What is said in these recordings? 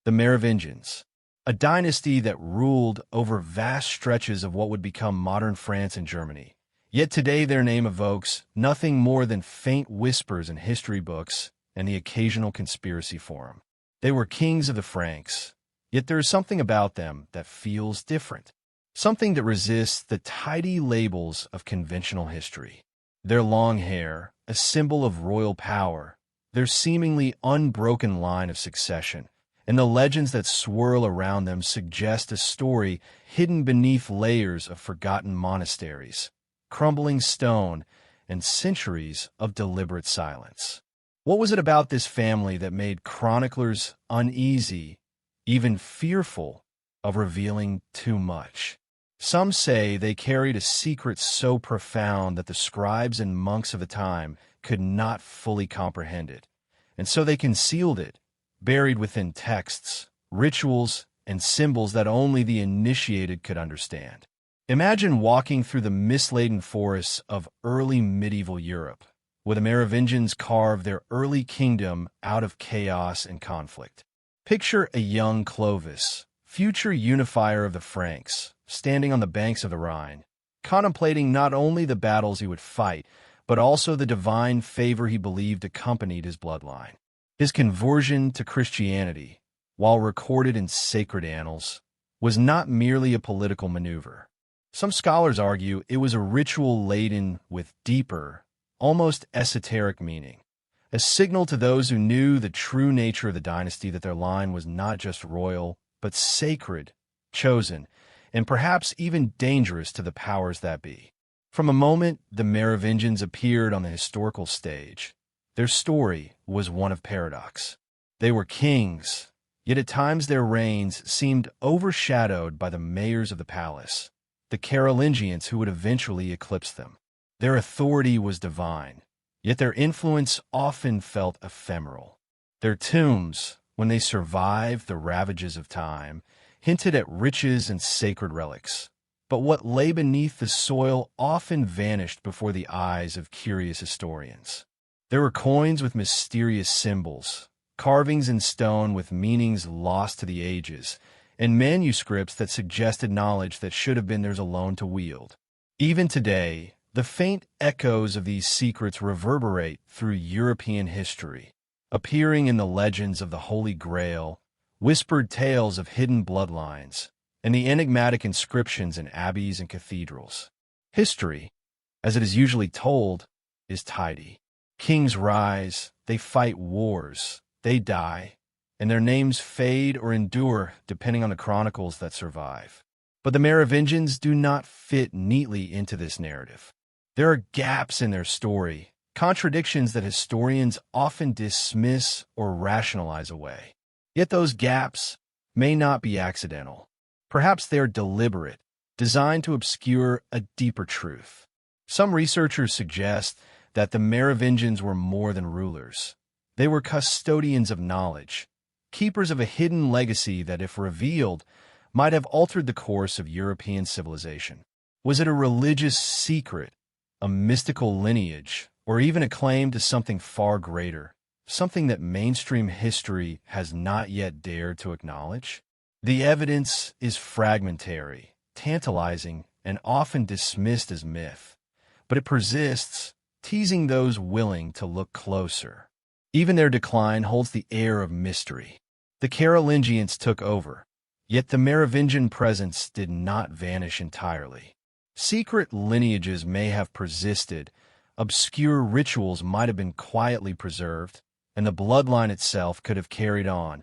The Merovingians, a dynasty that ruled over vast stretches of what would become modern France and Germany. Yet today their name evokes nothing more than faint whispers in history books and the occasional conspiracy forum. They were kings of the Franks, yet there is something about them that feels different, something that resists the tidy labels of conventional history. Their long hair, a symbol of royal power, their seemingly unbroken line of succession, and the legends that swirl around them suggest a story hidden beneath layers of forgotten monasteries, crumbling stone, and centuries of deliberate silence. What was it about this family that made chroniclers uneasy, even fearful, of revealing too much? Some say they carried a secret so profound that the scribes and monks of the time could not fully comprehend it, and so they concealed it, buried within texts, rituals, and symbols that only the initiated could understand. Imagine walking through the mist-laden forests of early medieval Europe, where the Merovingians carved their early kingdom out of chaos and conflict. Picture a young Clovis, future unifier of the Franks, standing on the banks of the Rhine, contemplating not only the battles he would fight, but also the divine favor he believed accompanied his bloodline. His conversion to Christianity, while recorded in sacred annals, was not merely a political maneuver. Some scholars argue it was a ritual laden with deeper, almost esoteric meaning, a signal to those who knew the true nature of the dynasty that their line was not just royal, but sacred, chosen, and perhaps even dangerous to the powers that be. From the moment the Merovingians appeared on the historical stage, their story was one of paradox. They were kings, yet at times their reigns seemed overshadowed by the mayors of the palace, the Carolingians who would eventually eclipse them. Their authority was divine, yet their influence often felt ephemeral. Their tombs, when they survived the ravages of time, hinted at riches and sacred relics, but what lay beneath the soil often vanished before the eyes of curious historians. There were coins with mysterious symbols, carvings in stone with meanings lost to the ages, and manuscripts that suggested knowledge that should have been theirs alone to wield. Even today, the faint echoes of these secrets reverberate through European history, appearing in the legends of the Holy Grail, whispered tales of hidden bloodlines, and the enigmatic inscriptions in abbeys and cathedrals. History, as it is usually told, is tidy. Kings rise, they fight wars, they die, and their names fade or endure depending on the chronicles that survive. But the Merovingians do not fit neatly into this narrative. There are gaps in their story, contradictions that historians often dismiss or rationalize away. Yet those gaps may not be accidental. Perhaps they are deliberate, designed to obscure a deeper truth. Some researchers suggest that the Merovingians were more than rulers. They were custodians of knowledge, keepers of a hidden legacy that, if revealed, might have altered the course of European civilization. Was it a religious secret, a mystical lineage, or even a claim to something far greater, something that mainstream history has not yet dared to acknowledge? The evidence is fragmentary, tantalizing, and often dismissed as myth, but it persists, teasing those willing to look closer. Even their decline holds the air of mystery. The Carolingians took over, yet the Merovingian presence did not vanish entirely. Secret lineages may have persisted, obscure rituals might have been quietly preserved, and the bloodline itself could have carried on,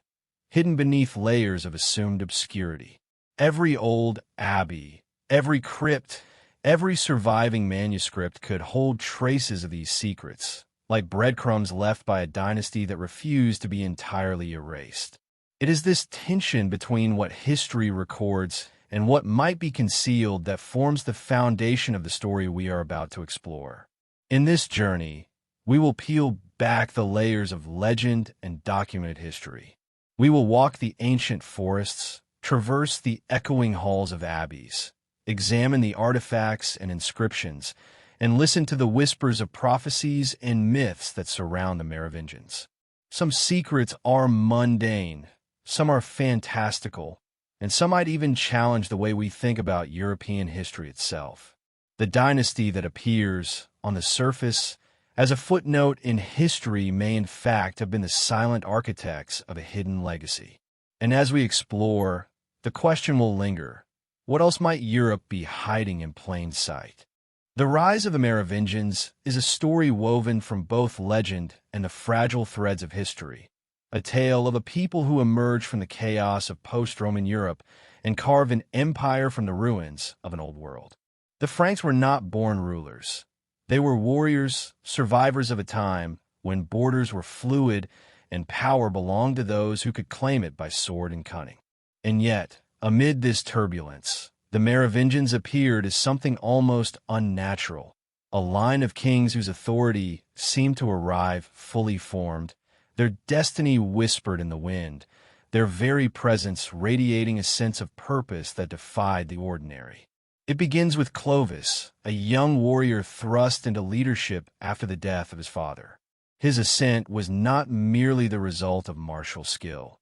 hidden beneath layers of assumed obscurity. Every old abbey, every crypt, every surviving manuscript could hold traces of these secrets, like breadcrumbs left by a dynasty that refused to be entirely erased. It is this tension between what history records and what might be concealed that forms the foundation of the story we are about to explore. In this journey, we will peel back the layers of legend and documented history. We will walk the ancient forests, traverse the echoing halls of abbeys, examine the artifacts and inscriptions, and listen to the whispers of prophecies and myths that surround the Merovingians. Some secrets are mundane, some are fantastical, and some might even challenge the way we think about European history itself. The dynasty that appears, on the surface, as a footnote in history may in fact have been the silent architects of a hidden legacy. And as we explore, the question will linger: what else might Europe be hiding in plain sight? The rise of the Merovingians is a story woven from both legend and the fragile threads of history, a tale of a people who emerged from the chaos of post-Roman Europe and carved an empire from the ruins of an old world. The Franks were not born rulers. They were warriors, survivors of a time when borders were fluid and power belonged to those who could claim it by sword and cunning. And yet, amid this turbulence, the Merovingians appeared as something almost unnatural, a line of kings whose authority seemed to arrive fully formed, their destiny whispered in the wind, their very presence radiating a sense of purpose that defied the ordinary. It begins with Clovis, a young warrior thrust into leadership after the death of his father. His ascent was not merely the result of martial skill.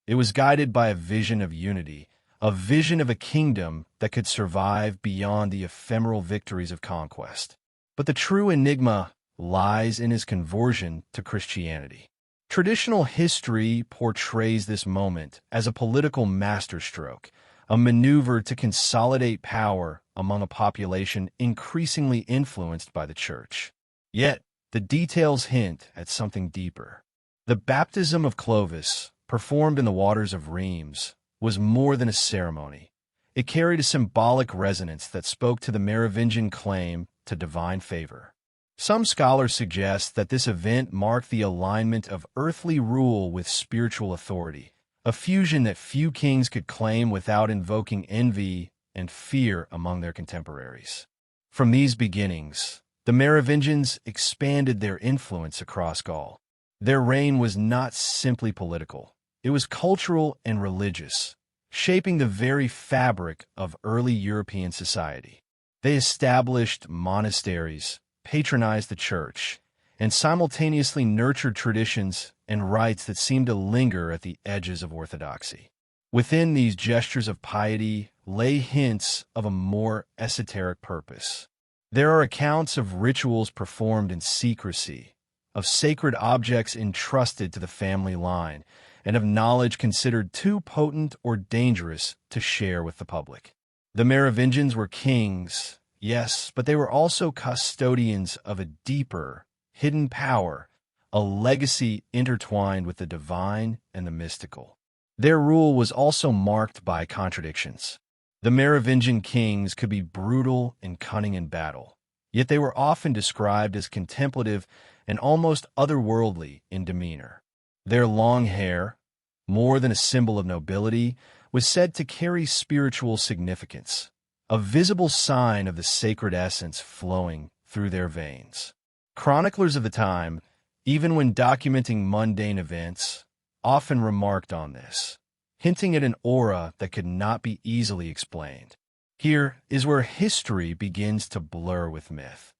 It was guided by a vision of unity, a vision of a kingdom that could survive beyond the ephemeral victories of conquest. But the true enigma lies in his conversion to Christianity. Traditional history portrays this moment as a political masterstroke, a maneuver to consolidate power among a population increasingly influenced by the church. Yet, the details hint at something deeper. The baptism of Clovis, performed in the waters of Reims, was more than a ceremony. It carried a symbolic resonance that spoke to the Merovingian claim to divine favor. Some scholars suggest that this event marked the alignment of earthly rule with spiritual authority, a fusion that few kings could claim without invoking envy and fear among their contemporaries. From these beginnings, the Merovingians expanded their influence across Gaul. Their reign was not simply political. It was cultural and religious, shaping the very fabric of early European society. They established monasteries, patronized the church, and simultaneously nurtured traditions and rites that seemed to linger at the edges of orthodoxy. Within these gestures of piety lay hints of a more esoteric purpose. There are accounts of rituals performed in secrecy, of sacred objects entrusted to the family line, and of knowledge considered too potent or dangerous to share with the public. The Merovingians were kings, yes, but they were also custodians of a deeper, hidden power, a legacy intertwined with the divine and the mystical. Their rule was also marked by contradictions. The Merovingian kings could be brutal and cunning in battle, yet they were often described as contemplative and almost otherworldly in demeanor. Their long hair, more than a symbol of nobility, was said to carry spiritual significance, a visible sign of the sacred essence flowing through their veins. Chroniclers of the time, even when documenting mundane events, often remarked on this, hinting at an aura that could not be easily explained. Here is where history begins to blur with myth.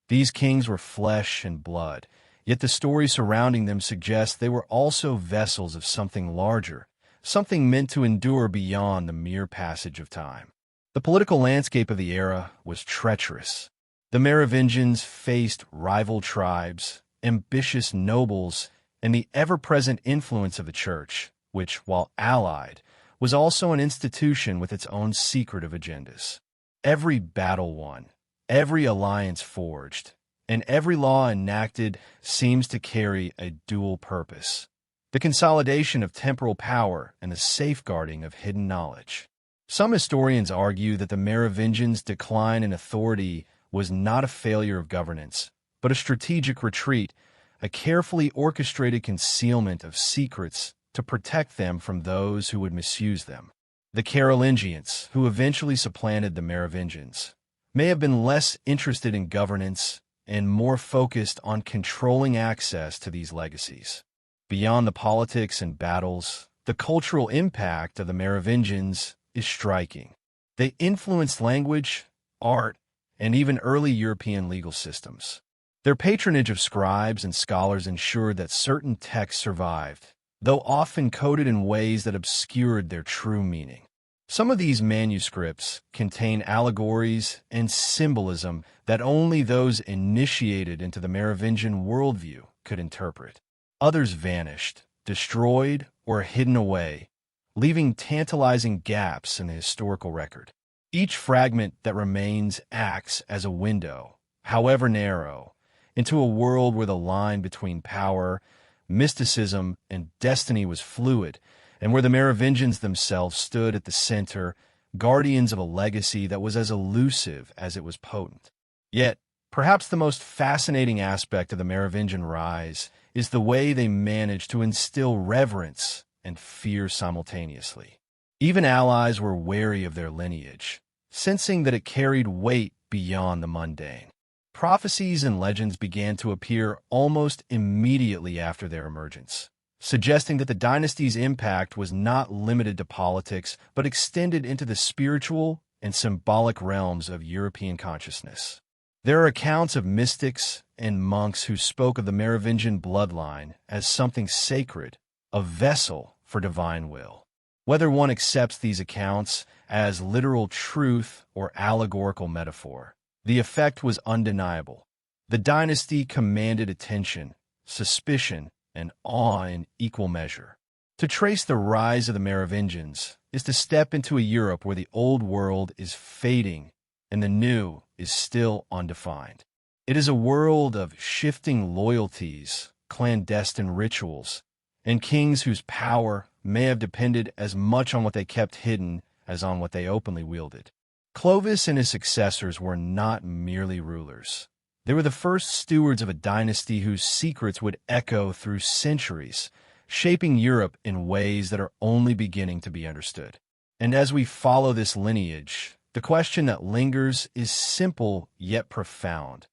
These kings were flesh and blood, yet the story surrounding them suggests they were also vessels of something larger, something meant to endure beyond the mere passage of time. The political landscape of the era was treacherous. The Merovingians faced rival tribes, ambitious nobles, and the ever-present influence of the church, which, while allied, was also an institution with its own secretive agendas. Every battle won, every alliance forged, and every law enacted seems to carry a dual purpose: the consolidation of temporal power and the safeguarding of hidden knowledge. Some historians argue that the Merovingians' decline in authority was not a failure of governance, but a strategic retreat, a carefully orchestrated concealment of secrets to protect them from those who would misuse them. The Carolingians, who eventually supplanted the Merovingians, may have been less interested in governance and more focused on controlling access to these legacies. Beyond the politics and battles, the cultural impact of the Merovingians is striking. They influenced language, art, and even early European legal systems. Their patronage of scribes and scholars ensured that certain texts survived, though often coded in ways that obscured their true meaning. Some of these manuscripts contain allegories and symbolism that only those initiated into the Merovingian worldview could interpret. Others vanished, destroyed, or hidden away, leaving tantalizing gaps in the historical record. Each fragment that remains acts as a window, however narrow, into a world where the line between power, mysticism, and destiny was fluid, and where the Merovingians themselves stood at the center, guardians of a legacy that was as elusive as it was potent. Yet, perhaps the most fascinating aspect of the Merovingian rise is the way they managed to instill reverence and fear simultaneously. Even allies were wary of their lineage, sensing that it carried weight beyond the mundane. Prophecies and legends began to appear almost immediately after their emergence, suggesting that the dynasty's impact was not limited to politics, but extended into the spiritual and symbolic realms of European consciousness. There are accounts of mystics and monks who spoke of the Merovingian bloodline as something sacred, a vessel for divine will. Whether one accepts these accounts as literal truth or allegorical metaphor, the effect was undeniable. The dynasty commanded attention, suspicion, and awe in equal measure. To trace the rise of the Merovingians is to step into a Europe where the old world is fading and the new is still undefined. It is a world of shifting loyalties, clandestine rituals, and kings whose power may have depended as much on what they kept hidden as on what they openly wielded. Clovis and his successors were not merely rulers. They were the first stewards of a dynasty whose secrets would echo through centuries, shaping Europe in ways that are only beginning to be understood. And as we follow this lineage, the question that lingers is simple yet profound.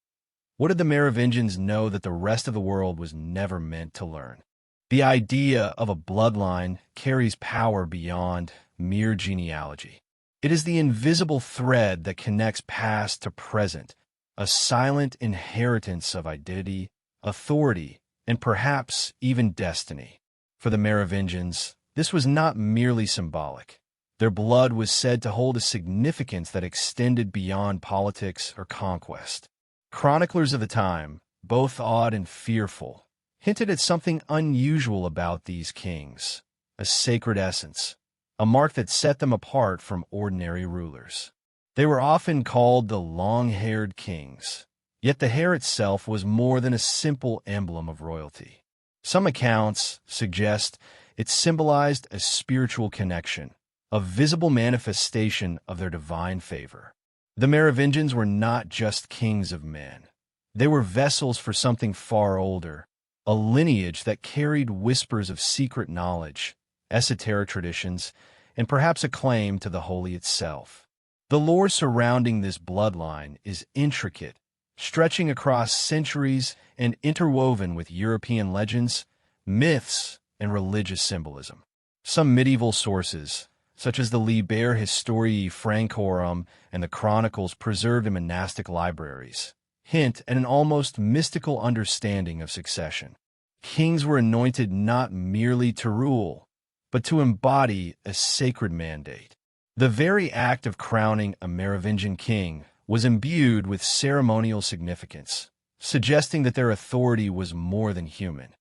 What did the Merovingians know that the rest of the world was never meant to learn? The idea of a bloodline carries power beyond mere genealogy. It is the invisible thread that connects past to present, a silent inheritance of identity, authority, and perhaps even destiny. For the Merovingians, this was not merely symbolic. Their blood was said to hold a significance that extended beyond politics or conquest. Chroniclers of the time, both awed and fearful, hinted at something unusual about these kings, a sacred essence, a mark that set them apart from ordinary rulers. They were often called the long-haired kings, yet the hair itself was more than a simple emblem of royalty. Some accounts suggest it symbolized a spiritual connection, a visible manifestation of their divine favor. The Merovingians were not just kings of men. They were vessels for something far older, a lineage that carried whispers of secret knowledge, esoteric traditions, and perhaps a claim to the holy itself. The lore surrounding this bloodline is intricate, stretching across centuries and interwoven with European legends, myths, and religious symbolism. Some medieval sources, such as the Liber Historiae Francorum and the chronicles preserved in monastic libraries, hint at an almost mystical understanding of succession. Kings were anointed not merely to rule, but to embody a sacred mandate. The very act of crowning a Merovingian king was imbued with ceremonial significance, suggesting that their authority was more than human.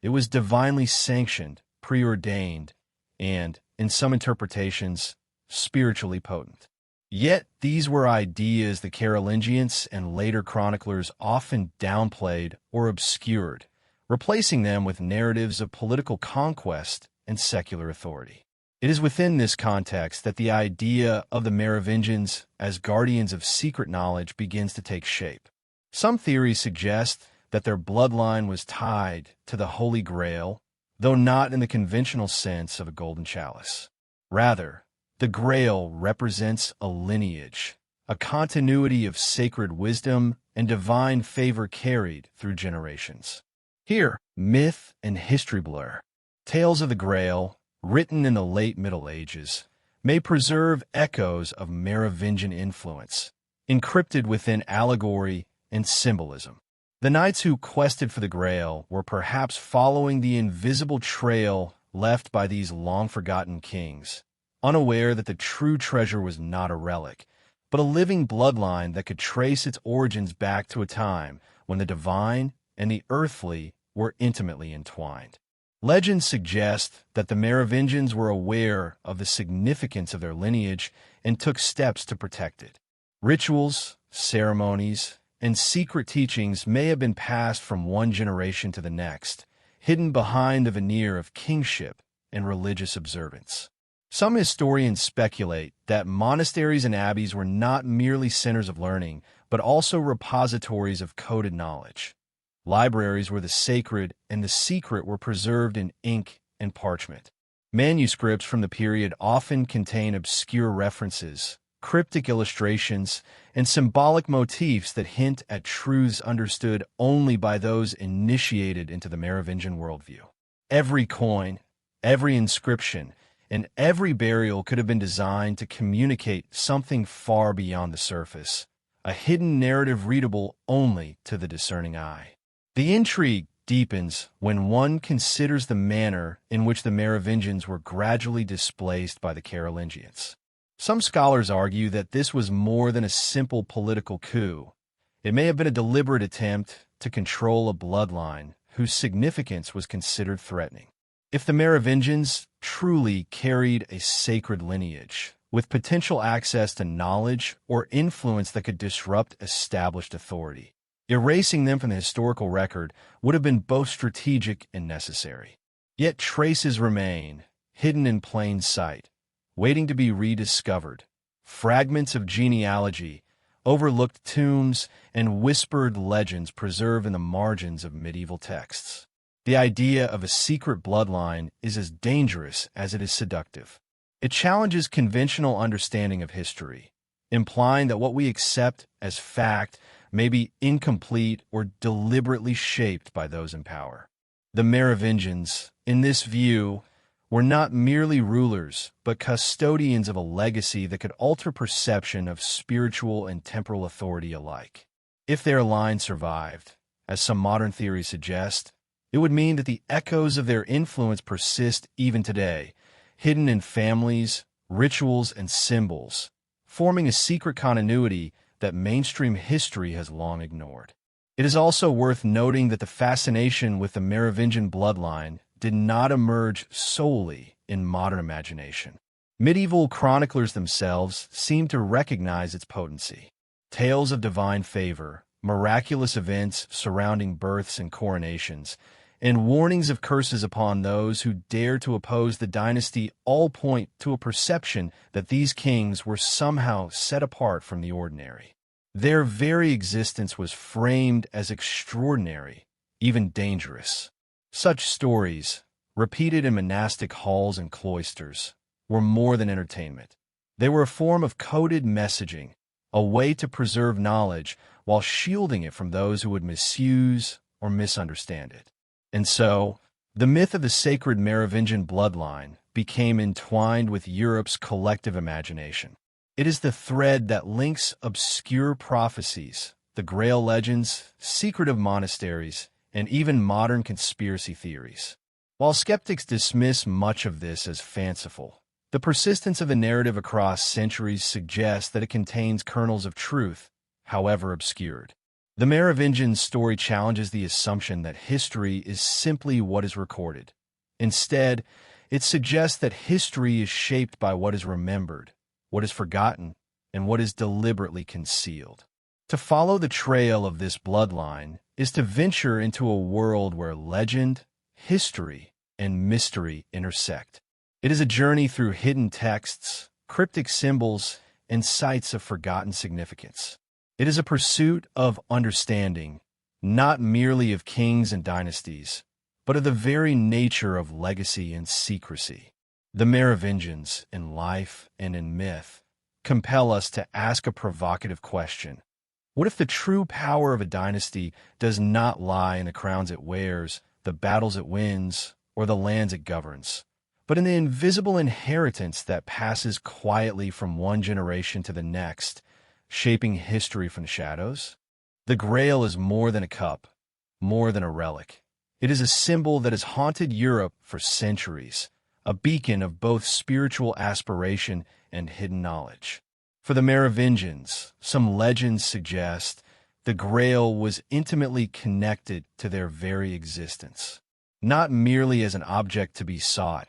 It was divinely sanctioned, preordained, and, in some interpretations, spiritually potent. Yet these were ideas the Carolingians and later chroniclers often downplayed or obscured, replacing them with narratives of political conquest and secular authority. It is within this context that the idea of the Merovingians as guardians of secret knowledge begins to take shape. Some theories suggest that their bloodline was tied to the Holy Grail, though not in the conventional sense of a golden chalice. Rather, the Grail represents a lineage, a continuity of sacred wisdom and divine favor carried through generations. Here, myth and history blur. Tales of the Grail, written in the late Middle Ages, may preserve echoes of Merovingian influence, encrypted within allegory and symbolism. The knights who quested for the Grail were perhaps following the invisible trail left by these long-forgotten kings, unaware that the true treasure was not a relic, but a living bloodline that could trace its origins back to a time when the divine and the earthly were intimately entwined. Legends suggest that the Merovingians were aware of the significance of their lineage and took steps to protect it. Rituals, ceremonies, and secret teachings may have been passed from one generation to the next, hidden behind the veneer of kingship and religious observance. Some historians speculate that monasteries and abbeys were not merely centers of learning, but also repositories of coded knowledge. Libraries where the sacred and the secret were preserved in ink and parchment. Manuscripts from the period often contain obscure references, cryptic illustrations, and symbolic motifs that hint at truths understood only by those initiated into the Merovingian worldview. Every coin, every inscription, and every burial could have been designed to communicate something far beyond the surface, a hidden narrative readable only to the discerning eye. The intrigue deepens when one considers the manner in which the Merovingians were gradually displaced by the Carolingians. Some scholars argue that this was more than a simple political coup. It may have been a deliberate attempt to control a bloodline whose significance was considered threatening. If the Merovingians truly carried a sacred lineage, with potential access to knowledge or influence that could disrupt established authority, erasing them from the historical record would have been both strategic and necessary. Yet traces remain, hidden in plain sight, waiting to be rediscovered. Fragments of genealogy, overlooked tombs, and whispered legends preserved in the margins of medieval texts. The idea of a secret bloodline is as dangerous as it is seductive. It challenges conventional understanding of history, implying that what we accept as fact may be incomplete or deliberately shaped by those in power. The Merovingians, in this view, were not merely rulers, but custodians of a legacy that could alter perception of spiritual and temporal authority alike. If their line survived, as some modern theories suggest, it would mean that the echoes of their influence persist even today, hidden in families, rituals, and symbols, forming a secret continuity that mainstream history has long ignored. It is also worth noting that the fascination with the Merovingian bloodline did not emerge solely in modern imagination. Medieval chroniclers themselves seem to recognize its potency. Tales of divine favor, miraculous events surrounding births and coronations, and warnings of curses upon those who dare to oppose the dynasty all point to a perception that these kings were somehow set apart from the ordinary. Their very existence was framed as extraordinary, even dangerous. Such stories, repeated in monastic halls and cloisters, were more than entertainment. They were a form of coded messaging, a way to preserve knowledge while shielding it from those who would misuse or misunderstand it. And so, the myth of the sacred Merovingian bloodline became entwined with Europe's collective imagination. It is the thread that links obscure prophecies, the Grail legends, secretive monasteries, and even modern conspiracy theories. While skeptics dismiss much of this as fanciful, the persistence of the narrative across centuries suggests that it contains kernels of truth, however obscured. The Merovingian story challenges the assumption that history is simply what is recorded. Instead, it suggests that history is shaped by what is remembered, what is forgotten, and what is deliberately concealed. To follow the trail of this bloodline is to venture into a world where legend, history, and mystery intersect. It is a journey through hidden texts, cryptic symbols, and sites of forgotten significance. It is a pursuit of understanding, not merely of kings and dynasties, but of the very nature of legacy and secrecy. The Merovingians, in life and in myth, compel us to ask a provocative question. What if the true power of a dynasty does not lie in the crowns it wears, the battles it wins, or the lands it governs, but in the invisible inheritance that passes quietly from one generation to the next, shaping history from the shadows? The Grail is more than a cup. more than a relic. It is a symbol that has haunted Europe for centuries, a beacon of both spiritual aspiration and hidden knowledge. For the Merovingians, some legends suggest the Grail was intimately connected to their very existence, not merely as an object to be sought,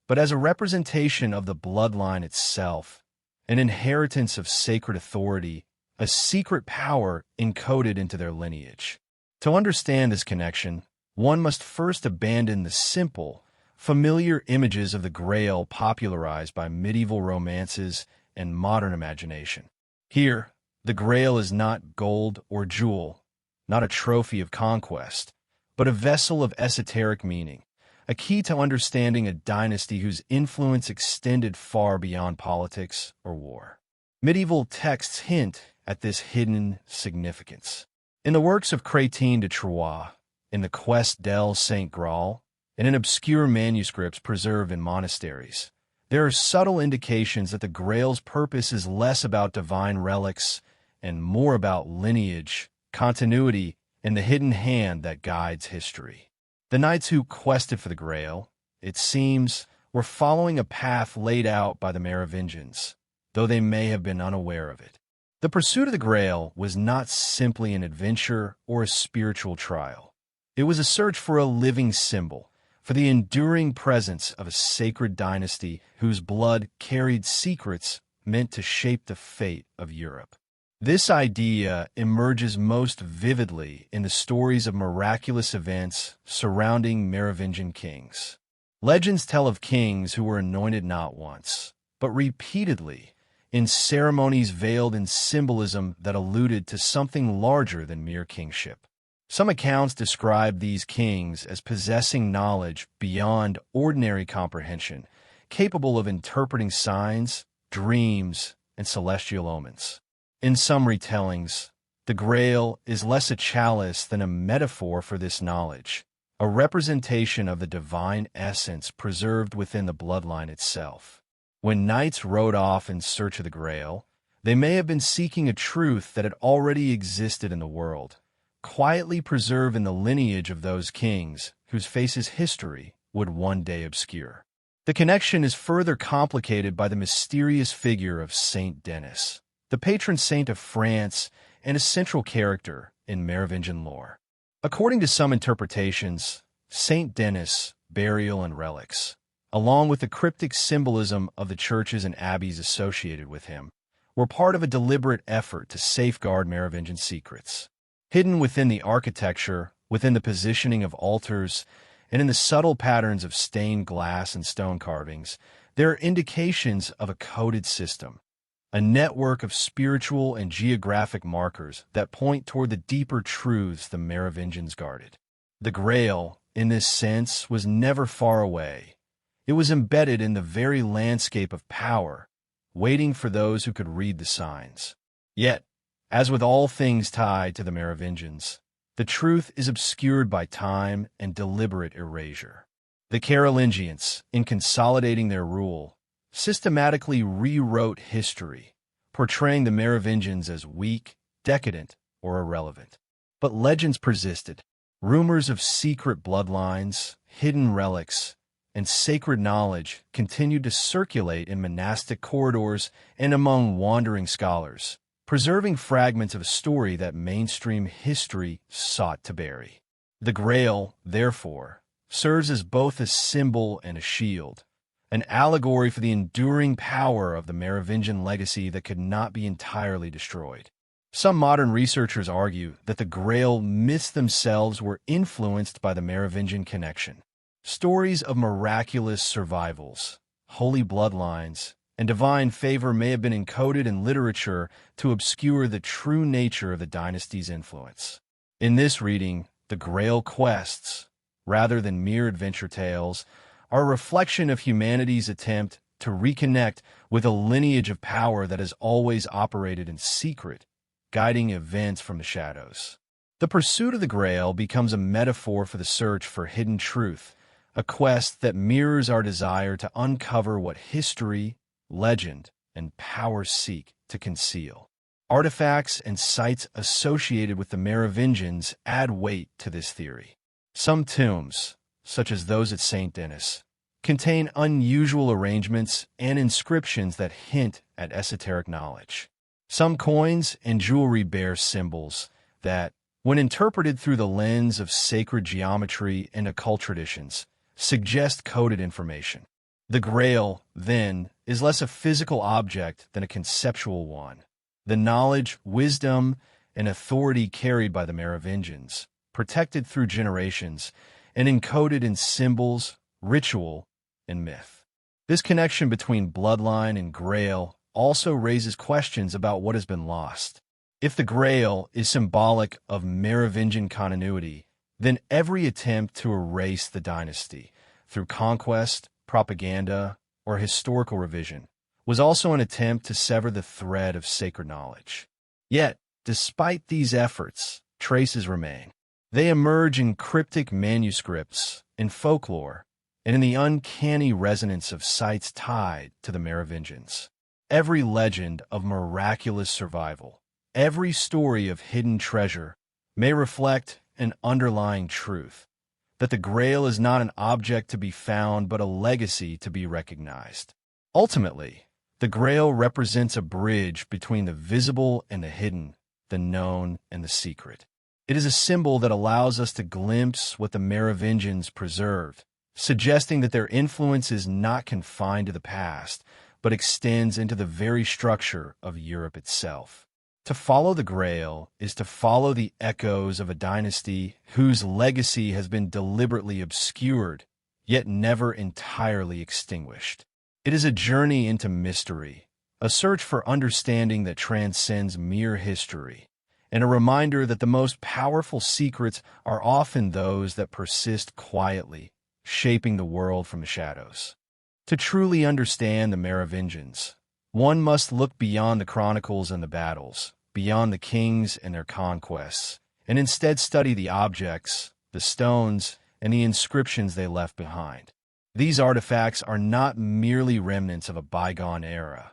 but as a representation of the bloodline itself, an inheritance of sacred authority, a secret power encoded into their lineage. To understand this connection, one must first abandon the simple, familiar images of the Grail popularized by medieval romances and modern imagination. Here, the Grail is not gold or jewel, not a trophy of conquest, but a vessel of esoteric meaning, a key to understanding a dynasty whose influence extended far beyond politics or war. Medieval texts hint at this hidden significance. In the works of Chrétien de Troyes, in the Quest del Saint Graal, and in obscure manuscripts preserved in monasteries, there are subtle indications that the Grail's purpose is less about divine relics and more about lineage, continuity, and the hidden hand that guides history. The knights who quested for the Grail, it seems, were following a path laid out by the Merovingians, though they may have been unaware of it. The pursuit of the Grail was not simply an adventure or a spiritual trial. It was a search for a living symbol, for the enduring presence of a sacred dynasty whose blood carried secrets meant to shape the fate of Europe. This idea emerges most vividly in the stories of miraculous events surrounding Merovingian kings. Legends tell of kings who were anointed not once, but repeatedly, in ceremonies veiled in symbolism that alluded to something larger than mere kingship. Some accounts describe these kings as possessing knowledge beyond ordinary comprehension, capable of interpreting signs, dreams, and celestial omens. In some retellings, the Grail is less a chalice than a metaphor for this knowledge, a representation of the divine essence preserved within the bloodline itself. When knights rode off in search of the Grail, they may have been seeking a truth that had already existed in the world, quietly preserved in the lineage of those kings whose faces history would one day obscure. The connection is further complicated by the mysterious figure of Saint Denis, the patron saint of France and a central character in Merovingian lore. According to some interpretations, Saint Denis' burial and relics, along with the cryptic symbolism of the churches and abbeys associated with him, were part of a deliberate effort to safeguard Merovingian secrets. Hidden within the architecture, within the positioning of altars, and in the subtle patterns of stained glass and stone carvings, there are indications of a coded system, a network of spiritual and geographic markers that point toward the deeper truths the Merovingians guarded. The Grail, in this sense, was never far away. It was embedded in the very landscape of power, waiting for those who could read the signs. Yet, as with all things tied to the Merovingians, the truth is obscured by time and deliberate erasure. The Carolingians, in consolidating their rule, systematically rewrote history, portraying the Merovingians as weak, decadent, or irrelevant. But legends persisted. Rumors of secret bloodlines, hidden relics, and sacred knowledge continued to circulate in monastic corridors and among wandering scholars, preserving fragments of a story that mainstream history sought to bury. The Grail, therefore, serves as both a symbol and a shield, an allegory for the enduring power of the Merovingian legacy that could not be entirely destroyed. Some modern researchers argue that the Grail myths themselves were influenced by the Merovingian connection. Stories of miraculous survivals, holy bloodlines, and divine favor may have been encoded in literature to obscure the true nature of the dynasty's influence. In this reading, the Grail quests, rather than mere adventure tales, are a reflection of humanity's attempt to reconnect with a lineage of power that has always operated in secret, guiding events from the shadows. The pursuit of the Grail becomes a metaphor for the search for hidden truth, a quest that mirrors our desire to uncover what history, legend, and power seek to conceal. Artifacts and sites associated with the Merovingians add weight to this theory. Some tombs, such as those at St. Denis, contain unusual arrangements and inscriptions that hint at esoteric knowledge. Some coins and jewelry bear symbols that, when interpreted through the lens of sacred geometry and occult traditions, suggest coded information. The Grail, then, is less a physical object than a conceptual one. The knowledge, wisdom, and authority carried by the Merovingians, protected through generations, and encoded in symbols, ritual, and myth. This connection between bloodline and Grail also raises questions about what has been lost. If the Grail is symbolic of Merovingian continuity, then every attempt to erase the dynasty through conquest, propaganda, or historical revision was also an attempt to sever the thread of sacred knowledge. Yet, despite these efforts, traces remain. They emerge in cryptic manuscripts, in folklore, and in the uncanny resonance of sites tied to the Merovingians. Every legend of miraculous survival, every story of hidden treasure, may reflect an underlying truth, that the Grail is not an object to be found but a legacy to be recognized. Ultimately, the Grail represents a bridge between the visible and the hidden, the known and the secret. It is a symbol that allows us to glimpse what the Merovingians preserved, suggesting that their influence is not confined to the past, but extends into the very structure of Europe itself. To follow the Grail is to follow the echoes of a dynasty whose legacy has been deliberately obscured, yet never entirely extinguished. It is a journey into mystery, a search for understanding that transcends mere history, and a reminder that the most powerful secrets are often those that persist quietly, shaping the world from the shadows. To truly understand the Merovingians, one must look beyond the chronicles and the battles, beyond the kings and their conquests, and instead study the objects, the stones, and the inscriptions they left behind. These artifacts are not merely remnants of a bygone era.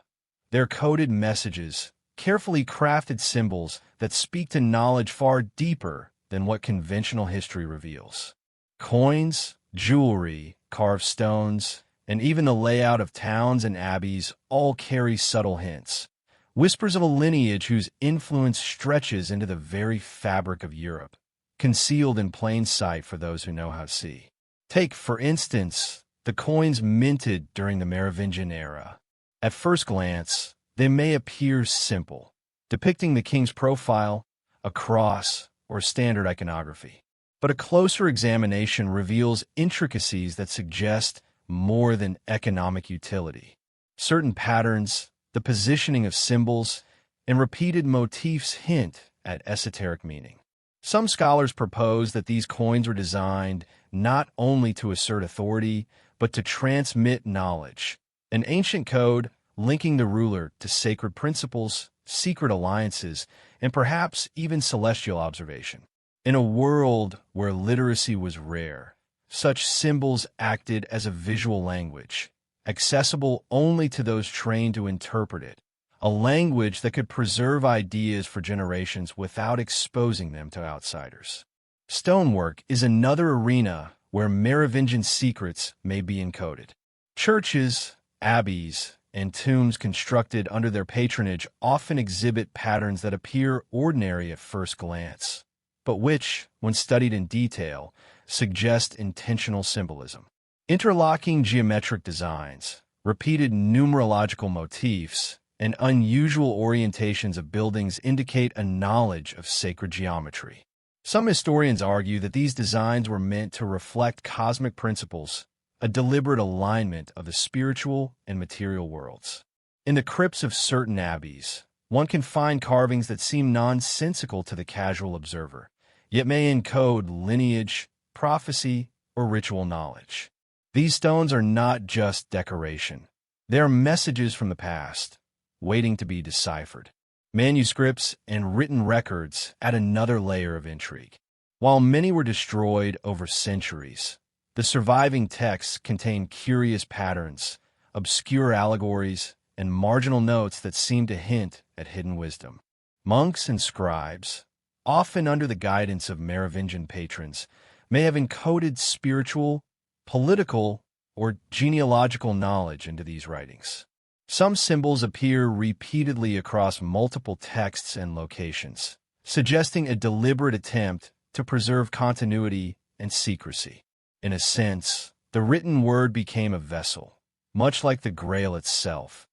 They're coded messages, carefully crafted symbols that speak to knowledge far deeper than what conventional history reveals. Coins, jewelry, carved stones, and even the layout of towns and abbeys all carry subtle hints, whispers of a lineage whose influence stretches into the very fabric of Europe, concealed in plain sight for those who know how to see. Take, for instance, the coins minted during the Merovingian era. At first glance, they may appear simple, depicting the king's profile, a cross, or standard iconography. But a closer examination reveals intricacies that suggest more than economic utility. Certain patterns, the positioning of symbols, and repeated motifs hint at esoteric meaning. Some scholars propose that these coins were designed not only to assert authority, but to transmit knowledge, an ancient code linking the ruler to sacred principles, secret alliances, and perhaps even celestial observation. In a world where literacy was rare, such symbols acted as a visual language, accessible only to those trained to interpret it, a language that could preserve ideas for generations without exposing them to outsiders. Stonework is another arena where Merovingian secrets may be encoded. Churches, abbeys, and tombs constructed under their patronage often exhibit patterns that appear ordinary at first glance, but which, when studied in detail, suggest intentional symbolism. Interlocking geometric designs, repeated numerological motifs, and unusual orientations of buildings indicate a knowledge of sacred geometry. Some historians argue that these designs were meant to reflect cosmic principles, a deliberate alignment of the spiritual and material worlds. In the crypts of certain abbeys, one can find carvings that seem nonsensical to the casual observer, yet may encode lineage, prophecy, or ritual knowledge. These stones are not just decoration. They are messages from the past, waiting to be deciphered. Manuscripts and written records add another layer of intrigue. While many were destroyed over centuries, the surviving texts contain curious patterns, obscure allegories, and marginal notes that seem to hint at hidden wisdom. Monks and scribes, often under the guidance of Merovingian patrons, may have encoded spiritual, political, or genealogical knowledge into these writings. Some symbols appear repeatedly across multiple texts and locations, suggesting a deliberate attempt to preserve continuity and secrecy. In a sense, the written word became a vessel, much like the Grail itself,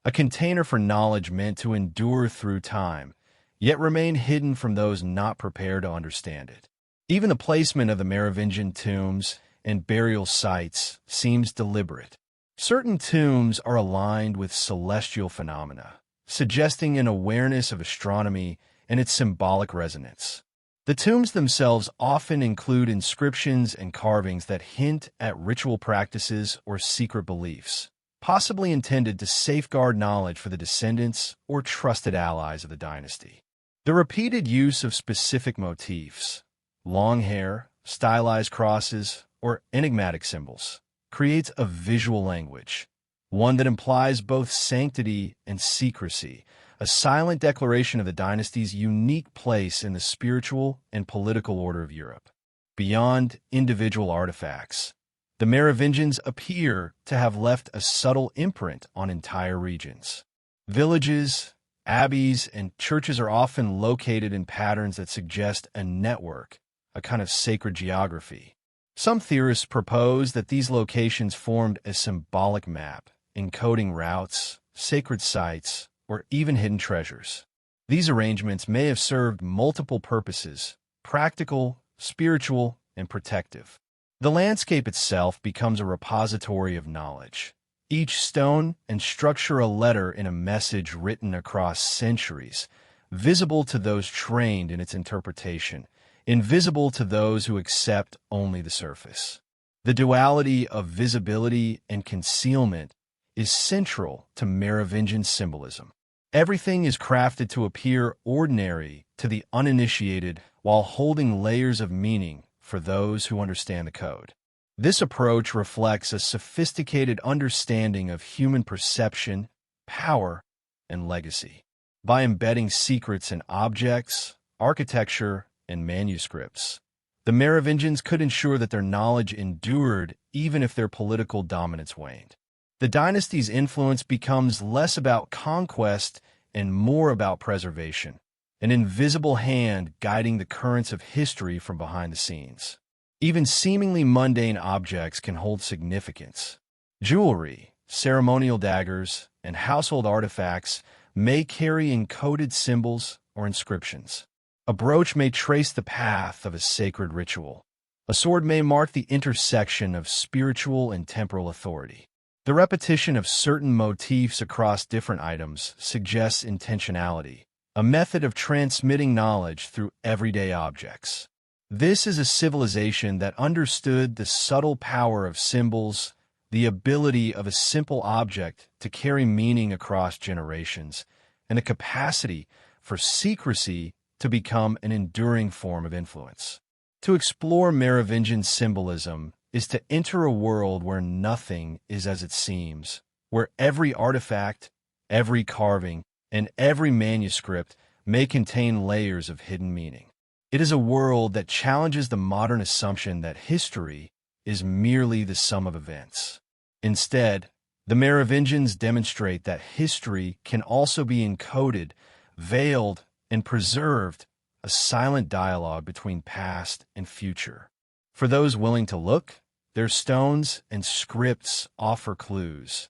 a container for knowledge meant to endure through time, yet remain hidden from those not prepared to understand it. Even the placement of the Merovingian tombs and burial sites seems deliberate. Certain tombs are aligned with celestial phenomena, suggesting an awareness of astronomy and its symbolic resonance. The tombs themselves often include inscriptions and carvings that hint at ritual practices or secret beliefs, possibly intended to safeguard knowledge for the descendants or trusted allies of the dynasty. The repeated use of specific motifs, long hair, stylized crosses, or enigmatic symbols, creates a visual language, one that implies both sanctity and secrecy, a silent declaration of the dynasty's unique place in the spiritual and political order of Europe. Beyond individual artifacts, the Merovingians appear to have left a subtle imprint on entire regions. Villages, abbeys, and churches are often located in patterns that suggest a network, a kind of sacred geography. Some theorists propose that these locations formed a symbolic map, encoding routes, sacred sites, or even hidden treasures. These arrangements may have served multiple purposes: practical, spiritual, and protective. The landscape itself becomes a repository of knowledge, each stone and structure a letter in a message written across centuries, visible to those trained in its interpretation, invisible to those who accept only the surface. The duality of visibility and concealment is central to Merovingian symbolism. Everything is crafted to appear ordinary to the uninitiated while holding layers of meaning for those who understand the code. This approach reflects a sophisticated understanding of human perception, power, and legacy. By embedding secrets in objects, architecture, and manuscripts, the Merovingians could ensure that their knowledge endured even if their political dominance waned. The dynasty's influence becomes less about conquest and more about preservation, an invisible hand guiding the currents of history from behind the scenes. Even seemingly mundane objects can hold significance. Jewelry, ceremonial daggers, and household artifacts may carry encoded symbols or inscriptions. A brooch may trace the path of a sacred ritual. A sword may mark the intersection of spiritual and temporal authority. The repetition of certain motifs across different items suggests intentionality, a method of transmitting knowledge through everyday objects. This is a civilization that understood the subtle power of symbols, the ability of a simple object to carry meaning across generations, and the capacity for secrecy to become an enduring form of influence. To explore Merovingian symbolism is to enter a world where nothing is as it seems, where every artifact, every carving, and every manuscript may contain layers of hidden meaning. It is a world that challenges the modern assumption that history is merely the sum of events. Instead, the Merovingians demonstrate that history can also be encoded, veiled, and preserved, a silent dialogue between past and future. For those willing to look, their stones and scripts offer clues,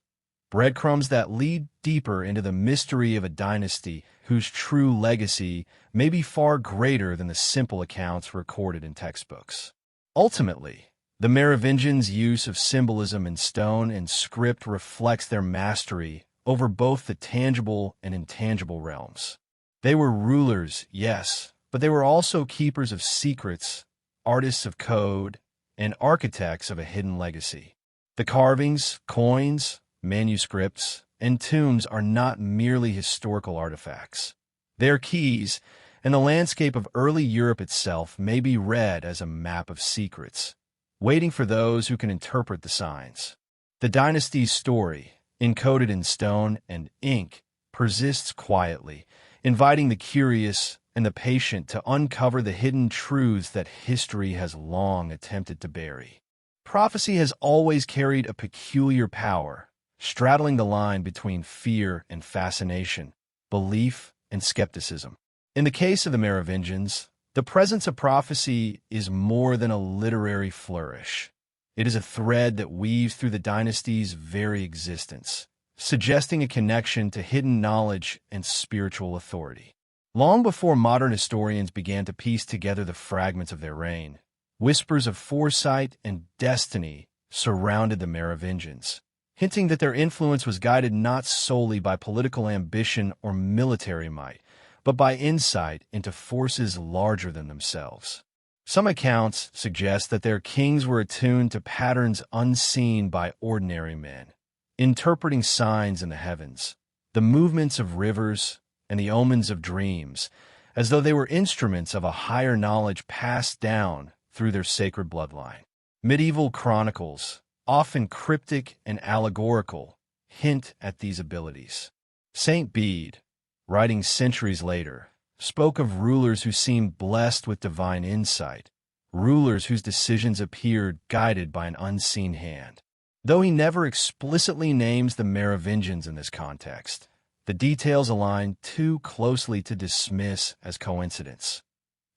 breadcrumbs that lead deeper into the mystery of a dynasty whose true legacy may be far greater than the simple accounts recorded in textbooks. Ultimately, the Merovingians' use of symbolism in stone and script reflects their mastery over both the tangible and intangible realms. They were rulers, yes, but they were also keepers of secrets, artists of code, and architects of a hidden legacy. The carvings, coins, manuscripts, and tombs are not merely historical artifacts. Their keys, and the landscape of early Europe itself may be read as a map of secrets, waiting for those who can interpret the signs. The dynasty's story, encoded in stone and ink, persists quietly, inviting the curious and the patient to uncover the hidden truths that history has long attempted to bury. Prophecy has always carried a peculiar power, straddling the line between fear and fascination, belief and skepticism. In the case of the Merovingians, the presence of prophecy is more than a literary flourish. It is a thread that weaves through the dynasty's very existence, suggesting a connection to hidden knowledge and spiritual authority. Long before modern historians began to piece together the fragments of their reign, whispers of foresight and destiny surrounded the Merovingians, hinting that their influence was guided not solely by political ambition or military might, but by insight into forces larger than themselves. Some accounts suggest that their kings were attuned to patterns unseen by ordinary men, interpreting signs in the heavens, the movements of rivers, and the omens of dreams, as though they were instruments of a higher knowledge passed down through their sacred bloodline. Medieval chronicles, often cryptic and allegorical, hint at these abilities. Saint Bede, writing centuries later, spoke of rulers who seemed blessed with divine insight, rulers whose decisions appeared guided by an unseen hand. Though he never explicitly names the Merovingians in this context, the details align too closely to dismiss as coincidence.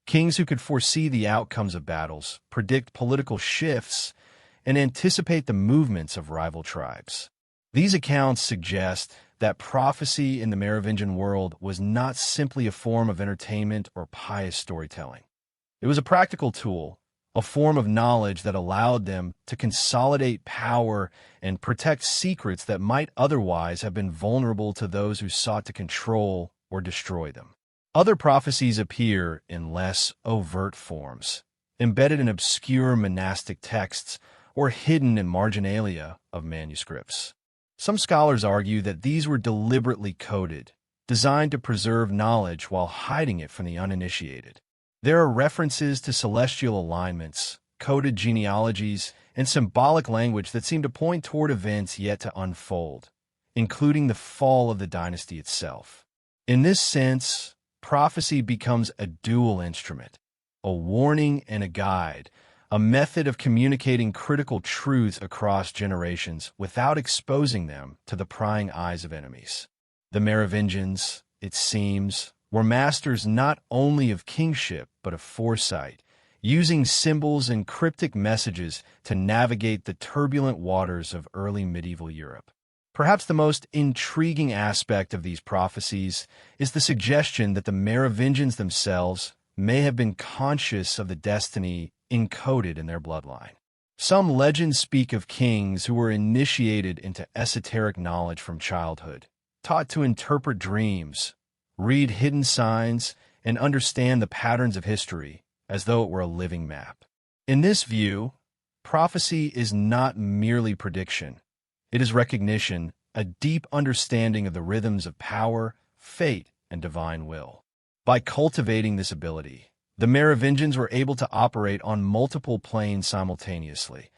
Kings who could foresee the outcomes of battles, predict political shifts, and anticipate the movements of rival tribes. These accounts suggest that prophecy in the Merovingian world was not simply a form of entertainment or pious storytelling. It was a practical tool, a form of knowledge that allowed them to consolidate power and protect secrets that might otherwise have been vulnerable to those who sought to control or destroy them. Other prophecies appear in less overt forms, embedded in obscure monastic texts or hidden in marginalia of manuscripts. Some scholars argue that these were deliberately coded, designed to preserve knowledge while hiding it from the uninitiated. There are references to celestial alignments, coded genealogies, and symbolic language that seem to point toward events yet to unfold, including the fall of the dynasty itself. In this sense, prophecy becomes a dual instrument, a warning and a guide, a method of communicating critical truths across generations without exposing them to the prying eyes of enemies. The Merovingians, it seems, were masters not only of kingship but of foresight, using symbols and cryptic messages to navigate the turbulent waters of early medieval Europe. Perhaps the most intriguing aspect of these prophecies is the suggestion that the Merovingians themselves may have been conscious of the destiny encoded in their bloodline. Some legends speak of kings who were initiated into esoteric knowledge from childhood, taught to interpret dreams, read hidden signs, and understand the patterns of history as though it were a living map. In this view, prophecy is not merely prediction. It is recognition, a deep understanding of the rhythms of power, fate, and divine will. By cultivating this ability, the Merovingians were able to operate on multiple planes simultaneously,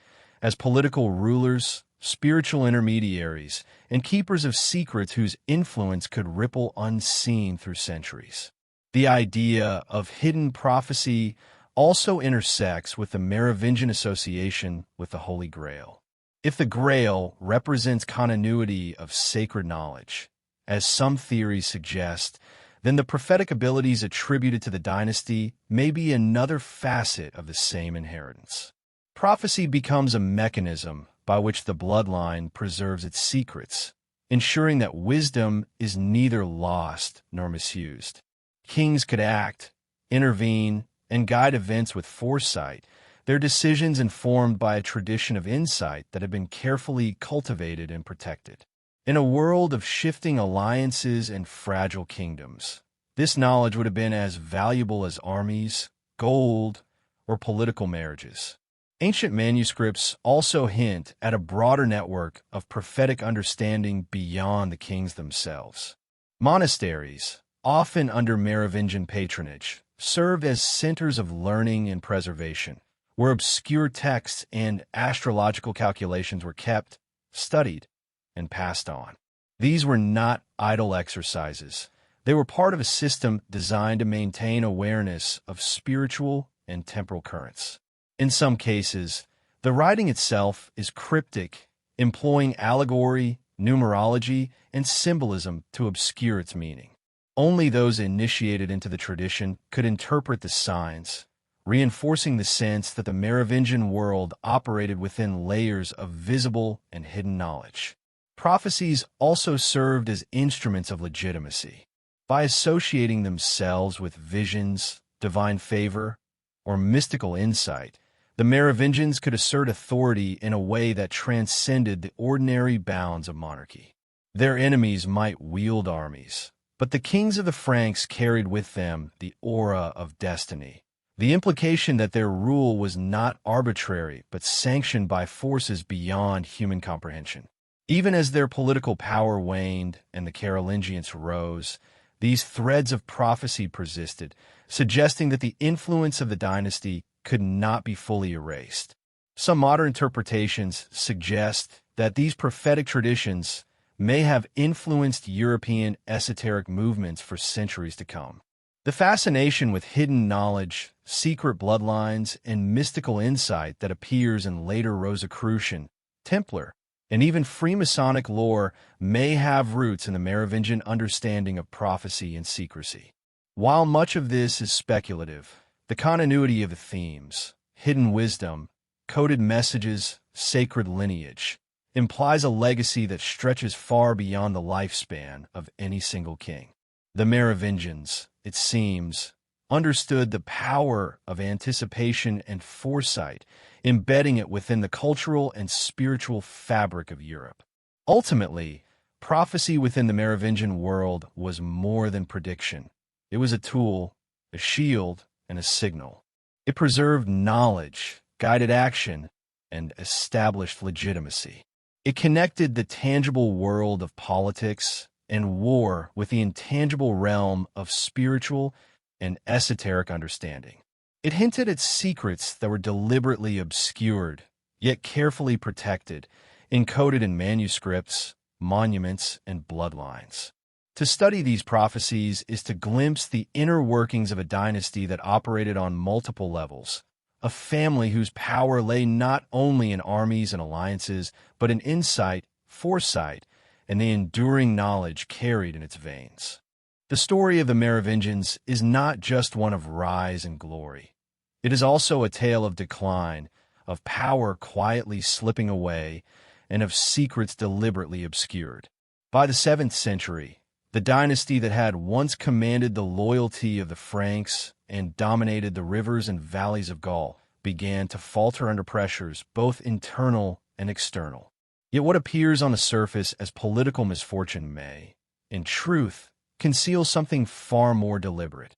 as political rulers, spiritual intermediaries, and keepers of secrets whose influence could ripple unseen through centuries. The idea of hidden prophecy also intersects with the Merovingian association with the Holy Grail. If the Grail represents continuity of sacred knowledge, as some theories suggest, then the prophetic abilities attributed to the dynasty may be another facet of the same inheritance. Prophecy becomes a mechanism by which the bloodline preserves its secrets, ensuring that wisdom is neither lost nor misused. Kings could act, intervene, and guide events with foresight, their decisions informed by a tradition of insight that had been carefully cultivated and protected. In a world of shifting alliances and fragile kingdoms, this knowledge would have been as valuable as armies, gold, or political marriages. Ancient manuscripts also hint at a broader network of prophetic understanding beyond the kings themselves. Monasteries, often under Merovingian patronage, served as centers of learning and preservation, where obscure texts and astrological calculations were kept, studied, and passed on. These were not idle exercises, They were part of a system designed to maintain awareness of spiritual and temporal currents. In some cases, the writing itself is cryptic, employing allegory, numerology, and symbolism to obscure its meaning. Only those initiated into the tradition could interpret the signs, reinforcing the sense that the Merovingian world operated within layers of visible and hidden knowledge. Prophecies also served as instruments of legitimacy. By associating themselves with visions, divine favor, or mystical insight, the Merovingians could assert authority in a way that transcended the ordinary bounds of monarchy. Their enemies might wield armies, but the kings of the Franks carried with them the aura of destiny, the implication that their rule was not arbitrary but sanctioned by forces beyond human comprehension. Even as their political power waned and the Carolingians rose, these threads of prophecy persisted, suggesting that the influence of the dynasty could not be fully erased. Some modern interpretations suggest that these prophetic traditions may have influenced European esoteric movements for centuries to come. The fascination with hidden knowledge, secret bloodlines, and mystical insight that appears in later Rosicrucian, Templar, and even Freemasonic lore may have roots in the Merovingian understanding of prophecy and secrecy. While much of this is speculative, the continuity of the themes, hidden wisdom, coded messages, sacred lineage, implies a legacy that stretches far beyond the lifespan of any single king. The Merovingians, it seems, understood the power of anticipation and foresight, embedding it within the cultural and spiritual fabric of Europe. Ultimately, prophecy within the Merovingian world was more than prediction. It was a tool, a shield, and a signal. It preserved knowledge, guided action, and established legitimacy. It connected the tangible world of politics and war with the intangible realm of spiritual and esoteric understanding. It hinted at secrets that were deliberately obscured, yet carefully protected, encoded in manuscripts, monuments, and bloodlines. To study these prophecies is to glimpse the inner workings of a dynasty that operated on multiple levels, a family whose power lay not only in armies and alliances, but in insight, foresight, and the enduring knowledge carried in its veins. The story of the Merovingians is not just one of rise and glory. It is also a tale of decline, of power quietly slipping away, and of secrets deliberately obscured. By the 7th century, the dynasty that had once commanded the loyalty of the Franks and dominated the rivers and valleys of Gaul began to falter under pressures both internal and external. Yet what appears on the surface as political misfortune may, in truth, conceal something far more deliberate.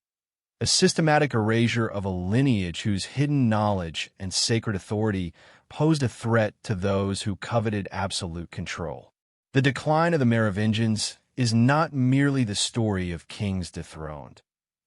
A systematic erasure of a lineage whose hidden knowledge and sacred authority posed a threat to those who coveted absolute control. The decline of the Merovingians is not merely the story of kings dethroned.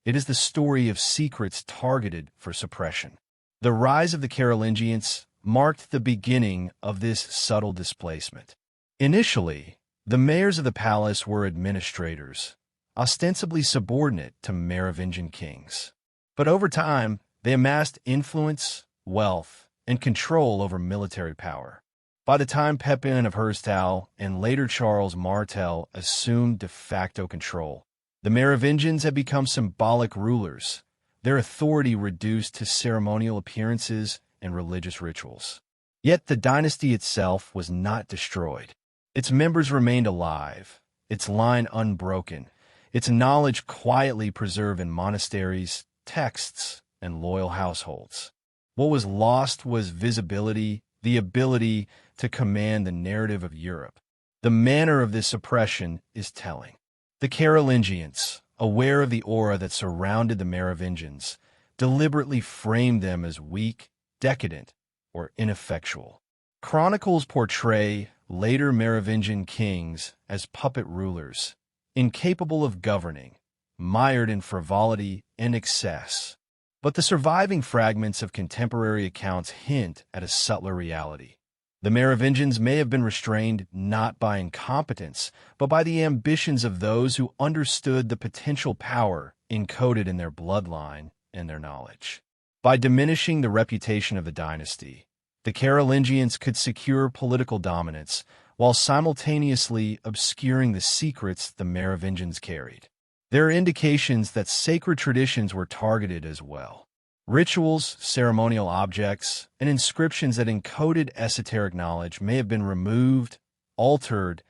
It is the story of secrets targeted for suppression. The rise of the Carolingians marked the beginning of this subtle displacement. Initially, the mayors of the palace were administrators, ostensibly subordinate to Merovingian kings. But over time, they amassed influence, wealth, and control over military power. By the time Pepin of Herstal and later Charles Martel assumed de facto control, the Merovingians had become symbolic rulers, their authority reduced to ceremonial appearances and religious rituals. Yet the dynasty itself was not destroyed. Its members remained alive, its line unbroken, its knowledge quietly preserved in monasteries, texts, and loyal households. What was lost was visibility, the ability to command the narrative of Europe. The manner of this suppression is telling. The Carolingians, aware of the aura that surrounded the Merovingians, deliberately framed them as weak, decadent, or ineffectual. Chronicles portray later Merovingian kings as puppet rulers, incapable of governing, mired in frivolity and excess. But the surviving fragments of contemporary accounts hint at a subtler reality. The Merovingians may have been restrained not by incompetence, but by the ambitions of those who understood the potential power encoded in their bloodline and their knowledge. By diminishing the reputation of the dynasty, the Carolingians could secure political dominance while simultaneously obscuring the secrets the Merovingians carried. There are indications that sacred traditions were targeted as well. Rituals, ceremonial objects, and inscriptions that encoded esoteric knowledge may have been removed, altered,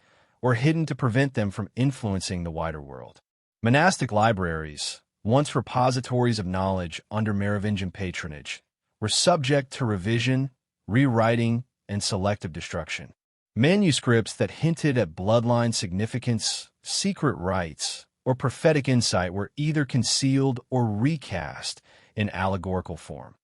or hidden to prevent them from influencing the wider world. Monastic libraries, once repositories of knowledge under Merovingian patronage, were subject to revision, rewriting, and selective destruction. Manuscripts that hinted at bloodline significance, secret rites, or prophetic insight were either concealed or recast in allegorical form,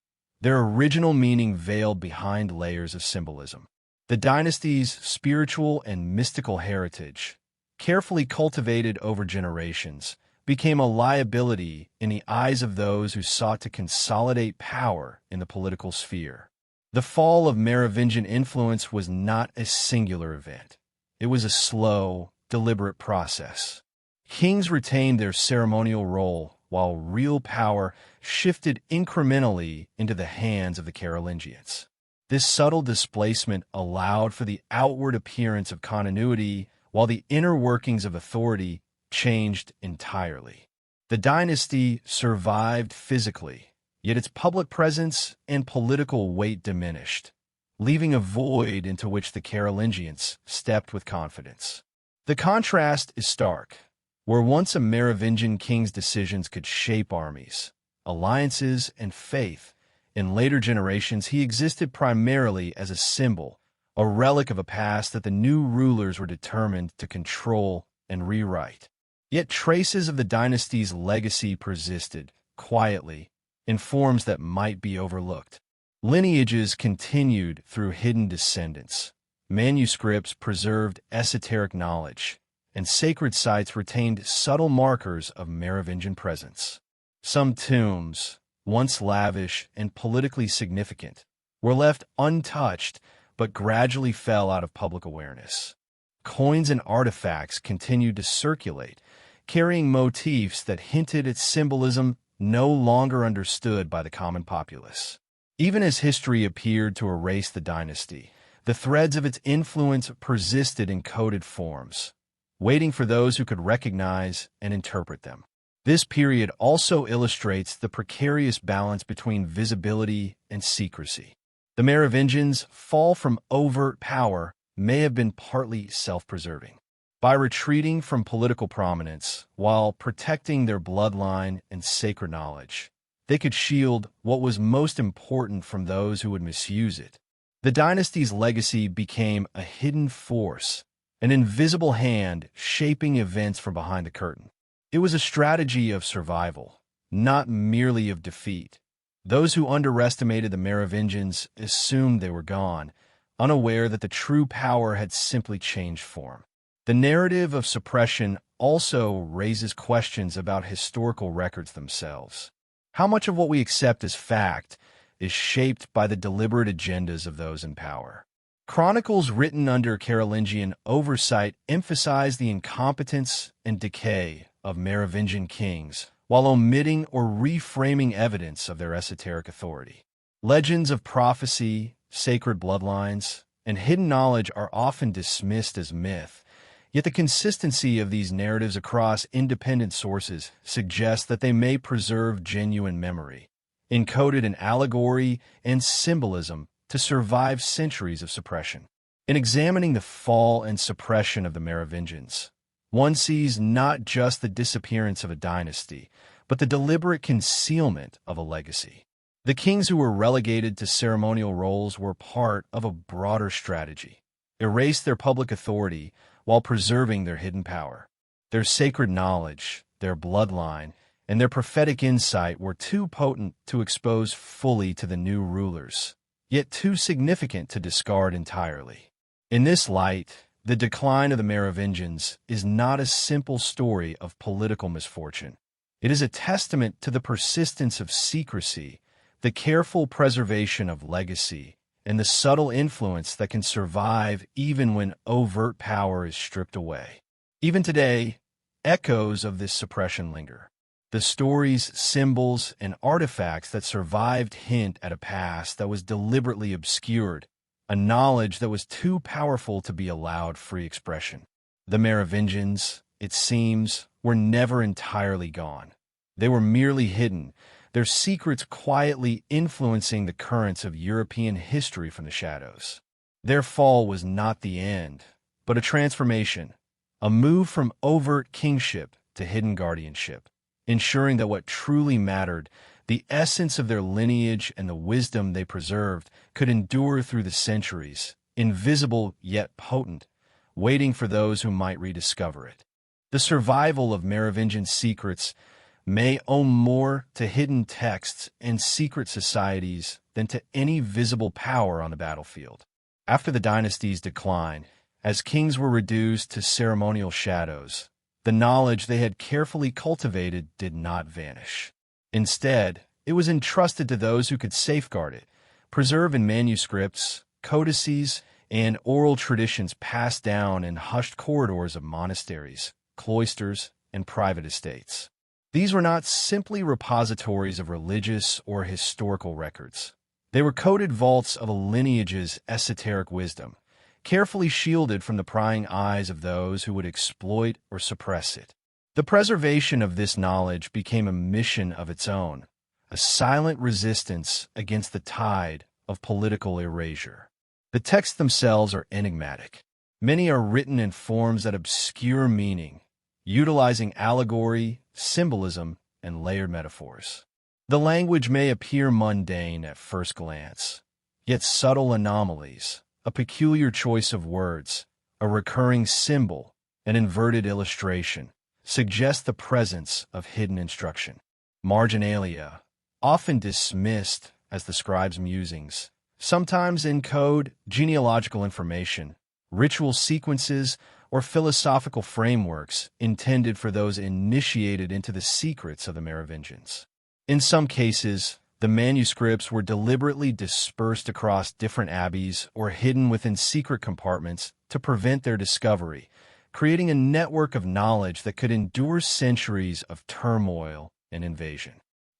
their original meaning veiled behind layers of symbolism. The dynasty's spiritual and mystical heritage, carefully cultivated over generations, became a liability in the eyes of those who sought to consolidate power in the political sphere. The fall of Merovingian influence was not a singular event. It was a slow, deliberate process. Kings retained their ceremonial role while real power shifted incrementally into the hands of the Carolingians. This subtle displacement allowed for the outward appearance of continuity, while the inner workings of authority changed entirely. The dynasty survived physically, yet its public presence and political weight diminished, leaving a void into which the Carolingians stepped with confidence. The contrast is stark. Where once a Merovingian king's decisions could shape armies, alliances, and faith, in later generations he existed primarily as a symbol, a relic of a past that the new rulers were determined to control and rewrite. Yet traces of the dynasty's legacy persisted, quietly, in forms that might be overlooked. Lineages continued through hidden descendants. Manuscripts preserved esoteric knowledge, and sacred sites retained subtle markers of Merovingian presence. Some tombs, once lavish and politically significant, were left untouched but gradually fell out of public awareness. Coins and artifacts continued to circulate, carrying motifs that hinted at symbolism no longer understood by the common populace. Even as history appeared to erase the dynasty, the threads of its influence persisted in coded forms, waiting for those who could recognize and interpret them. This period also illustrates the precarious balance between visibility and secrecy. The Merovingians' fall from overt power may have been partly self-preserving. By retreating from political prominence while protecting their bloodline and sacred knowledge, they could shield what was most important from those who would misuse it. The dynasty's legacy became a hidden force, an invisible hand shaping events from behind the curtain. It was a strategy of survival, not merely of defeat. Those who underestimated the Merovingians assumed they were gone, unaware that the true power had simply changed form. The narrative of suppression also raises questions about historical records themselves. How much of what we accept as fact is shaped by the deliberate agendas of those in power? Chronicles written under Carolingian oversight emphasize the incompetence and decay of Merovingian kings, while omitting or reframing evidence of their esoteric authority. Legends of prophecy, sacred bloodlines, and hidden knowledge are often dismissed as myth, yet the consistency of these narratives across independent sources suggests that they may preserve genuine memory, encoded in allegory and symbolism to survive centuries of suppression. In examining the fall and suppression of the Merovingians, one sees not just the disappearance of a dynasty, but the deliberate concealment of a legacy. The kings who were relegated to ceremonial roles were part of a broader strategy: erase their public authority while preserving their hidden power. Their sacred knowledge, their bloodline, and their prophetic insight were too potent to expose fully to the new rulers, yet too significant to discard entirely. In this light, the decline of the Merovingians is not a simple story of political misfortune. It is a testament to the persistence of secrecy, the careful preservation of legacy, and the subtle influence that can survive even when overt power is stripped away. Even today, echoes of this suppression linger. The stories, symbols, and artifacts that survived hint at a past that was deliberately obscured, a knowledge that was too powerful to be allowed free expression. The Merovingians, it seems, were never entirely gone. They were merely hidden, their secrets quietly influencing the currents of European history from the shadows. Their fall was not the end, but a transformation, a move from overt kingship to hidden guardianship, ensuring that what truly mattered, the essence of their lineage and the wisdom they preserved, could endure through the centuries, invisible yet potent, waiting for those who might rediscover it. The survival of Merovingian secrets may owe more to hidden texts and secret societies than to any visible power on the battlefield. After the dynasty's decline, as kings were reduced to ceremonial shadows, the knowledge they had carefully cultivated did not vanish. Instead, it was entrusted to those who could safeguard it, preserve in manuscripts, codices, and oral traditions passed down in hushed corridors of monasteries, cloisters, and private estates. These were not simply repositories of religious or historical records. They were coded vaults of a lineage's esoteric wisdom, carefully shielded from the prying eyes of those who would exploit or suppress it. The preservation of this knowledge became a mission of its own, a silent resistance against the tide of political erasure. The texts themselves are enigmatic. Many are written in forms that obscure meaning, utilizing allegory, symbolism, and layered metaphors. The language may appear mundane at first glance, yet subtle anomalies, a peculiar choice of words, a recurring symbol, an inverted illustration, suggest the presence of hidden instruction. Marginalia, often dismissed as the scribe's musings, sometimes encode genealogical information, ritual sequences, or philosophical frameworks intended for those initiated into the secrets of the Merovingians. In some cases, the manuscripts were deliberately dispersed across different abbeys or hidden within secret compartments to prevent their discovery, creating a network of knowledge that could endure centuries of turmoil and invasion.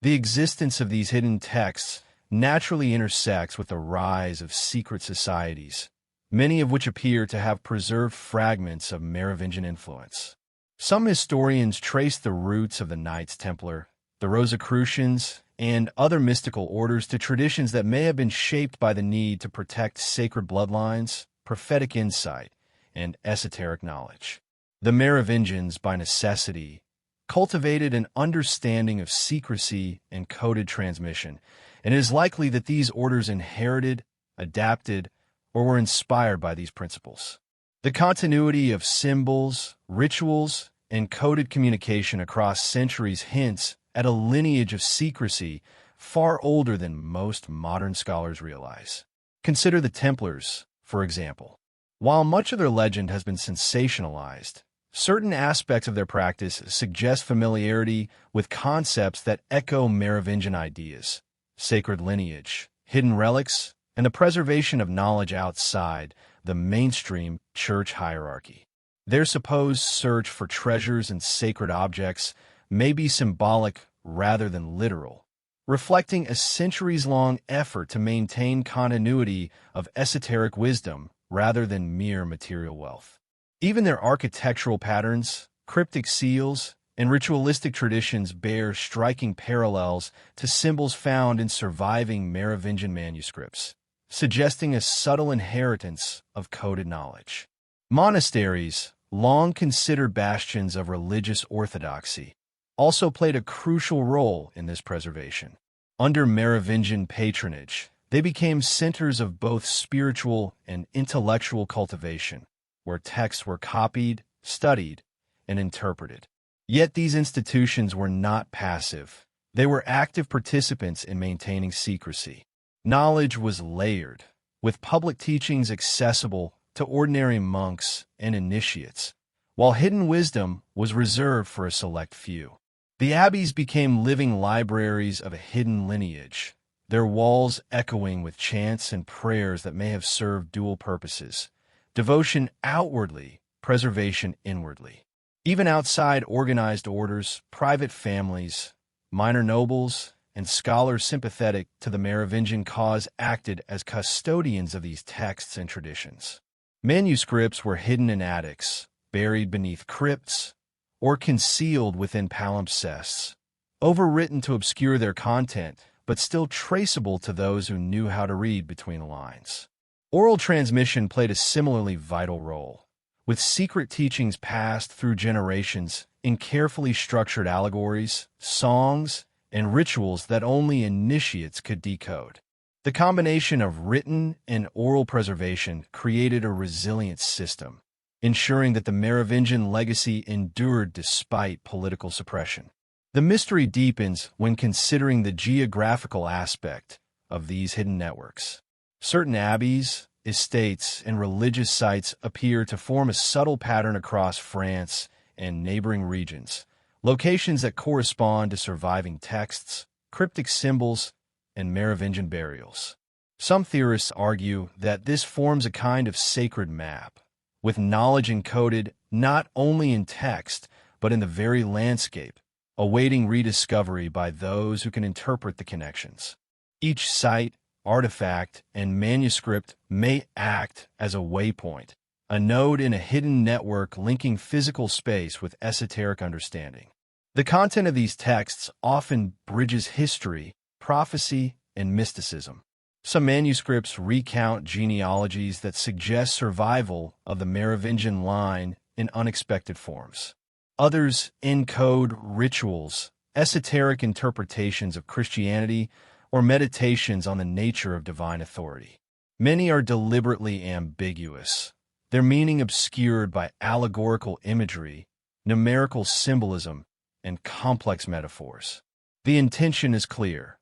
The existence of these hidden texts naturally intersects with the rise of secret societies, many of which appear to have preserved fragments of Merovingian influence. Some historians trace the roots of the Knights Templar, the Rosicrucians, and other mystical orders to traditions that may have been shaped by the need to protect sacred bloodlines, prophetic insight, and esoteric knowledge. The Merovingians, by necessity, cultivated an understanding of secrecy and coded transmission, and it is likely that these orders inherited, adapted, or were inspired by these principles. The continuity of symbols, rituals, and coded communication across centuries hints at a lineage of secrecy far older than most modern scholars realize. Consider the Templars, for example. While much of their legend has been sensationalized, certain aspects of their practice suggest familiarity with concepts that echo Merovingian ideas: sacred lineage, hidden relics, and the preservation of knowledge outside the mainstream church hierarchy. Their supposed search for treasures and sacred objects may be symbolic rather than literal, reflecting a centuries-long effort to maintain continuity of esoteric wisdom rather than mere material wealth. Even their architectural patterns, cryptic seals, and ritualistic traditions bear striking parallels to symbols found in surviving Merovingian manuscripts, suggesting a subtle inheritance of coded knowledge. Monasteries, long considered bastions of religious orthodoxy, also played a crucial role in this preservation. Under Merovingian patronage, they became centers of both spiritual and intellectual cultivation, where texts were copied, studied, and interpreted. Yet these institutions were not passive. They were active participants in maintaining secrecy. Knowledge was layered, with public teachings accessible to ordinary monks and initiates, while hidden wisdom was reserved for a select few. The abbeys became living libraries of a hidden lineage, their walls echoing with chants and prayers that may have served dual purposes: devotion outwardly, preservation inwardly. Even outside organized orders, private families, minor nobles, and scholars sympathetic to the Merovingian cause acted as custodians of these texts and traditions. Manuscripts were hidden in attics, buried beneath crypts, or concealed within palimpsests, overwritten to obscure their content, but still traceable to those who knew how to read between the lines. Oral transmission played a similarly vital role, with secret teachings passed through generations in carefully structured allegories, songs, and rituals that only initiates could decode. The combination of written and oral preservation created a resilient system, ensuring that the Merovingian legacy endured despite political suppression. The mystery deepens when considering the geographical aspect of these hidden networks. Certain abbeys, estates, and religious sites appear to form a subtle pattern across France and neighboring regions, locations that correspond to surviving texts, cryptic symbols, and Merovingian burials. Some theorists argue that this forms a kind of sacred map, with knowledge encoded not only in text, but in the very landscape, awaiting rediscovery by those who can interpret the connections. Each site, artifact, and manuscript may act as a waypoint, a node in a hidden network linking physical space with esoteric understanding. The content of these texts often bridges history, prophecy, and mysticism. Some manuscripts recount genealogies that suggest survival of the Merovingian line in unexpected forms. Others encode rituals, esoteric interpretations of Christianity, or meditations on the nature of divine authority. Many are deliberately ambiguous, their meaning obscured by allegorical imagery, numerical symbolism, and complex metaphors. The intention is clear.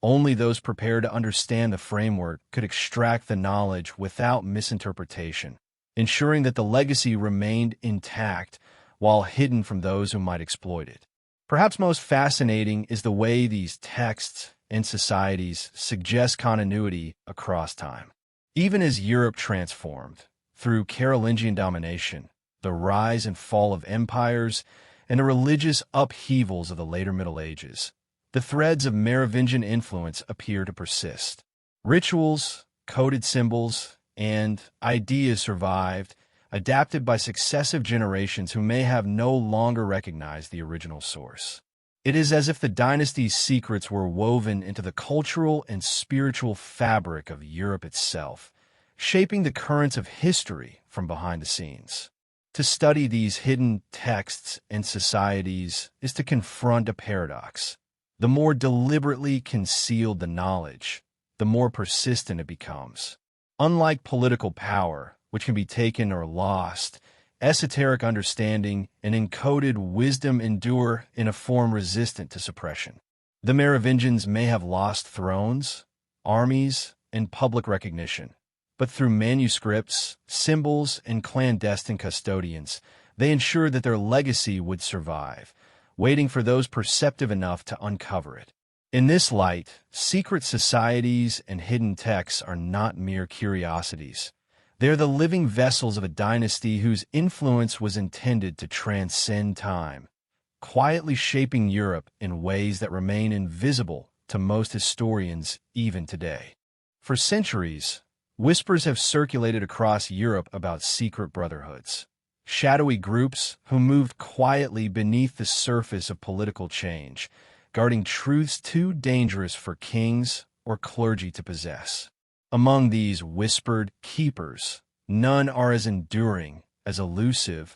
Only those prepared to understand the framework could extract the knowledge without misinterpretation, ensuring that the legacy remained intact while hidden from those who might exploit it. Perhaps most fascinating is the way these texts and societies suggest continuity across time. Even as Europe transformed through Carolingian domination, the rise and fall of empires, and the religious upheavals of the later Middle Ages, the threads of Merovingian influence appear to persist. Rituals, coded symbols, and ideas survived, adapted by successive generations who may have no longer recognized the original source. It is as if the dynasty's secrets were woven into the cultural and spiritual fabric of Europe itself, shaping the currents of history from behind the scenes. To study these hidden texts and societies is to confront a paradox. The more deliberately concealed the knowledge, the more persistent it becomes. Unlike political power, which can be taken or lost, esoteric understanding and encoded wisdom endure in a form resistant to suppression. The Merovingians may have lost thrones, armies, and public recognition, but through manuscripts, symbols, and clandestine custodians, they ensured that their legacy would survive, waiting for those perceptive enough to uncover it. In this light, secret societies and hidden texts are not mere curiosities. They are the living vessels of a dynasty whose influence was intended to transcend time, quietly shaping Europe in ways that remain invisible to most historians even today. For centuries, whispers have circulated across Europe about secret brotherhoods, shadowy groups who moved quietly beneath the surface of political change, guarding truths too dangerous for kings or clergy to possess. Among these whispered keepers, none are as enduring, as elusive,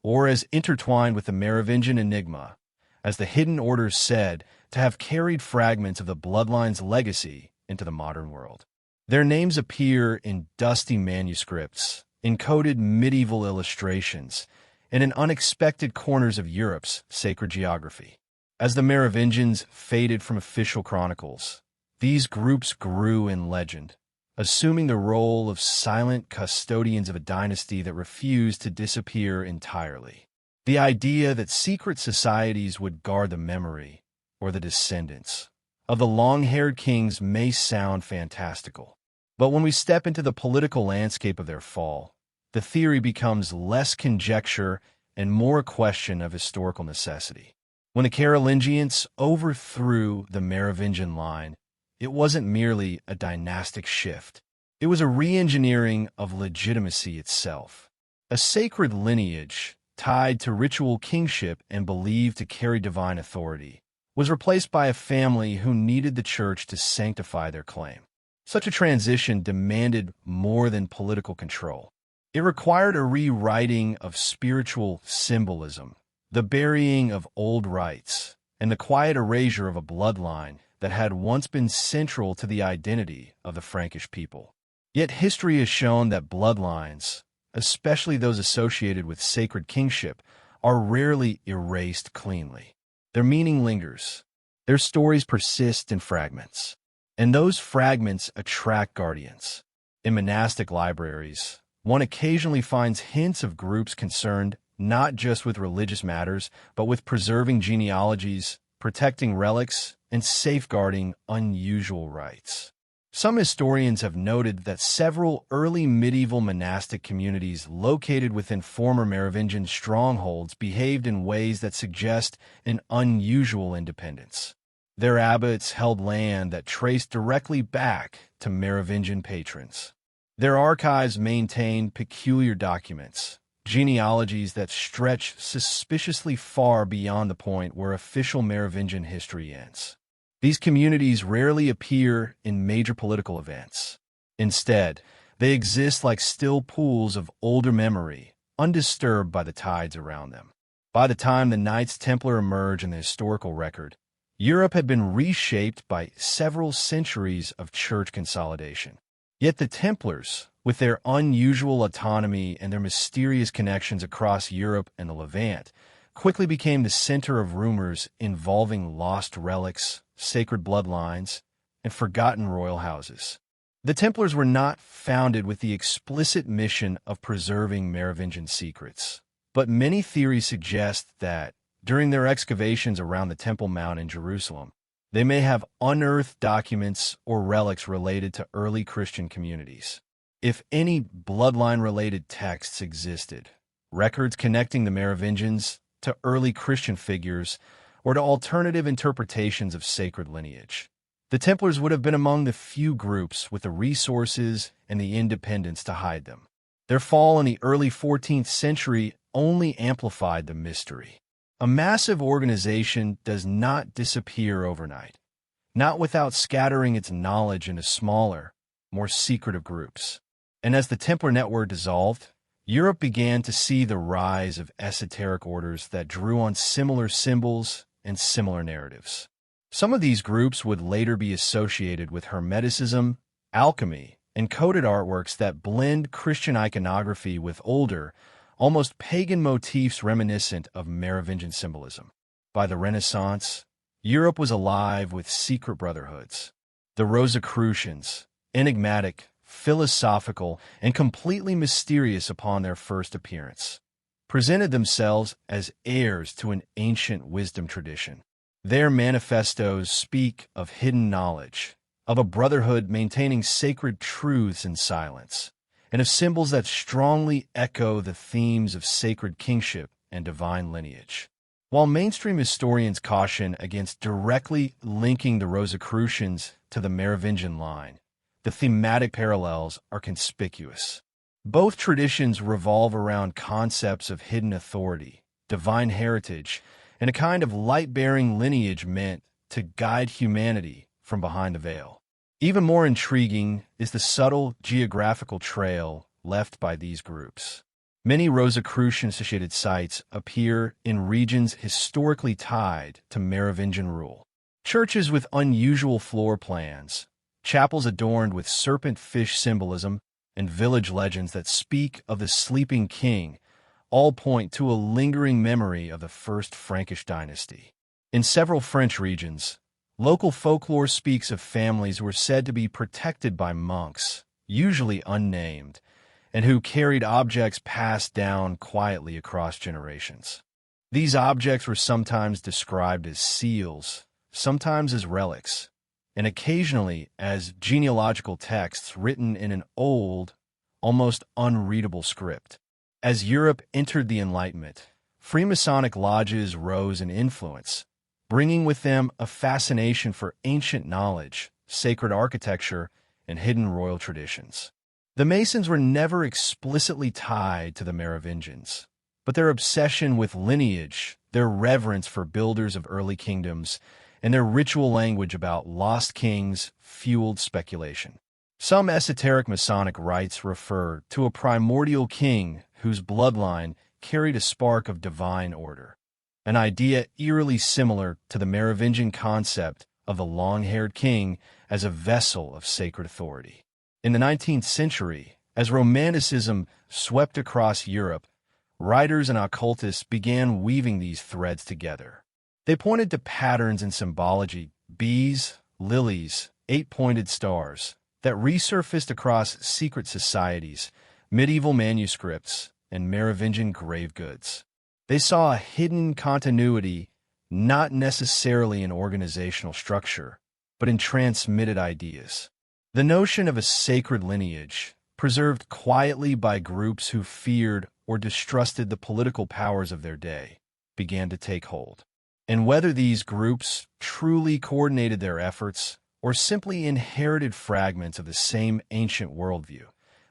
or as intertwined with the Merovingian enigma as the hidden orders said to have carried fragments of the bloodline's legacy into the modern world. Their names appear in dusty manuscripts, encoded medieval illustrations, and in unexpected corners of Europe's sacred geography. As the Merovingians faded from official chronicles, these groups grew in legend, assuming the role of silent custodians of a dynasty that refused to disappear entirely. The idea that secret societies would guard the memory, or the descendants, of the long-haired kings may sound fantastical. But when we step into the political landscape of their fall, the theory becomes less conjecture and more a question of historical necessity. When the Carolingians overthrew the Merovingian line, it wasn't merely a dynastic shift. It was a re-engineering of legitimacy itself. A sacred lineage, tied to ritual kingship and believed to carry divine authority, was replaced by a family who needed the church to sanctify their claim. Such a transition demanded more than political control. It required a rewriting of spiritual symbolism, the burying of old rites, and the quiet erasure of a bloodline that had once been central to the identity of the Frankish people. Yet history has shown that bloodlines, especially those associated with sacred kingship, are rarely erased cleanly. Their meaning lingers. Their stories persist in fragments. And those fragments attract guardians. In monastic libraries, one occasionally finds hints of groups concerned not just with religious matters, but with preserving genealogies, protecting relics, and safeguarding unusual rites. Some historians have noted that several early medieval monastic communities located within former Merovingian strongholds behaved in ways that suggest an unusual independence. Their abbots held land that traced directly back to Merovingian patrons. Their archives maintained peculiar documents, genealogies that stretch suspiciously far beyond the point where official Merovingian history ends. These communities rarely appear in major political events. Instead, they exist like still pools of older memory, undisturbed by the tides around them. By the time the Knights Templar emerge in the historical record, Europe had been reshaped by several centuries of church consolidation. Yet the Templars, with their unusual autonomy and their mysterious connections across Europe and the Levant, quickly became the center of rumors involving lost relics, sacred bloodlines, and forgotten royal houses. The Templars were not founded with the explicit mission of preserving Merovingian secrets, but many theories suggest that, during their excavations around the Temple Mount in Jerusalem, they may have unearthed documents or relics related to early Christian communities. If any bloodline-related texts existed, records connecting the Merovingians to early Christian figures or to alternative interpretations of sacred lineage, the Templars would have been among the few groups with the resources and the independence to hide them. Their fall in the early 14th century only amplified the mystery. A massive organization does not disappear overnight, not without scattering its knowledge into smaller, more secretive groups. And as the Templar network dissolved, Europe began to see the rise of esoteric orders that drew on similar symbols and similar narratives. Some of these groups would later be associated with Hermeticism, alchemy, and coded artworks that blend Christian iconography with older, almost pagan motifs reminiscent of Merovingian symbolism. By the Renaissance, Europe was alive with secret brotherhoods. The Rosicrucians, enigmatic, philosophical, and completely mysterious upon their first appearance, presented themselves as heirs to an ancient wisdom tradition. Their manifestos speak of hidden knowledge, of a brotherhood maintaining sacred truths in silence, and of symbols that strongly echo the themes of sacred kingship and divine lineage. While mainstream historians caution against directly linking the Rosicrucians to the Merovingian line, the thematic parallels are conspicuous. Both traditions revolve around concepts of hidden authority, divine heritage, and a kind of light-bearing lineage meant to guide humanity from behind the veil. Even more intriguing is the subtle geographical trail left by these groups. Many Rosicrucian-associated sites appear in regions historically tied to Merovingian rule. Churches with unusual floor plans, chapels adorned with serpent fish symbolism, and village legends that speak of the sleeping king all point to a lingering memory of the first Frankish dynasty. In several French regions, local folklore speaks of families who were said to be protected by monks, usually unnamed, and who carried objects passed down quietly across generations. These objects were sometimes described as seals, sometimes as relics, and occasionally as genealogical texts written in an old, almost unreadable script. As Europe entered the Enlightenment, Freemasonic lodges rose in influence, bringing with them a fascination for ancient knowledge, sacred architecture, and hidden royal traditions. The Masons were never explicitly tied to the Merovingians, but their obsession with lineage, their reverence for builders of early kingdoms, and their ritual language about lost kings fueled speculation. Some esoteric Masonic rites refer to a primordial king whose bloodline carried a spark of divine order, an idea eerily similar to the Merovingian concept of the long-haired king as a vessel of sacred authority. In the 19th century, as Romanticism swept across Europe, writers and occultists began weaving these threads together. They pointed to patterns in symbology, bees, lilies, eight-pointed stars, that resurfaced across secret societies, medieval manuscripts, and Merovingian grave goods. They saw a hidden continuity, not necessarily in organizational structure, but in transmitted ideas. The notion of a sacred lineage, preserved quietly by groups who feared or distrusted the political powers of their day, began to take hold. And whether these groups truly coordinated their efforts or simply inherited fragments of the same ancient worldview,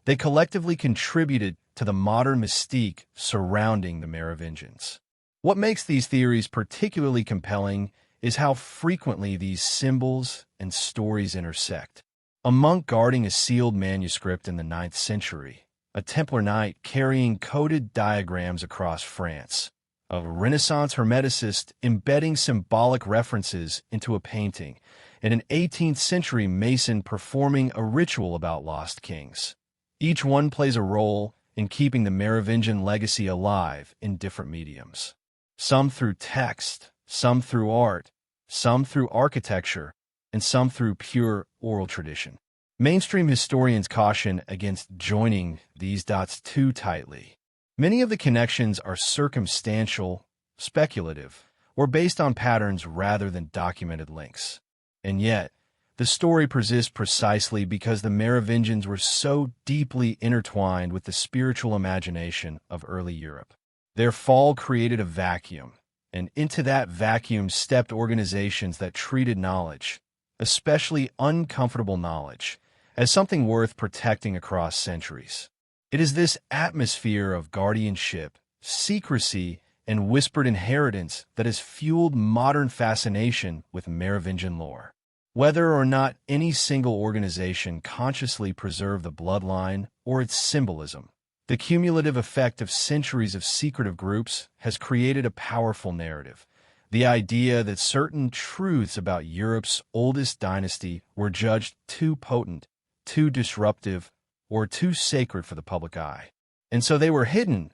they collectively contributed to the modern mystique surrounding the Merovingians. What makes these theories particularly compelling is how frequently these symbols and stories intersect. A monk guarding a sealed manuscript in the 9th century, a Templar knight carrying coded diagrams across France, a Renaissance Hermeticist embedding symbolic references into a painting, and an 18th century Mason performing a ritual about lost kings. Each one plays a role in keeping the Merovingian legacy alive in different mediums. Some through text, some through art, some through architecture, and some through pure oral tradition. Mainstream historians caution against joining these dots too tightly. Many of the connections are circumstantial, speculative, or based on patterns rather than documented links. And yet, the story persists precisely because the Merovingians were so deeply intertwined with the spiritual imagination of early Europe. Their fall created a vacuum, and into that vacuum stepped organizations that treated knowledge, especially uncomfortable knowledge, as something worth protecting across centuries. It is this atmosphere of guardianship, secrecy, and whispered inheritance that has fueled modern fascination with Merovingian lore. Whether or not any single organization consciously preserved the bloodline or its symbolism, the cumulative effect of centuries of secretive groups has created a powerful narrative. The idea that certain truths about Europe's oldest dynasty were judged too potent, too disruptive, or too sacred for the public eye. And so they were hidden,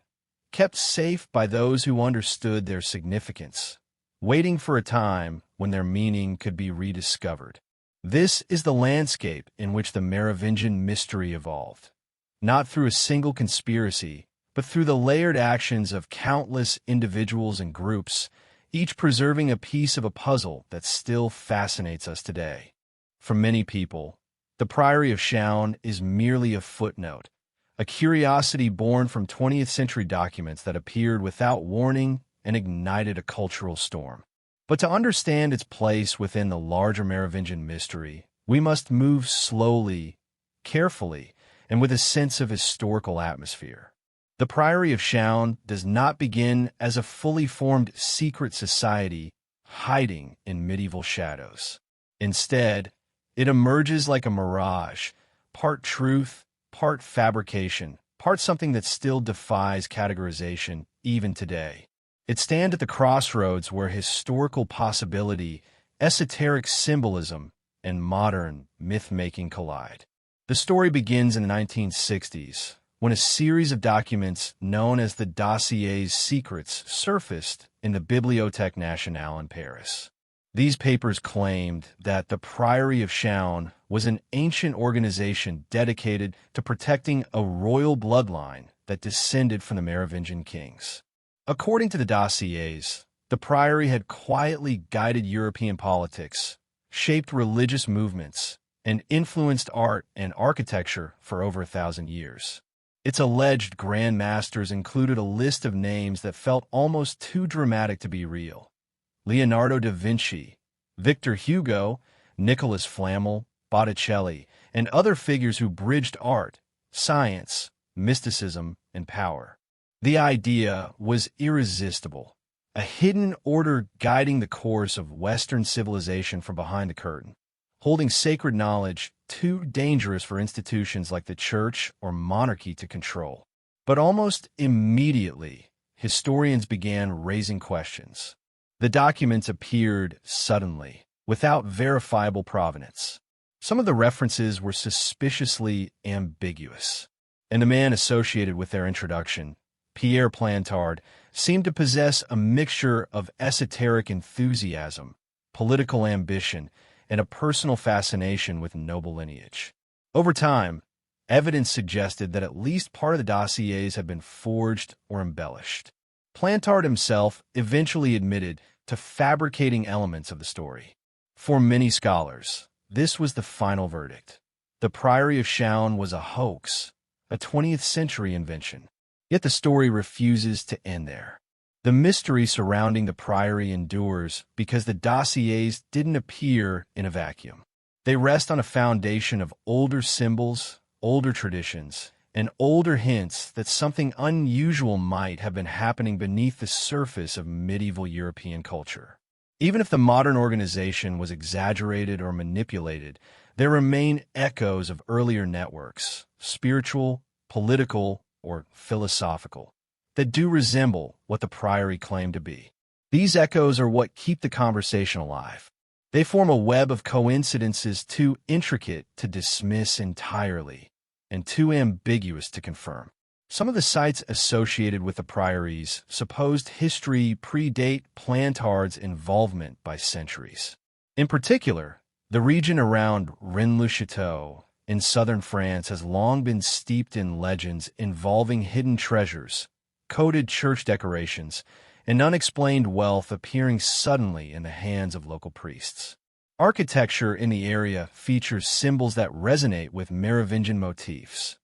kept safe by those who understood their significance, waiting for a time when their meaning could be rediscovered. This is the landscape in which the Merovingian mystery evolved, not through a single conspiracy, but through the layered actions of countless individuals and groups, each preserving a piece of a puzzle that still fascinates us today. For many people, the Priory of Chaon is merely a footnote, a curiosity born from 20th century documents that appeared without warning and ignited a cultural storm. But to understand its place within the larger Merovingian mystery, we must move slowly, carefully, and with a sense of historical atmosphere. The Priory of Chaon does not begin as a fully formed secret society hiding in medieval shadows. Instead, it emerges like a mirage, part truth, part fabrication, part something that still defies categorization even today. It stands at the crossroads where historical possibility, esoteric symbolism, and modern myth-making collide. The story begins in the 1960s, when a series of documents known as the Dossier's Secrets surfaced in the Bibliothèque Nationale in Paris. These papers claimed that the Priory of Chaon was an ancient organization dedicated to protecting a royal bloodline that descended from the Merovingian kings. According to the dossiers, the priory had quietly guided European politics, shaped religious movements, and influenced art and architecture for over 1,000 years. Its alleged grand masters included a list of names that felt almost too dramatic to be real. Leonardo da Vinci, Victor Hugo, Nicholas Flamel, Botticelli, and other figures who bridged art, science, mysticism, and power. The idea was irresistible, a hidden order guiding the course of Western civilization from behind the curtain, holding sacred knowledge too dangerous for institutions like the church or monarchy to control. But almost immediately, historians began raising questions. The documents appeared suddenly, without verifiable provenance. Some of the references were suspiciously ambiguous, and the man associated with their introduction, Pierre Plantard, seemed to possess a mixture of esoteric enthusiasm, political ambition, and a personal fascination with noble lineage. Over time, evidence suggested that at least part of the dossiers had been forged or embellished. Plantard himself eventually admitted to fabricating elements of the story. For many scholars, this was the final verdict. The Priory of Chaon was a hoax, a 20th century invention. Yet the story refuses to end there. The mystery surrounding the priory endures because the dossiers didn't appear in a vacuum. They rest on a foundation of older symbols, older traditions, and older hints that something unusual might have been happening beneath the surface of medieval European culture. Even if the modern organization was exaggerated or manipulated, there remain echoes of earlier networks, spiritual, political, or philosophical, that do resemble what the priory claimed to be. These echoes are what keep the conversation alive. They form a web of coincidences too intricate to dismiss entirely, and too ambiguous to confirm. Some of the sites associated with the priory's supposed history predate Plantard's involvement by centuries. In particular, the region around Rennes-le-Château in southern France has long been steeped in legends involving hidden treasures, coded church decorations, and unexplained wealth appearing suddenly in the hands of local priests. Architecture in the area features symbols that resonate with Merovingian motifs: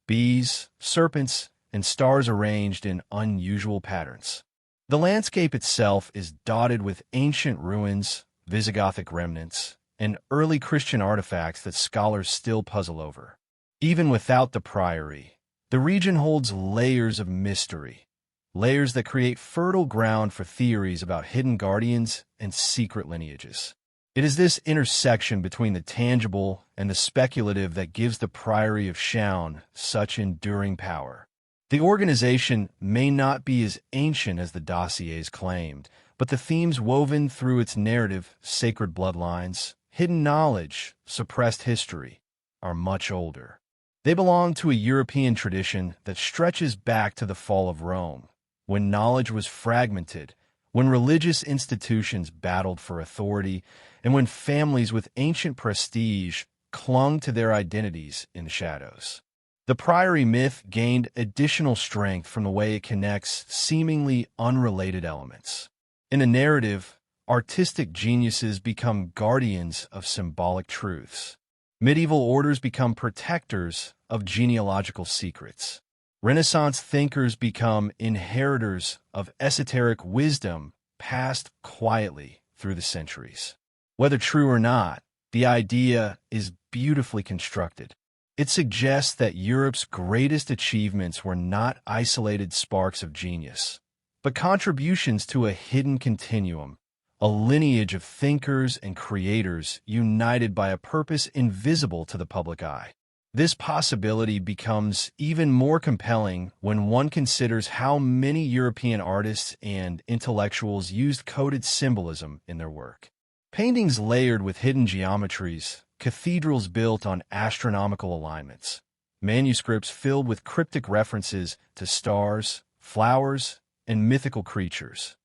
bees, serpents, and stars arranged in unusual patterns. The landscape itself is dotted with ancient ruins, Visigothic remnants, and early Christian artifacts that scholars still puzzle over. Even without the priory, the region holds layers of mystery, layers that create fertile ground for theories about hidden guardians and secret lineages. It is this intersection between the tangible and the speculative that gives the Priory of Chaon such enduring power. The organization may not be as ancient as the dossiers claimed, but the themes woven through its narrative, sacred bloodlines, hidden knowledge, suppressed history, are much older. They belong to a European tradition that stretches back to the fall of Rome, when knowledge was fragmented, when religious institutions battled for authority, and when families with ancient prestige clung to their identities in the shadows. The priory myth gained additional strength from the way it connects seemingly unrelated elements. In a narrative, artistic geniuses become guardians of symbolic truths. Medieval orders become protectors of genealogical secrets. Renaissance thinkers become inheritors of esoteric wisdom passed quietly through the centuries. Whether true or not, the idea is beautifully constructed. It suggests that Europe's greatest achievements were not isolated sparks of genius, but contributions to a hidden continuum, a lineage of thinkers and creators united by a purpose invisible to the public eye. This possibility becomes even more compelling when one considers how many European artists and intellectuals used coded symbolism in their work. Paintings layered with hidden geometries, cathedrals built on astronomical alignments, manuscripts filled with cryptic references to stars, flowers, and mythical creatures.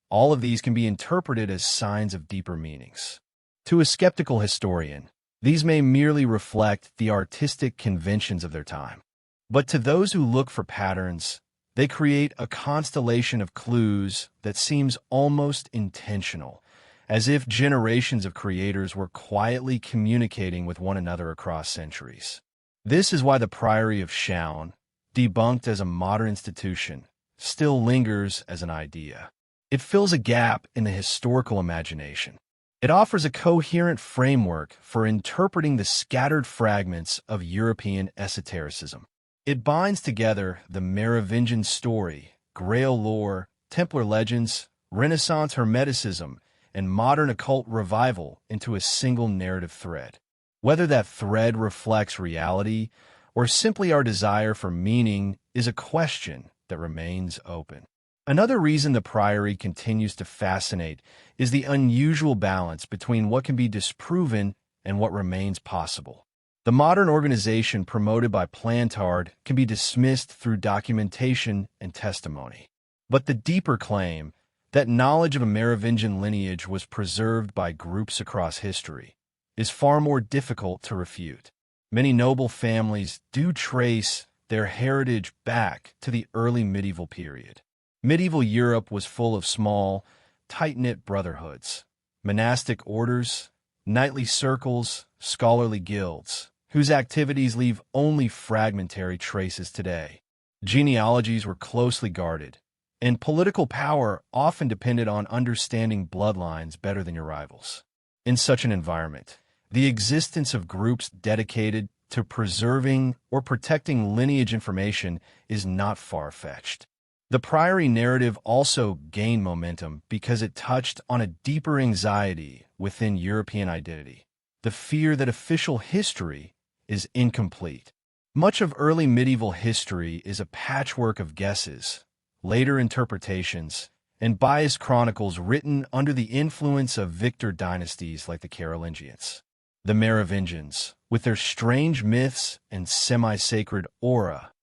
All of these can be interpreted as signs of deeper meanings. To a skeptical historian, these may merely reflect the artistic conventions of their time. But to those who look for patterns, they create a constellation of clues that seems almost intentional, as if generations of creators were quietly communicating with one another across centuries. This is why the Priory of Chaon, debunked as a modern institution, still lingers as an idea. It fills a gap in the historical imagination. It offers a coherent framework for interpreting the scattered fragments of European esotericism. It binds together the Merovingian story, Grail lore, Templar legends, Renaissance Hermeticism, and modern occult revival into a single narrative thread. Whether that thread reflects reality or simply our desire for meaning is a question that remains open. Another reason the Priory continues to fascinate is the unusual balance between what can be disproven and what remains possible. The modern organization promoted by Plantard can be dismissed through documentation and testimony. But the deeper claim, that knowledge of a Merovingian lineage was preserved by groups across history, is far more difficult to refute. Many noble families do trace their heritage back to the early medieval period. Medieval Europe was full of small, tight-knit brotherhoods, monastic orders, knightly circles, scholarly guilds, whose activities leave only fragmentary traces today. Genealogies were closely guarded, and political power often depended on understanding bloodlines better than your rivals. In such an environment, the existence of groups dedicated to preserving or protecting lineage information is not far-fetched. The Priory narrative also gained momentum because it touched on a deeper anxiety within European identity, the fear that official history is incomplete. Much of early medieval history is a patchwork of guesses, later interpretations, and biased chronicles written under the influence of victor dynasties like the Carolingians. The Merovingians, with their strange myths and semi-sacred aura,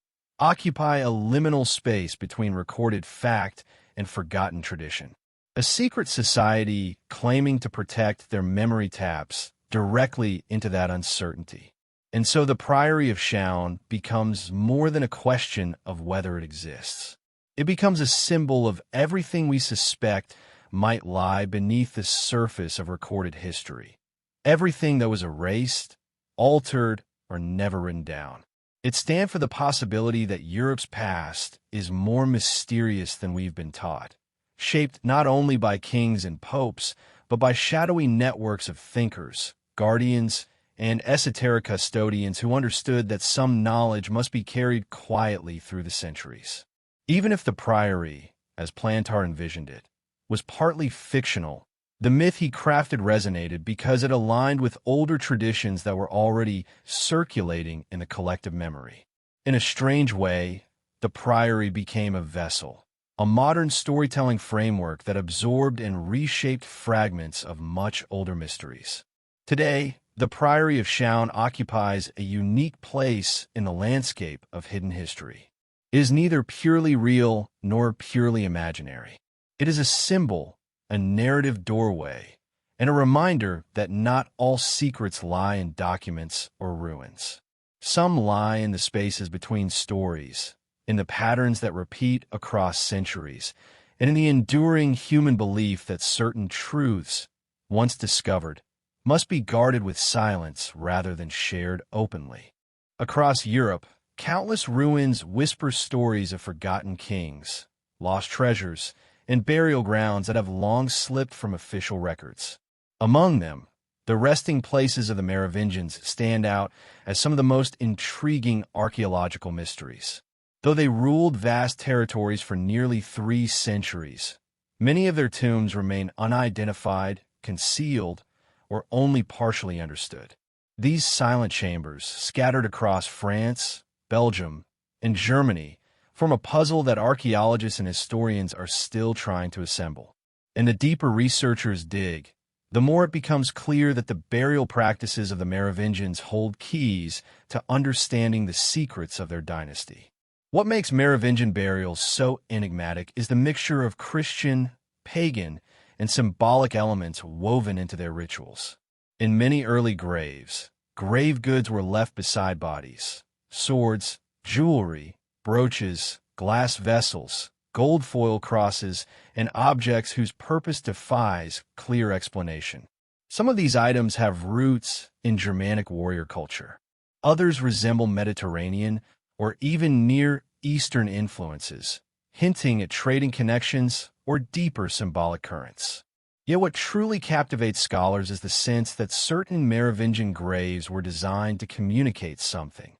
occupy a liminal space between recorded fact and forgotten tradition. A secret society claiming to protect their memory taps directly into that uncertainty. And so the Priory of Chaon becomes more than a question of whether it exists. It becomes a symbol of everything we suspect might lie beneath the surface of recorded history. Everything that was erased, altered, or never written down. It stands for the possibility that Europe's past is more mysterious than we've been taught, shaped not only by kings and popes, but by shadowy networks of thinkers, guardians, and esoteric custodians who understood that some knowledge must be carried quietly through the centuries. Even if the Priory, as Plantard envisioned it, was partly fictional, the myth he crafted resonated because it aligned with older traditions that were already circulating in the collective memory. In a strange way, the Priory became a vessel, a modern storytelling framework that absorbed and reshaped fragments of much older mysteries. Today, the Priory of Chaon occupies a unique place in the landscape of hidden history. It is neither purely real nor purely imaginary. It is a symbol, a narrative doorway, and a reminder that not all secrets lie in documents or ruins. Some lie in the spaces between stories, in the patterns that repeat across centuries, and in the enduring human belief that certain truths, once discovered, must be guarded with silence rather than shared openly. Across Europe, countless ruins whisper stories of forgotten kings, lost treasures, and burial grounds that have long slipped from official records. Among them, the resting places of the Merovingians stand out as some of the most intriguing archaeological mysteries. Though they ruled vast territories for nearly 3 centuries, many of their tombs remain unidentified, concealed, or only partially understood. These silent chambers, scattered across France, Belgium, and Germany, form a puzzle that archaeologists and historians are still trying to assemble. And the deeper researchers dig, the more it becomes clear that the burial practices of the Merovingians hold keys to understanding the secrets of their dynasty. What makes Merovingian burials so enigmatic is the mixture of Christian, pagan, and symbolic elements woven into their rituals. In many early graves, grave goods were left beside bodies. Swords, jewelry, brooches, glass vessels, gold foil crosses, and objects whose purpose defies clear explanation. Some of these items have roots in Germanic warrior culture. Others resemble Mediterranean or even Near Eastern influences, hinting at trading connections or deeper symbolic currents. Yet what truly captivates scholars is the sense that certain Merovingian graves were designed to communicate something.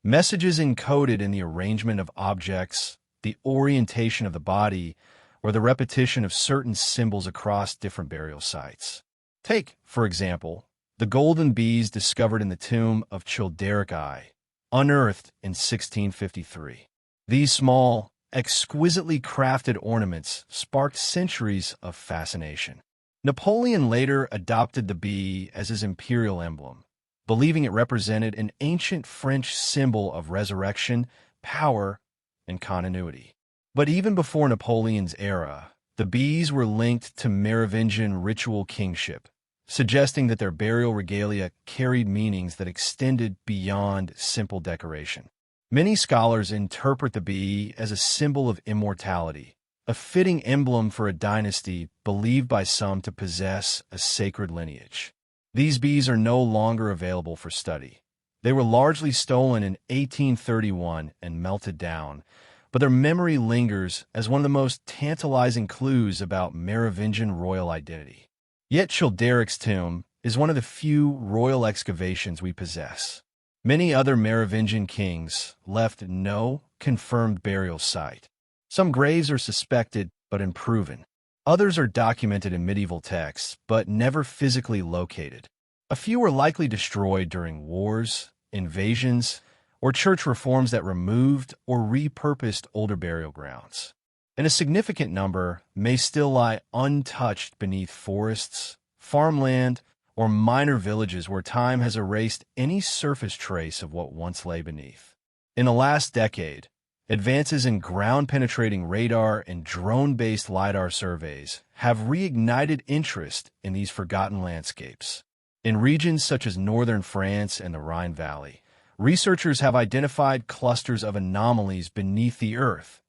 Messages encoded in the arrangement of objects, the orientation of the body, or the repetition of certain symbols across different burial sites. Take, for example, the golden bees discovered in the tomb of Childeric I, unearthed in 1653. These small, exquisitely crafted ornaments sparked centuries of fascination. Napoleon later adopted the bee as his imperial emblem, believing it represented an ancient French symbol of resurrection, power, and continuity. But even before Napoleon's era, the bees were linked to Merovingian ritual kingship, suggesting that their burial regalia carried meanings that extended beyond simple decoration. Many scholars interpret the bee as a symbol of immortality, a fitting emblem for a dynasty believed by some to possess a sacred lineage. These bees are no longer available for study. They were largely stolen in 1831 and melted down, but their memory lingers as one of the most tantalizing clues about Merovingian royal identity. Yet Childeric's tomb is one of the few royal excavations we possess. Many other Merovingian kings left no confirmed burial site. Some graves are suspected but unproven. Others are documented in medieval texts but never physically located. A few were likely destroyed during wars, invasions, or church reforms that removed or repurposed older burial grounds. And a significant number may still lie untouched beneath forests, farmland, or minor villages where time has erased any surface trace of what once lay beneath. In the last decade, advances in ground-penetrating radar and drone-based LiDAR surveys have reignited interest in these forgotten landscapes. In regions such as northern France and the Rhine Valley, researchers have identified clusters of anomalies beneath the earth,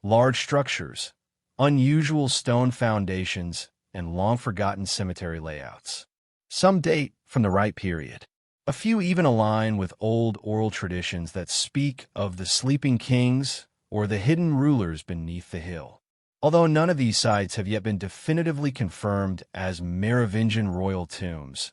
large structures, unusual stone foundations, and long-forgotten cemetery layouts. Some date from the right period. A few even align with old oral traditions that speak of the sleeping kings or the hidden rulers beneath the hill. Although none of these sites have yet been definitively confirmed as Merovingian royal tombs,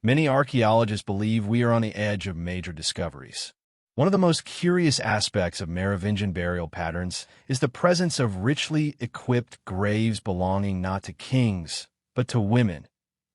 many archaeologists believe we are on the edge of major discoveries. One of the most curious aspects of Merovingian burial patterns is the presence of richly equipped graves belonging not to kings, but to women,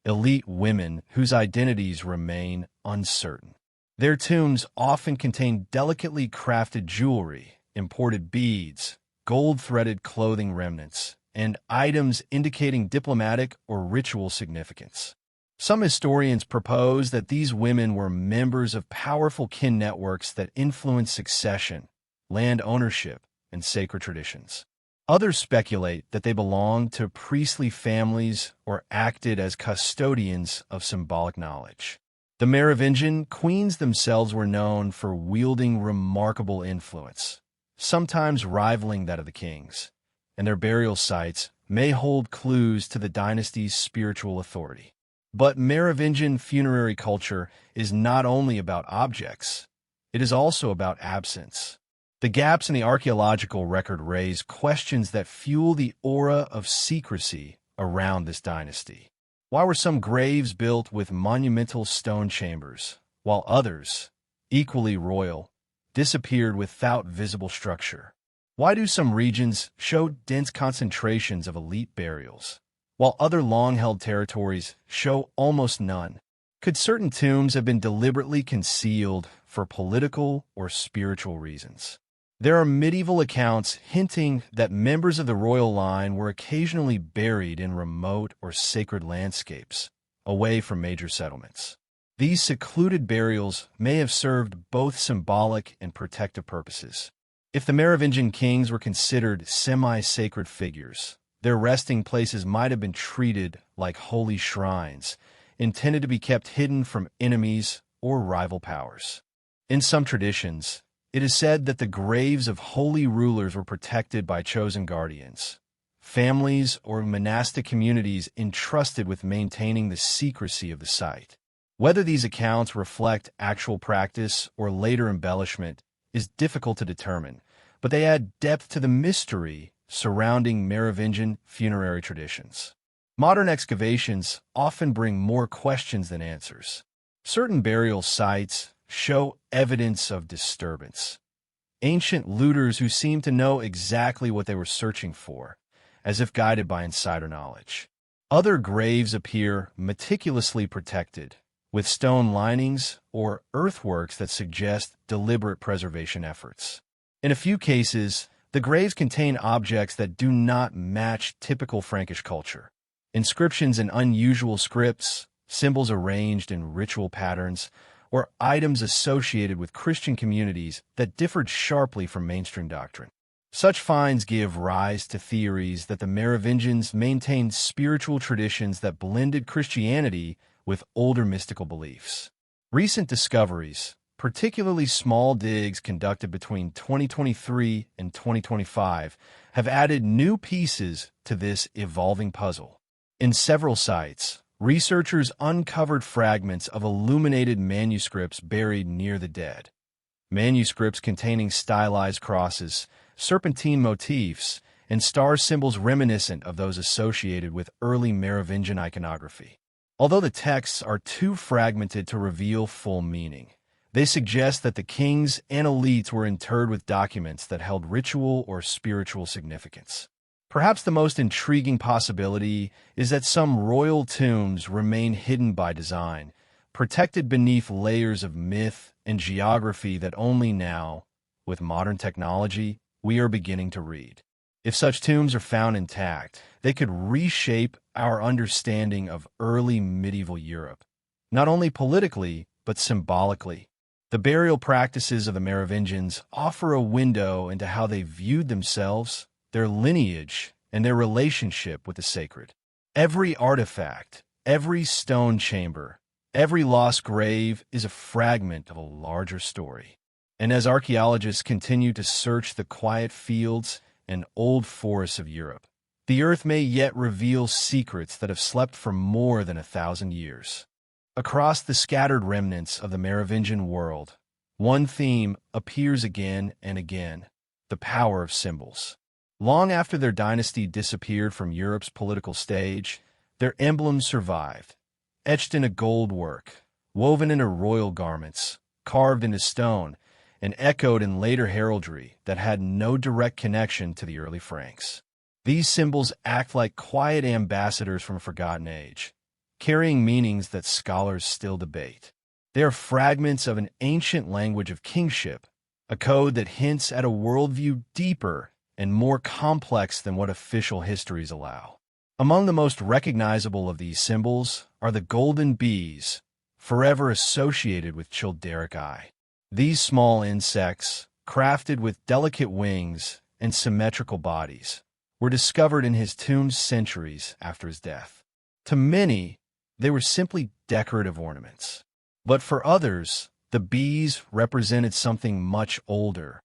elite women whose identities remain uncertain. Their tombs often contain delicately crafted jewelry, imported beads, gold-threaded clothing remnants, and items indicating diplomatic or ritual significance. Some historians propose that these women were members of powerful kin networks that influenced succession, land ownership, and sacred traditions. Others speculate that they belonged to priestly families or acted as custodians of symbolic knowledge. The Merovingian queens themselves were known for wielding remarkable influence, sometimes rivaling that of the kings, and their burial sites may hold clues to the dynasty's spiritual authority. But Merovingian funerary culture is not only about objects, it is also about absence. The gaps in the archaeological record raise questions that fuel the aura of secrecy around this dynasty. Why were some graves built with monumental stone chambers, while others, equally royal, disappeared without visible structure? Why do some regions show dense concentrations of elite burials, while other long-held territories show almost none? Could certain tombs have been deliberately concealed for political or spiritual reasons? There are medieval accounts hinting that members of the royal line were occasionally buried in remote or sacred landscapes, away from major settlements. These secluded burials may have served both symbolic and protective purposes. If the Merovingian kings were considered semi-sacred figures, their resting places might have been treated like holy shrines, intended to be kept hidden from enemies or rival powers. In some traditions, It is said that the graves of holy rulers were protected by chosen guardians, families or monastic communities entrusted with maintaining the secrecy of the site. Whether these accounts reflect actual practice or later embellishment is difficult to determine, but they add depth to the mystery surrounding Merovingian funerary traditions. Modern excavations often bring more questions than answers. Certain burial sites show evidence of disturbance. Ancient looters who seem to know exactly what they were searching for, as if guided by insider knowledge. Other graves appear meticulously protected, with stone linings or earthworks that suggest deliberate preservation efforts. In a few cases, the graves contain objects that do not match typical Frankish culture. Inscriptions in unusual scripts, symbols arranged in ritual patterns, or items associated with Christian communities that differed sharply from mainstream doctrine. Such finds give rise to theories that the Merovingians maintained spiritual traditions that blended Christianity with older mystical beliefs. Recent discoveries, particularly small digs conducted between 2023 and 2025, have added new pieces to this evolving puzzle. In several sites, researchers uncovered fragments of illuminated manuscripts buried near the dead. Manuscripts containing stylized crosses, serpentine motifs, and star symbols reminiscent of those associated with early Merovingian iconography. Although the texts are too fragmented to reveal full meaning, they suggest that the kings and elites were interred with documents that held ritual or spiritual significance. Perhaps the most intriguing possibility is that some royal tombs remain hidden by design, protected beneath layers of myth and geography that only now, with modern technology, we are beginning to read. If such tombs are found intact, they could reshape our understanding of early medieval Europe, not only politically, but symbolically. The burial practices of the Merovingians offer a window into how they viewed themselves, their lineage, and their relationship with the sacred. Every artifact, every stone chamber, every lost grave is a fragment of a larger story. And as archaeologists continue to search the quiet fields and old forests of Europe, the earth may yet reveal secrets that have slept for more than 1,000 years. Across the scattered remnants of the Merovingian world, one theme appears again and again: the power of symbols. Long after their dynasty disappeared from Europe's political stage, their emblems survived, etched into gold work, woven into royal garments, carved into stone, and echoed in later heraldry that had no direct connection to the early Franks. These symbols act like quiet ambassadors from a forgotten age, carrying meanings that scholars still debate. They are fragments of an ancient language of kingship, a code that hints at a worldview deeper and more complex than what official histories allow. Among the most recognizable of these symbols are the golden bees, forever associated with Childeric eye. These small insects, crafted with delicate wings and symmetrical bodies, were discovered in his tomb centuries after his death. To many, they were simply decorative ornaments. But for others, the bees represented something much older,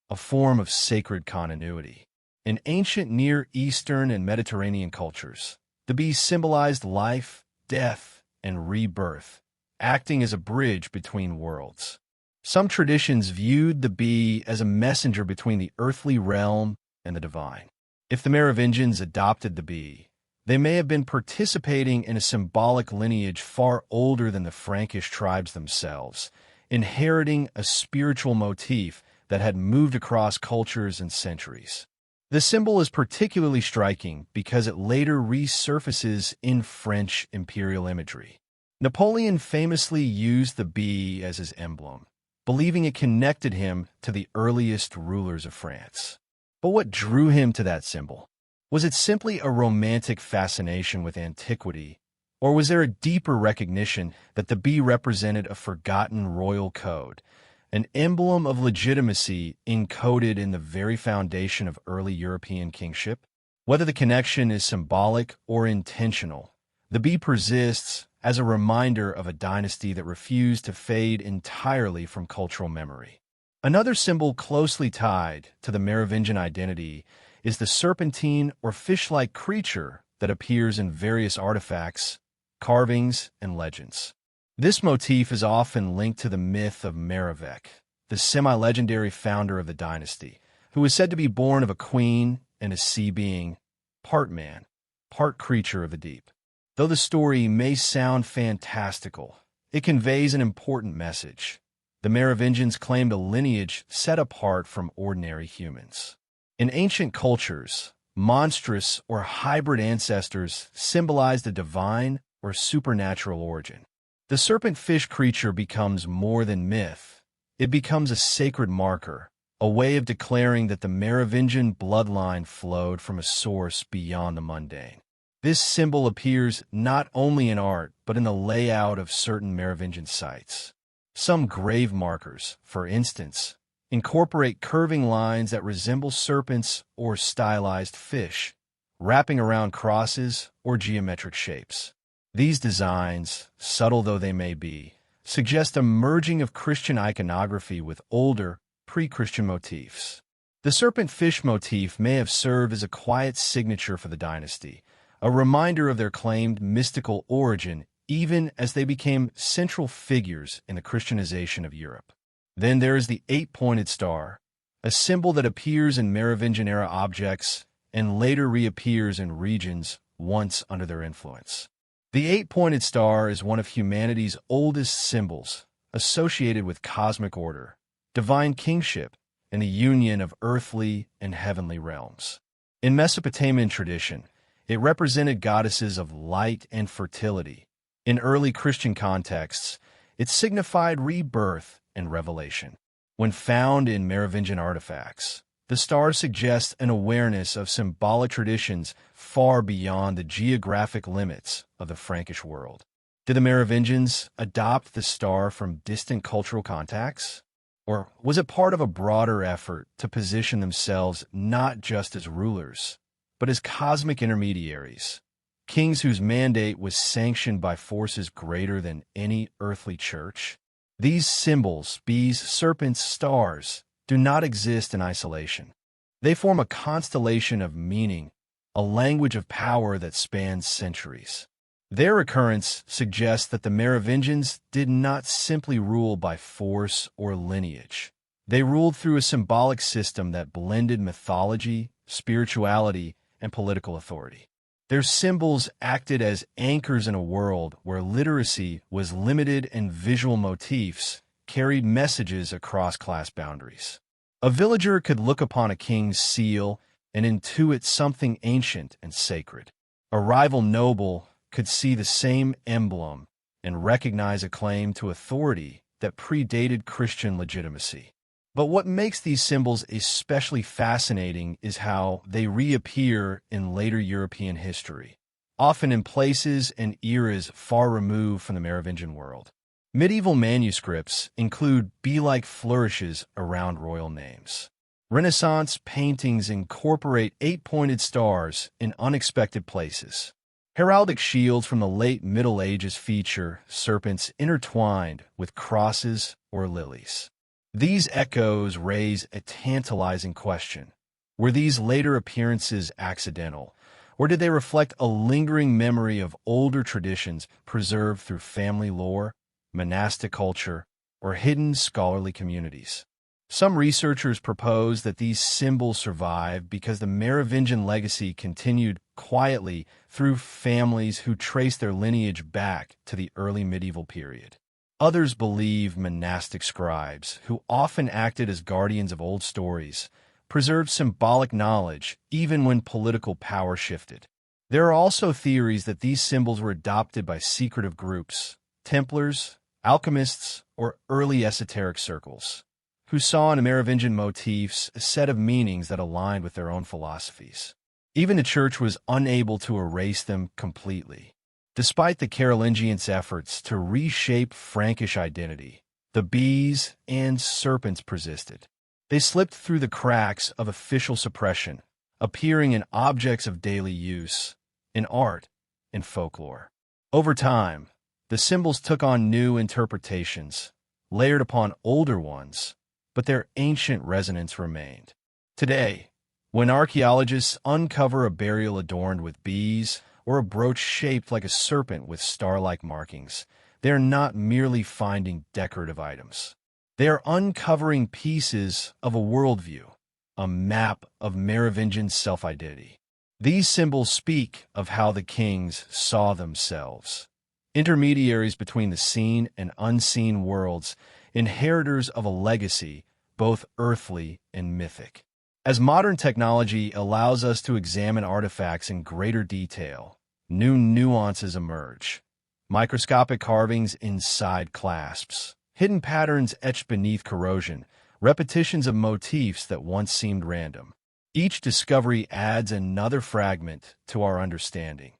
a form of sacred continuity. In ancient Near Eastern and Mediterranean cultures, the bee symbolized life, death, and rebirth, acting as a bridge between worlds. Some traditions viewed the bee as a messenger between the earthly realm and the divine. If the Merovingians adopted the bee, they may have been participating in a symbolic lineage far older than the Frankish tribes themselves, inheriting a spiritual motif that had moved across cultures and centuries. The symbol is particularly striking because it later resurfaces in French imperial imagery. Napoleon famously used the bee as his emblem, believing it connected him to the earliest rulers of France. But what drew him to that symbol? Was it simply a romantic fascination with antiquity, or was there a deeper recognition that the bee represented a forgotten royal code, an emblem of legitimacy encoded in the very foundation of early European kingship? Whether the connection is symbolic or intentional, the bee persists as a reminder of a dynasty that refused to fade entirely from cultural memory. Another symbol closely tied to the Merovingian identity is the serpentine or fish-like creature that appears in various artifacts, carvings, and legends. This motif is often linked to the myth of Merovech, the semi-legendary founder of the dynasty, who was said to be born of a queen and a sea being, part man, part creature of the deep. Though the story may sound fantastical, it conveys an important message. The Merovingians claimed a lineage set apart from ordinary humans. In ancient cultures, monstrous or hybrid ancestors symbolized a divine or supernatural origin. The serpent-fish creature becomes more than myth. It becomes a sacred marker, a way of declaring that the Merovingian bloodline flowed from a source beyond the mundane. This symbol appears not only in art, but in the layout of certain Merovingian sites. Some grave markers, for instance, incorporate curving lines that resemble serpents or stylized fish, wrapping around crosses or geometric shapes. These designs, subtle though they may be, suggest a merging of Christian iconography with older, pre-Christian motifs. The serpent-fish motif may have served as a quiet signature for the dynasty, a reminder of their claimed mystical origin even as they became central figures in the Christianization of Europe. Then there is the eight-pointed star, a symbol that appears in Merovingian-era objects and later reappears in regions once under their influence. The eight-pointed star is one of humanity's oldest symbols, associated with cosmic order, divine kingship, and the union of earthly and heavenly realms. In Mesopotamian tradition, it represented goddesses of light and fertility. In early Christian contexts, it signified rebirth and revelation. When found in Merovingian artifacts, the star suggests an awareness of symbolic traditions far beyond the geographic limits of the Frankish world. Did the Merovingians adopt the star from distant cultural contacts? Or was it part of a broader effort to position themselves not just as rulers, but as cosmic intermediaries, kings whose mandate was sanctioned by forces greater than any earthly church? These symbols, bees, serpents, stars, do not exist in isolation. They form a constellation of meaning, a language of power that spans centuries. Their occurrence suggests that the Merovingians did not simply rule by force or lineage. They ruled through a symbolic system that blended mythology, spirituality, and political authority. Their symbols acted as anchors in a world where literacy was limited and visual motifs carried messages across class boundaries. A villager could look upon a king's seal and intuit something ancient and sacred. A rival noble could see the same emblem and recognize a claim to authority that predated Christian legitimacy. But what makes these symbols especially fascinating is how they reappear in later European history, often in places and eras far removed from the Merovingian world. Medieval manuscripts include bee-like flourishes around royal names. Renaissance paintings incorporate eight-pointed stars in unexpected places. Heraldic shields from the late Middle Ages feature serpents intertwined with crosses or lilies. These echoes raise a tantalizing question. Were these later appearances accidental, or did they reflect a lingering memory of older traditions preserved through family lore, monastic culture, or hidden scholarly communities? Some researchers propose that these symbols survive because the Merovingian legacy continued quietly through families who trace their lineage back to the early medieval period. Others believe monastic scribes, who often acted as guardians of old stories, preserved symbolic knowledge even when political power shifted. There are also theories that these symbols were adopted by secretive groups, Templars, alchemists, or early esoteric circles, who saw in Merovingian motifs a set of meanings that aligned with their own philosophies. Even the Church was unable to erase them completely. Despite the Carolingians' efforts to reshape Frankish identity, the bees and serpents persisted. They slipped through the cracks of official suppression, appearing in objects of daily use, in art, and folklore. Over time, the symbols took on new interpretations, layered upon older ones, but their ancient resonance remained. Today, when archaeologists uncover a burial adorned with bees or a brooch shaped like a serpent with star-like markings, they are not merely finding decorative items. They are uncovering pieces of a worldview, a map of Merovingian self-identity. These symbols speak of how the kings saw themselves, intermediaries between the seen and unseen worlds, inheritors of a legacy, both earthly and mythic. As modern technology allows us to examine artifacts in greater detail, new nuances emerge. Microscopic carvings inside clasps, hidden patterns etched beneath corrosion, repetitions of motifs that once seemed random. Each discovery adds another fragment to our understanding,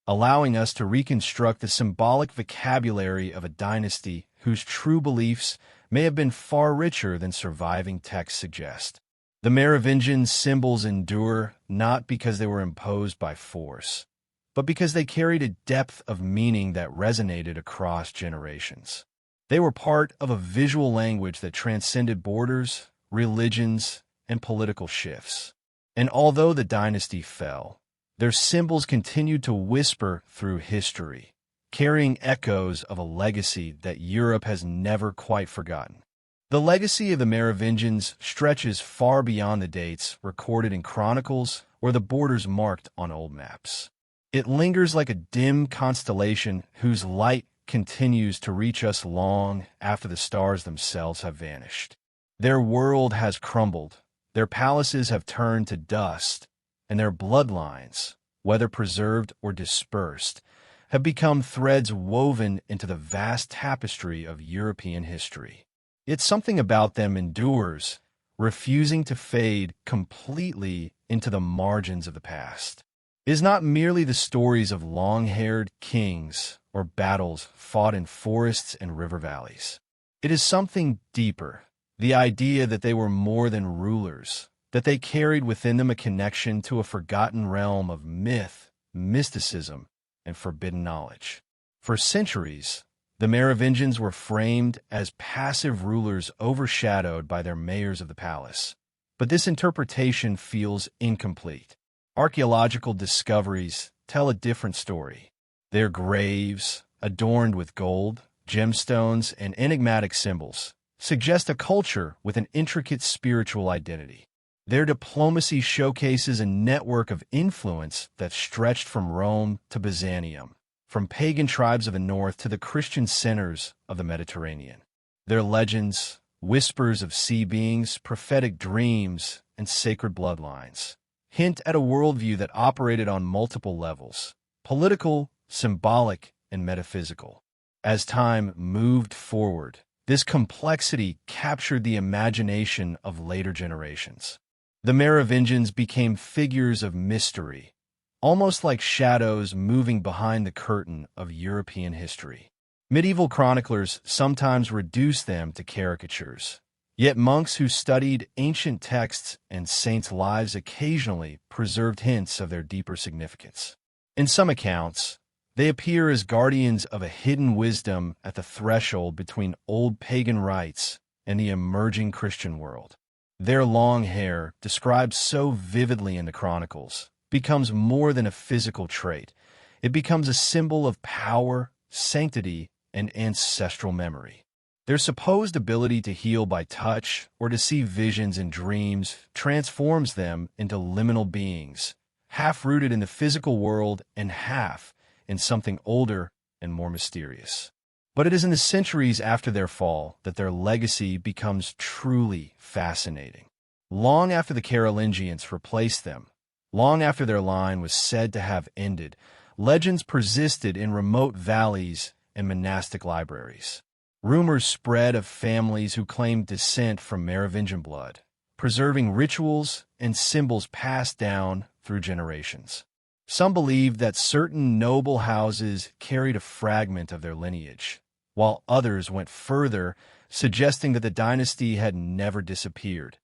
allowing us to reconstruct the symbolic vocabulary of a dynasty whose true beliefs may have been far richer than surviving texts suggest. The Merovingian symbols endure not because they were imposed by force, but because they carried a depth of meaning that resonated across generations. They were part of a visual language that transcended borders, religions, and political shifts. And although the dynasty fell, their symbols continued to whisper through history, carrying echoes of a legacy that Europe has never quite forgotten. The legacy of the Merovingians stretches far beyond the dates recorded in chronicles or the borders marked on old maps. It lingers like a dim constellation whose light continues to reach us long after the stars themselves have vanished. Their world has crumbled, their palaces have turned to dust, and their bloodlines, whether preserved or dispersed, have become threads woven into the vast tapestry of European history. Yet something about them endures, refusing to fade completely into the margins of the past. It is not merely the stories of long-haired kings or battles fought in forests and river valleys. It is something deeper, the idea that they were more than rulers, that they carried within them a connection to a forgotten realm of myth, mysticism, and forbidden knowledge. For centuries, the Merovingians were framed as passive rulers overshadowed by their mayors of the palace. But this interpretation feels incomplete. Archaeological discoveries tell a different story. Their graves, adorned with gold, gemstones, and enigmatic symbols, suggest a culture with an intricate spiritual identity. Their diplomacy showcases a network of influence that stretched from Rome to Byzantium, from pagan tribes of the north to the Christian centers of the Mediterranean. Their legends, whispers of sea beings, prophetic dreams, and sacred bloodlines, hint at a worldview that operated on multiple levels: political, symbolic, and metaphysical. As time moved forward, this complexity captured the imagination of later generations. The Merovingians became figures of mystery, almost like shadows moving behind the curtain of European history. Medieval chroniclers sometimes reduced them to caricatures, yet monks who studied ancient texts and saints' lives occasionally preserved hints of their deeper significance. In some accounts, they appear as guardians of a hidden wisdom at the threshold between old pagan rites and the emerging Christian world. Their long hair, described so vividly in the chronicles, becomes more than a physical trait. It becomes a symbol of power, sanctity, and ancestral memory. Their supposed ability to heal by touch or to see visions in dreams transforms them into liminal beings, half-rooted in the physical world and half in something older and more mysterious. But it is in the centuries after their fall that their legacy becomes truly fascinating. Long after the Carolingians replaced them, long after their line was said to have ended, legends persisted in remote valleys and monastic libraries. Rumors spread of families who claimed descent from Merovingian blood, preserving rituals and symbols passed down through generations. Some believed that certain noble houses carried a fragment of their lineage, while others went further, suggesting that the dynasty had never disappeared,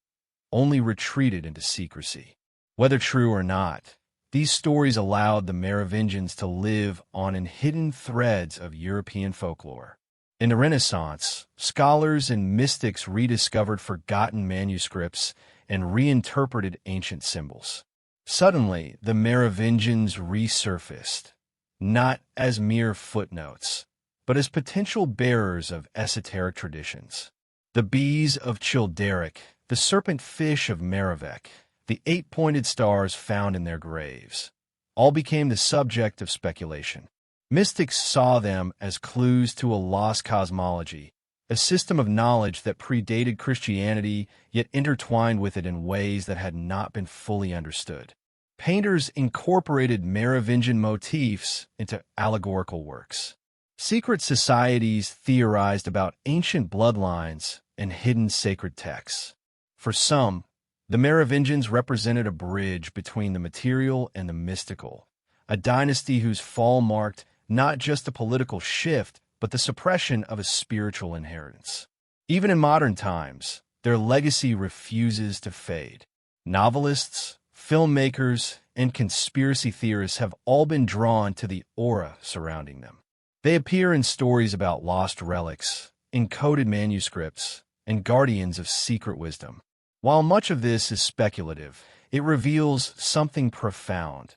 only retreated into secrecy. Whether true or not, these stories allowed the Merovingians to live on in hidden threads of European folklore. In the Renaissance, scholars and mystics rediscovered forgotten manuscripts and reinterpreted ancient symbols. Suddenly, the Merovingians resurfaced, not as mere footnotes, but as potential bearers of esoteric traditions. The bees of Childeric, the serpent fish of Merovec, the eight-pointed stars found in their graves, all became the subject of speculation. Mystics saw them as clues to a lost cosmology, a system of knowledge that predated Christianity yet intertwined with it in ways that had not been fully understood. Painters incorporated Merovingian motifs into allegorical works. Secret societies theorized about ancient bloodlines and hidden sacred texts. For some, the Merovingians represented a bridge between the material and the mystical, a dynasty whose fall marked not just a political shift, but the suppression of a spiritual inheritance. Even in modern times, their legacy refuses to fade. Novelists, filmmakers, and conspiracy theorists have all been drawn to the aura surrounding them. They appear in stories about lost relics, encoded manuscripts, and guardians of secret wisdom. While much of this is speculative, it reveals something profound.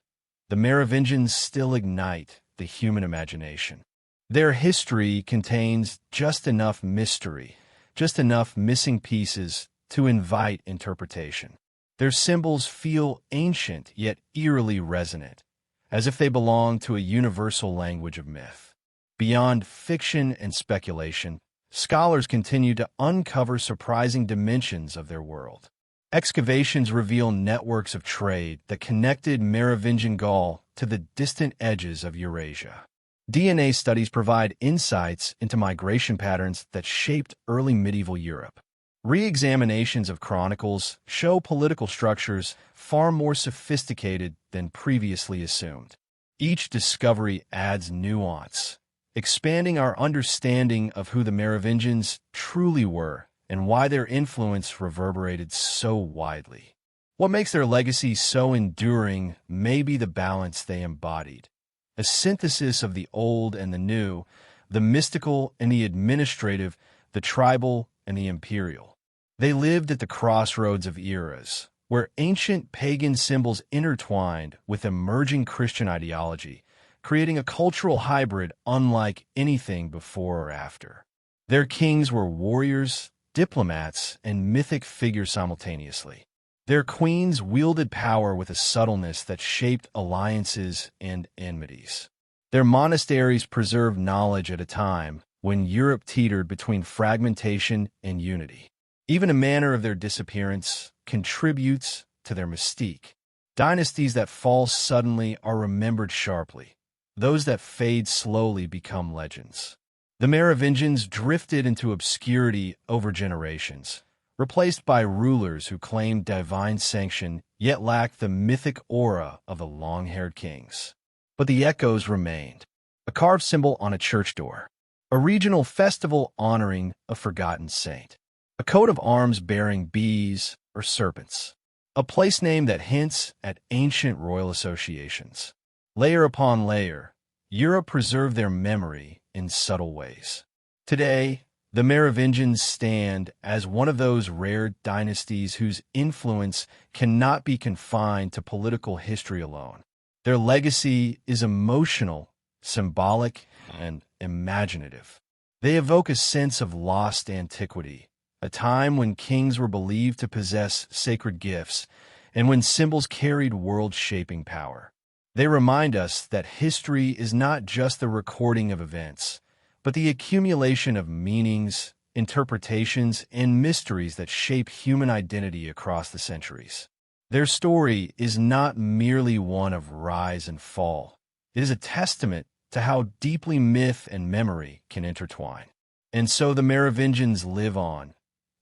The Merovingians still ignite the human imagination. Their history contains just enough mystery, just enough missing pieces to invite interpretation. Their symbols feel ancient yet eerily resonant, as if they belong to a universal language of myth. Beyond fiction and speculation, scholars continue to uncover surprising dimensions of their world. Excavations reveal networks of trade that connected Merovingian Gaul to the distant edges of Eurasia. DNA studies provide insights into migration patterns that shaped early medieval Europe. Re-examinations of chronicles show political structures far more sophisticated than previously assumed. Each discovery adds nuance, expanding our understanding of who the Merovingians truly were and why their influence reverberated so widely. What makes their legacy so enduring may be the balance they embodied. A synthesis of the old and the new, the mystical and the administrative, the tribal and the imperial. They lived at the crossroads of eras, where ancient pagan symbols intertwined with emerging Christian ideology, creating a cultural hybrid unlike anything before or after. Their kings were warriors, diplomats, and mythic figures simultaneously. Their queens wielded power with a subtleness that shaped alliances and enmities. Their monasteries preserved knowledge at a time when Europe teetered between fragmentation and unity. Even a manner of their disappearance contributes to their mystique. Dynasties that fall suddenly are remembered sharply. Those that fade slowly become legends. The Merovingians drifted into obscurity over generations, replaced by rulers who claimed divine sanction yet lacked the mythic aura of the long-haired kings. But the echoes remained. A carved symbol on a church door. A regional festival honoring a forgotten saint. A coat of arms bearing bees or serpents. A place name that hints at ancient royal associations. Layer upon layer, Europe preserved their memory in subtle ways. Today, the Merovingians stand as one of those rare dynasties whose influence cannot be confined to political history alone. Their legacy is emotional, symbolic, and imaginative. They evoke a sense of lost antiquity, a time when kings were believed to possess sacred gifts and when symbols carried world-shaping power. They remind us that history is not just the recording of events, but the accumulation of meanings, interpretations, and mysteries that shape human identity across the centuries. Their story is not merely one of rise and fall. It is a testament to how deeply myth and memory can intertwine. And so the Merovingians live on,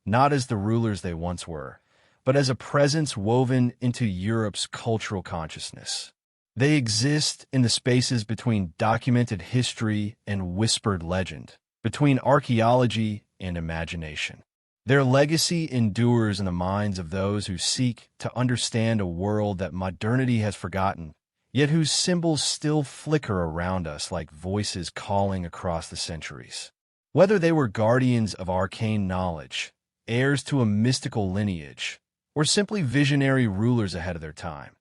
not as the rulers they once were, but as a presence woven into Europe's cultural consciousness. They exist in the spaces between documented history and whispered legend, between archaeology and imagination. Their legacy endures in the minds of those who seek to understand a world that modernity has forgotten, yet whose symbols still flicker around us like voices calling across the centuries. Whether they were guardians of arcane knowledge, heirs to a mystical lineage, or simply visionary rulers ahead of their time,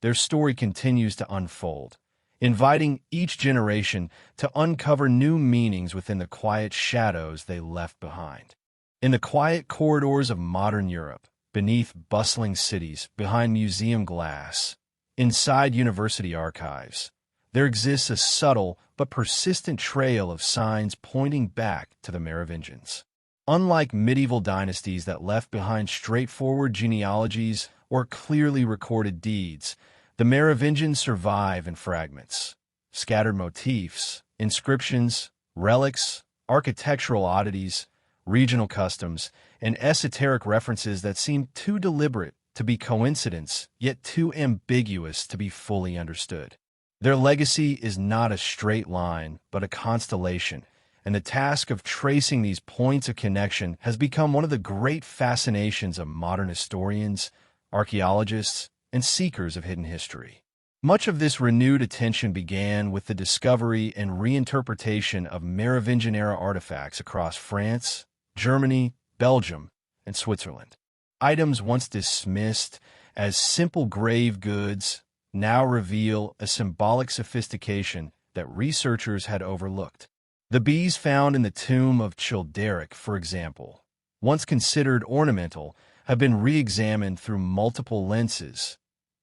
their story continues to unfold, inviting each generation to uncover new meanings within the quiet shadows they left behind. In the quiet corridors of modern Europe, beneath bustling cities, behind museum glass, inside university archives, there exists a subtle but persistent trail of signs pointing back to the Merovingians. Unlike medieval dynasties that left behind straightforward genealogies or clearly recorded deeds, the Merovingians survive in fragments, scattered motifs, inscriptions, relics, architectural oddities, regional customs, and esoteric references that seem too deliberate to be coincidence, yet too ambiguous to be fully understood. Their legacy is not a straight line, but a constellation, and the task of tracing these points of connection has become one of the great fascinations of modern historians, archaeologists, and seekers of hidden history. Much of this renewed attention began with the discovery and reinterpretation of Merovingian-era artifacts across France, Germany, Belgium, and Switzerland. Items once dismissed as simple grave goods now reveal a symbolic sophistication that researchers had overlooked. The bees found in the tomb of Childeric, for example, once considered ornamental, have been re-examined through multiple lenses: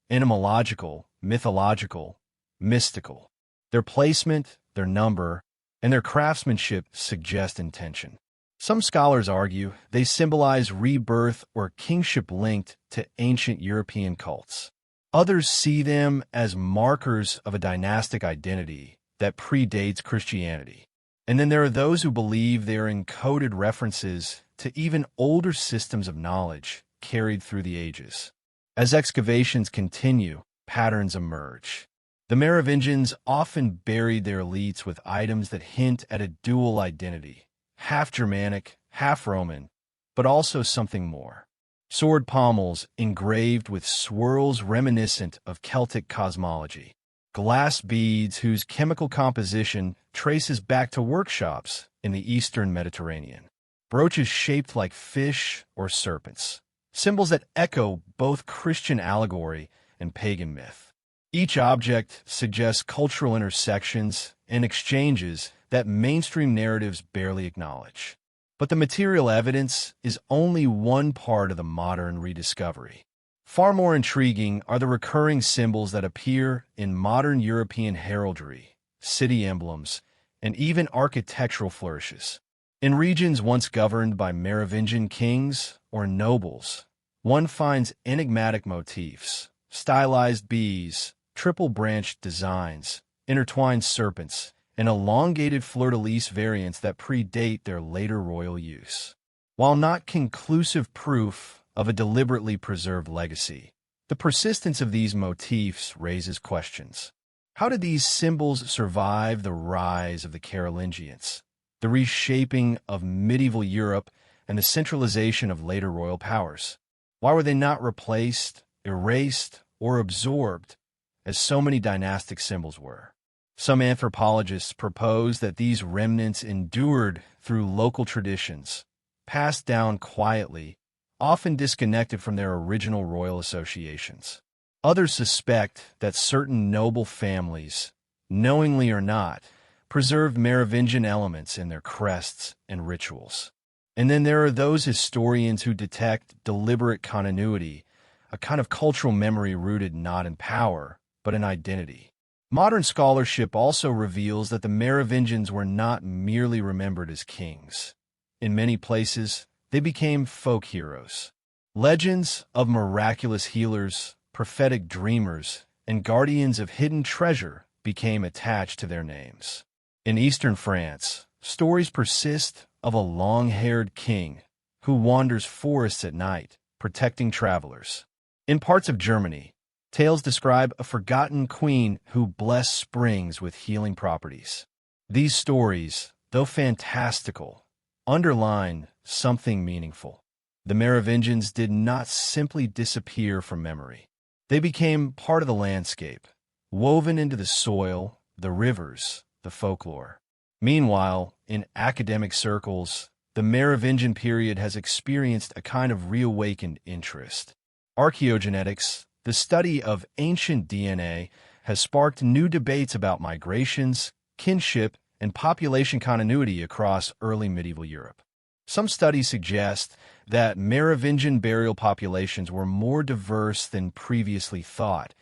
etymological, mythological, mystical. Their placement, their number, and their craftsmanship suggest intention. Some scholars argue they symbolize rebirth or kingship linked to ancient European cults. Others see them as markers of a dynastic identity that predates Christianity. And then there are those who believe they are encoded references to even older systems of knowledge carried through the ages. As excavations continue, patterns emerge. The Merovingians often buried their elites with items that hint at a dual identity, half Germanic, half Roman, but also something more. Sword pommels engraved with swirls reminiscent of Celtic cosmology. Glass beads whose chemical composition traces back to workshops in the eastern Mediterranean. Brooches shaped like fish or serpents. Symbols that echo both Christian allegory and pagan myth. Each object suggests cultural intersections and exchanges that mainstream narratives barely acknowledge. But the material evidence is only one part of the modern rediscovery. Far more intriguing are the recurring symbols that appear in modern European heraldry, city emblems, and even architectural flourishes. In regions once governed by Merovingian kings or nobles, one finds enigmatic motifs, stylized bees, triple-branched designs, intertwined serpents, and elongated fleur-de-lis variants that predate their later royal use. While not conclusive proof of a deliberately preserved legacy, the persistence of these motifs raises questions. How did these symbols survive the rise of the Carolingians, the reshaping of medieval Europe, and the centralization of later royal powers? Why were they not replaced, erased, or absorbed, as so many dynastic symbols were? Some anthropologists propose that these remnants endured through local traditions, passed down quietly, often disconnected from their original royal associations. Others suspect that certain noble families, knowingly or not, preserved Merovingian elements in their crests and rituals. And then there are those historians who detect deliberate continuity, a kind of cultural memory rooted not in power, but in identity. Modern scholarship also reveals that the Merovingians were not merely remembered as kings. In many places, they became folk heroes. Legends of miraculous healers, prophetic dreamers, and guardians of hidden treasure became attached to their names. In eastern France, stories persist of a long-haired king who wanders forests at night, protecting travelers. In parts of Germany, tales describe a forgotten queen who blessed springs with healing properties. These stories, though fantastical, underline something meaningful. The Merovingians did not simply disappear from memory. They became part of the landscape, woven into the soil, the rivers, the folklore. Meanwhile, in academic circles, the Merovingian period has experienced a kind of reawakened interest. Archaeogenetics, the study of ancient DNA, has sparked new debates about migrations, kinship, and population continuity across early medieval Europe. Some studies suggest that Merovingian burial populations were more diverse than previously thought,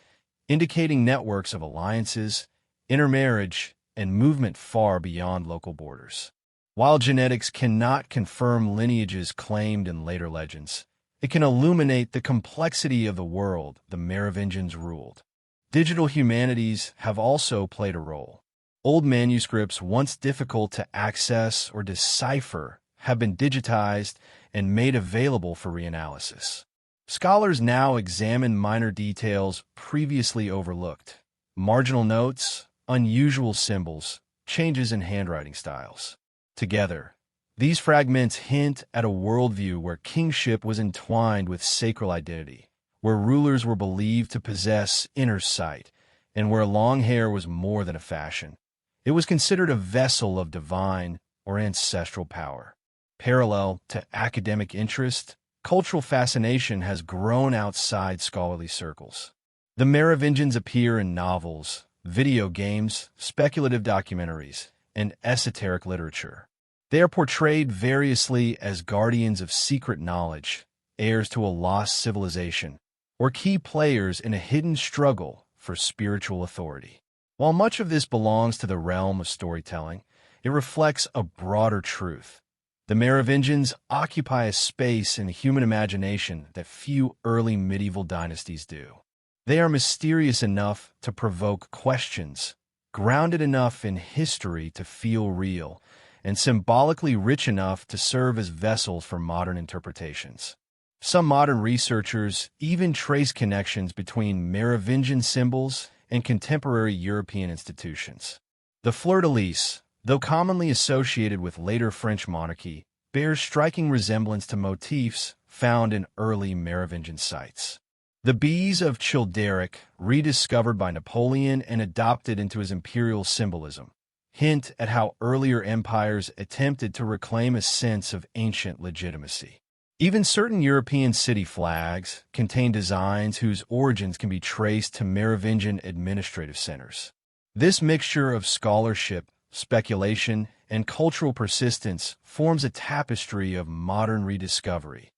indicating networks of alliances, intermarriage, and movement far beyond local borders. While genetics cannot confirm lineages claimed in later legends, it can illuminate the complexity of the world the Merovingians ruled. Digital humanities have also played a role. Old manuscripts, once difficult to access or decipher, have been digitized and made available for reanalysis. Scholars now examine minor details previously overlooked: marginal notes, unusual symbols, changes in handwriting styles. Together, these fragments hint at a worldview where kingship was entwined with sacral identity, where rulers were believed to possess inner sight, and where long hair was more than a fashion. It was considered a vessel of divine or ancestral power. Parallel to academic interest, cultural fascination has grown outside scholarly circles. The Merovingians appear in novels, video games, speculative documentaries, and esoteric literature. They are portrayed variously as guardians of secret knowledge, heirs to a lost civilization, or key players in a hidden struggle for spiritual authority. While much of this belongs to the realm of storytelling, it reflects a broader truth. The Merovingians occupy a space in the human imagination that few early medieval dynasties do. They are mysterious enough to provoke questions, grounded enough in history to feel real, and symbolically rich enough to serve as vessels for modern interpretations. Some modern researchers even trace connections between Merovingian symbols and contemporary European institutions. The fleur-de-lis, though commonly associated with later French monarchy, bears striking resemblance to motifs found in early Merovingian sites. The bees of Childeric, rediscovered by Napoleon and adopted into his imperial symbolism, hint at how earlier empires attempted to reclaim a sense of ancient legitimacy. Even certain European city flags contain designs whose origins can be traced to Merovingian administrative centers. This mixture of scholarship, speculation, and cultural persistence forms a tapestry of modern rediscovery,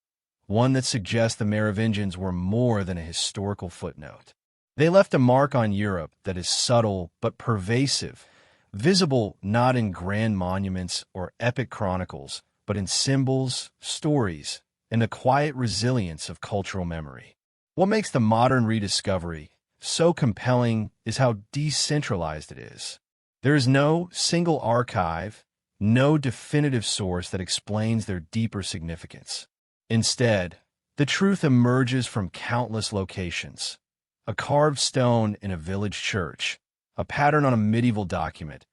one that suggests the Merovingians were more than a historical footnote. They left a mark on Europe that is subtle but pervasive, visible not in grand monuments or epic chronicles, but in symbols, stories, and the quiet resilience of cultural memory. What makes the modern rediscovery so compelling is how decentralized it is. There is no single archive, no definitive source that explains their deeper significance. Instead, the truth emerges from countless locations: a carved stone in a village church, a pattern on a medieval document,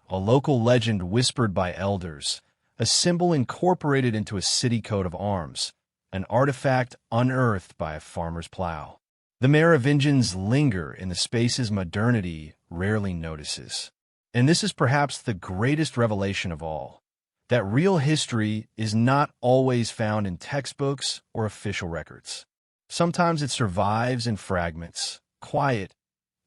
a local legend whispered by elders, a symbol incorporated into a city coat of arms, an artifact unearthed by a farmer's plow. The Merovingians linger in the spaces modernity rarely notices. And this is perhaps the greatest revelation of all, that real history is not always found in textbooks or official records. Sometimes it survives in fragments, quiet,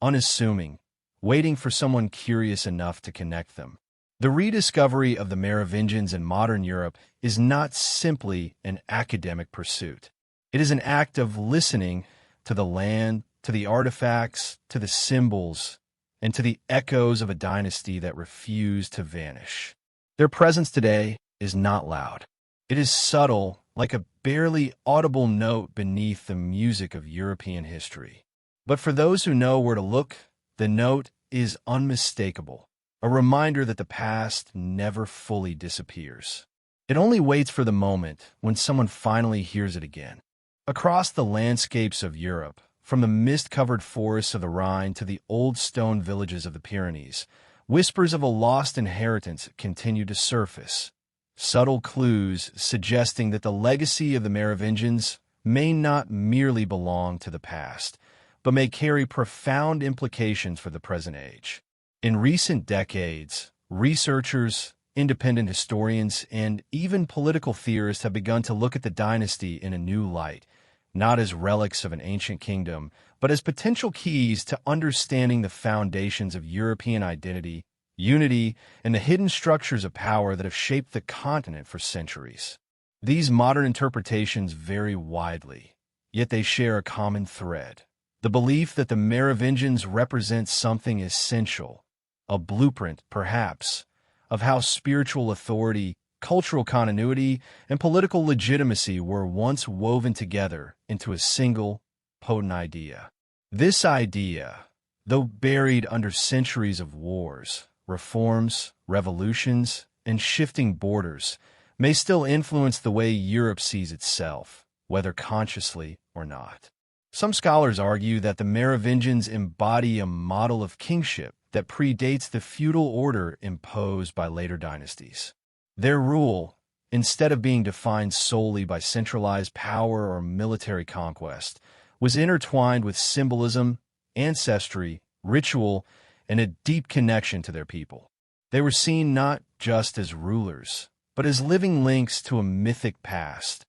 unassuming, waiting for someone curious enough to connect them. The rediscovery of the Merovingians in modern Europe is not simply an academic pursuit. It is an act of listening to the land, to the artifacts, to the symbols, and to the echoes of a dynasty that refused to vanish. Their presence today is not loud. It is subtle, like a barely audible note beneath the music of European history. But for those who know where to look, the note is unmistakable, a reminder that the past never fully disappears. It only waits for the moment when someone finally hears it again. Across the landscapes of Europe, from the mist-covered forests of the Rhine to the old stone villages of the Pyrenees, whispers of a lost inheritance continue to surface, subtle clues suggesting that the legacy of the Merovingians may not merely belong to the past, but may carry profound implications for the present age. In recent decades, Researchers, independent historians, and even political theorists have begun to look at the dynasty in a new light, not as relics of an ancient kingdom, but as potential keys to understanding the foundations of European identity, unity, and the hidden structures of power that have shaped the continent for centuries. These modern interpretations vary widely, yet they share a common thread: the belief that the Merovingians represent something essential, a blueprint, perhaps, of how spiritual authority, cultural continuity, and political legitimacy were once woven together into a single, potent idea. This idea, though buried under centuries of wars, reforms, revolutions, and shifting borders, may still influence the way Europe sees itself, whether consciously or not. Some scholars argue that the Merovingians embody a model of kingship that predates the feudal order imposed by later dynasties. Their rule, instead of being defined solely by centralized power or military conquest, was intertwined with symbolism, ancestry, ritual, and a deep connection to their people. They were seen not just as rulers, but as living links to a mythic past,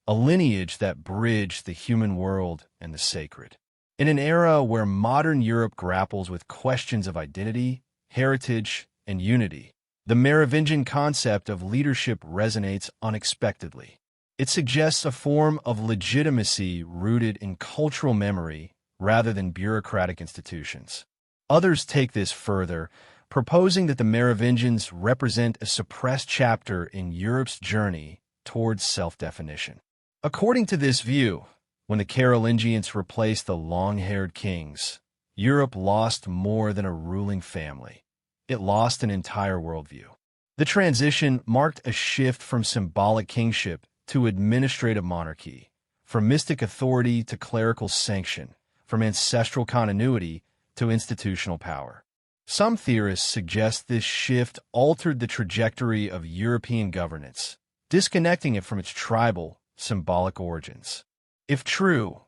a lineage that bridged the human world and the sacred. In an era where modern Europe grapples with questions of identity, heritage, and unity, the Merovingian concept of leadership resonates unexpectedly. It suggests a form of legitimacy rooted in cultural memory rather than bureaucratic institutions. Others take this further, proposing that the Merovingians represent a suppressed chapter in Europe's journey towards self-definition. According to this view, when the Carolingians replaced the long-haired kings, Europe lost more than a ruling family. It lost an entire worldview. The transition marked a shift from symbolic kingship to administrative monarchy, from mystic authority to clerical sanction, from ancestral continuity to institutional power. Some theorists suggest this shift altered the trajectory of European governance, disconnecting it from its tribal, symbolic origins. If true,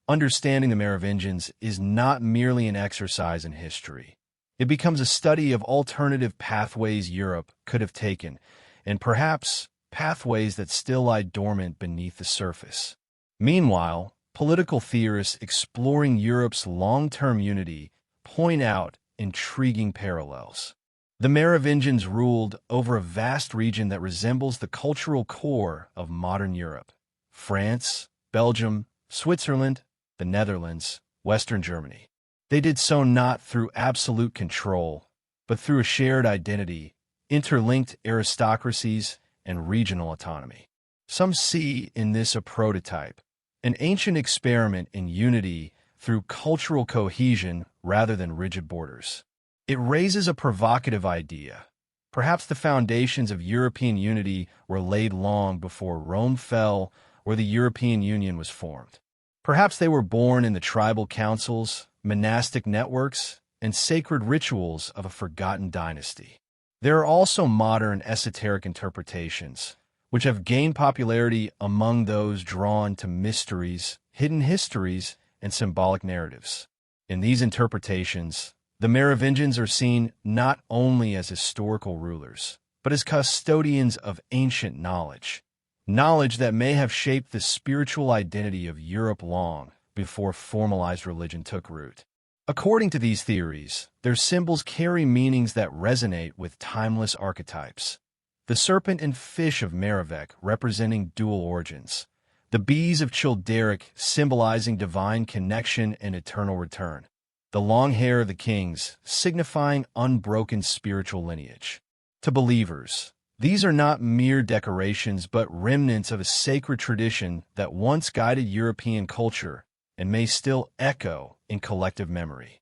understanding the Merovingians is not merely an exercise in history. It becomes a study of alternative pathways Europe could have taken, and perhaps pathways that still lie dormant beneath the surface. Meanwhile, political theorists exploring Europe's long-term unity point out intriguing parallels. The Merovingians ruled over a vast region that resembles the cultural core of modern Europe: France, Belgium, Switzerland, the Netherlands, Western Germany. They did so not through absolute control, but through a shared identity, interlinked aristocracies, and regional autonomy. Some see in this a prototype, an ancient experiment in unity through cultural cohesion rather than rigid borders. It raises a provocative idea. Perhaps the foundations of European unity were laid long before Rome fell or the European Union was formed. Perhaps they were born in the tribal councils, monastic networks, and sacred rituals of a forgotten dynasty. There are also modern esoteric interpretations, which have gained popularity among those drawn to mysteries, hidden histories, and symbolic narratives. In these interpretations, the Merovingians are seen not only as historical rulers, but as custodians of ancient knowledge that may have shaped the spiritual identity of Europe long before formalized religion took root. According to these theories, their symbols carry meanings that resonate with timeless archetypes. The serpent and fish of Merovec representing dual origins, the bees of Childeric symbolizing divine connection and eternal return, the long hair of the kings signifying unbroken spiritual lineage. To believers, these are not mere decorations but remnants of a sacred tradition that once guided European culture and may still echo in collective memory.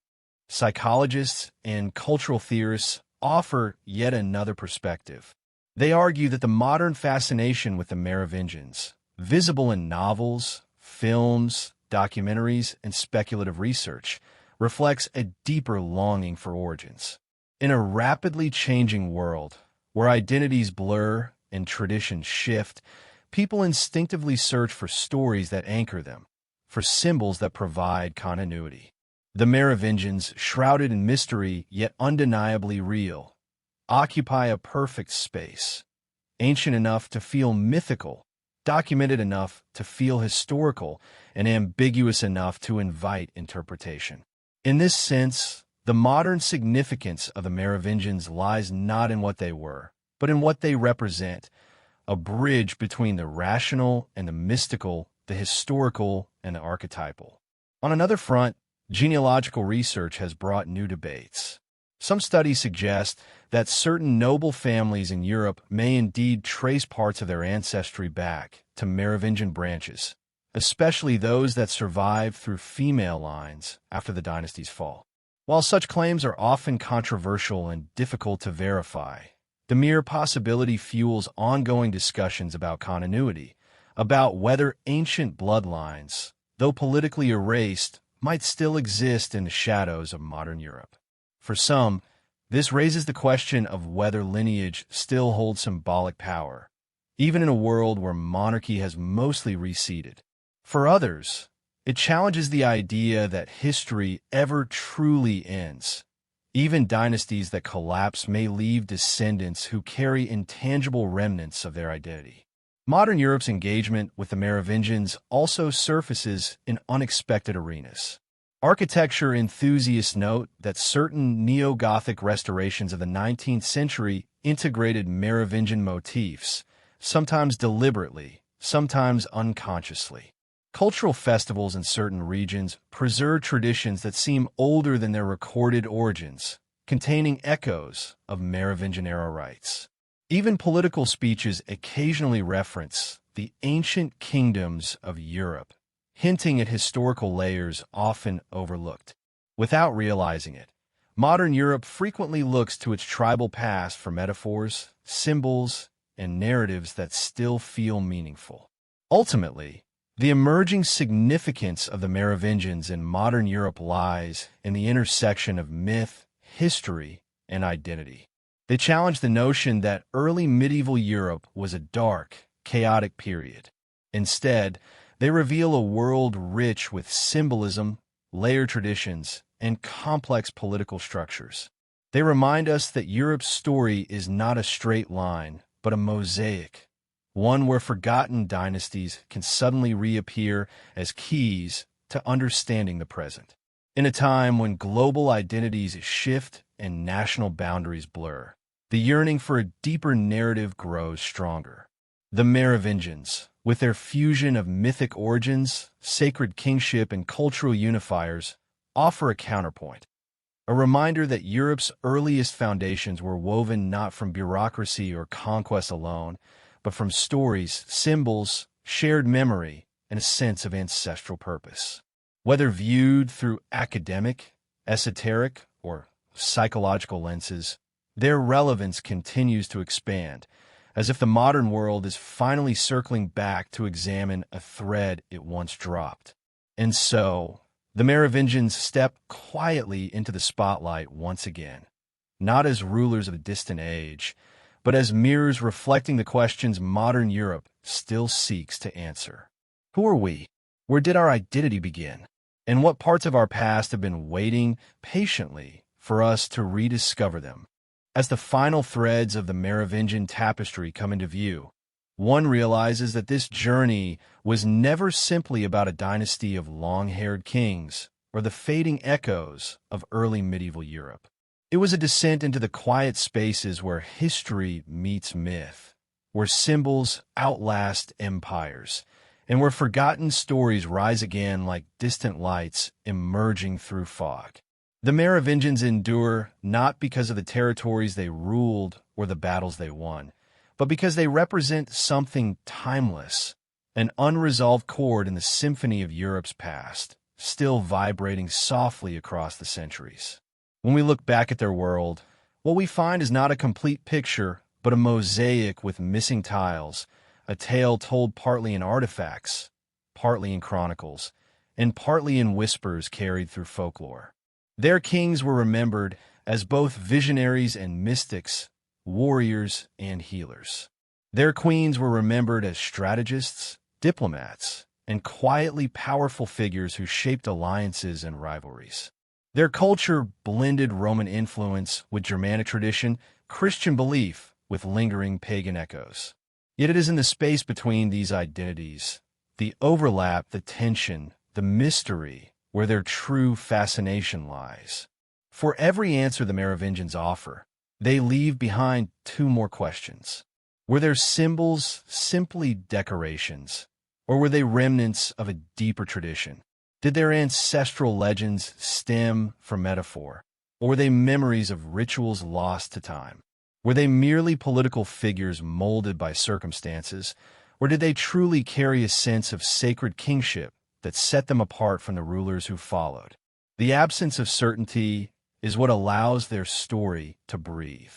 Psychologists and cultural theorists offer yet another perspective. They argue that the modern fascination with the Merovingians, visible in novels, films, documentaries, and speculative research, reflects a deeper longing for origins. In a rapidly changing world, where identities blur and traditions shift, people instinctively search for stories that anchor them, for symbols that provide continuity. The Merovingians, shrouded in mystery yet undeniably real, occupy a perfect space, ancient enough to feel mythical, documented enough to feel historical, and ambiguous enough to invite interpretation. In this sense, the modern significance of the Merovingians lies not in what they were, but in what they represent, a bridge between the rational and the mystical, the historical and the archetypal. On another front, genealogical research has brought new debates. Some studies suggest that certain noble families in Europe may indeed trace parts of their ancestry back to Merovingian branches, especially those that survived through female lines after the dynasty's fall. While such claims are often controversial and difficult to verify, the mere possibility fuels ongoing discussions about continuity, about whether ancient bloodlines, though politically erased, might still exist in the shadows of modern Europe. For some, this raises the question of whether lineage still holds symbolic power, even in a world where monarchy has mostly receded. For others, it challenges the idea that history ever truly ends. Even dynasties that collapse may leave descendants who carry intangible remnants of their identity. Modern Europe's engagement with the Merovingians also surfaces in unexpected arenas. Architecture enthusiasts note that certain neo-Gothic restorations of the 19th century integrated Merovingian motifs, sometimes deliberately, sometimes unconsciously. Cultural festivals in certain regions preserve traditions that seem older than their recorded origins, containing echoes of Merovingian-era rites. Even political speeches occasionally reference the ancient kingdoms of Europe, hinting at historical layers often overlooked. Without realizing it, modern Europe frequently looks to its tribal past for metaphors, symbols, and narratives that still feel meaningful. Ultimately, the emerging significance of the Merovingians in modern Europe lies in the intersection of myth, history, and identity. They challenge the notion that early medieval Europe was a dark, chaotic period. Instead, they reveal a world rich with symbolism, layered traditions, and complex political structures. They remind us that Europe's story is not a straight line, but a mosaic, one where forgotten dynasties can suddenly reappear as keys to understanding the present. In a time when global identities shift and national boundaries blur, the yearning for a deeper narrative grows stronger. The Merovingians, with their fusion of mythic origins, sacred kingship, and cultural unifiers, offer a counterpoint, a reminder that Europe's earliest foundations were woven not from bureaucracy or conquest alone, but from stories, symbols, shared memory, and a sense of ancestral purpose. Whether viewed through academic, esoteric, or psychological lenses, their relevance continues to expand, as if the modern world is finally circling back to examine a thread it once dropped. And so, the Merovingians step quietly into the spotlight once again, not as rulers of a distant age, but as mirrors reflecting the questions modern Europe still seeks to answer. Who are we? Where did our identity begin? And what parts of our past have been waiting patiently for us to rediscover them? As the final threads of the Merovingian tapestry come into view, one realizes that this journey was never simply about a dynasty of long-haired kings or the fading echoes of early medieval Europe. It was a descent into the quiet spaces where history meets myth, where symbols outlast empires, and where forgotten stories rise again like distant lights emerging through fog. The Merovingians endure not because of the territories they ruled or the battles they won, but because they represent something timeless, an unresolved chord in the symphony of Europe's past, still vibrating softly across the centuries. When we look back at their world, what we find is not a complete picture, but a mosaic with missing tiles, a tale told partly in artifacts, partly in chronicles, and partly in whispers carried through folklore. Their kings were remembered as both visionaries and mystics, warriors and healers. Their queens were remembered as strategists, diplomats, and quietly powerful figures who shaped alliances and rivalries. Their culture blended Roman influence with Germanic tradition, Christian belief with lingering pagan echoes. Yet it is in the space between these identities, the overlap, the tension, the mystery, where their true fascination lies. For every answer the Merovingians offer, they leave behind two more questions. Were their symbols simply decorations, or were they remnants of a deeper tradition? Did their ancestral legends stem from metaphor, or were they memories of rituals lost to time? Were they merely political figures molded by circumstances, or did they truly carry a sense of sacred kingship that set them apart from the rulers who followed? The absence of certainty is what allows their story to breathe.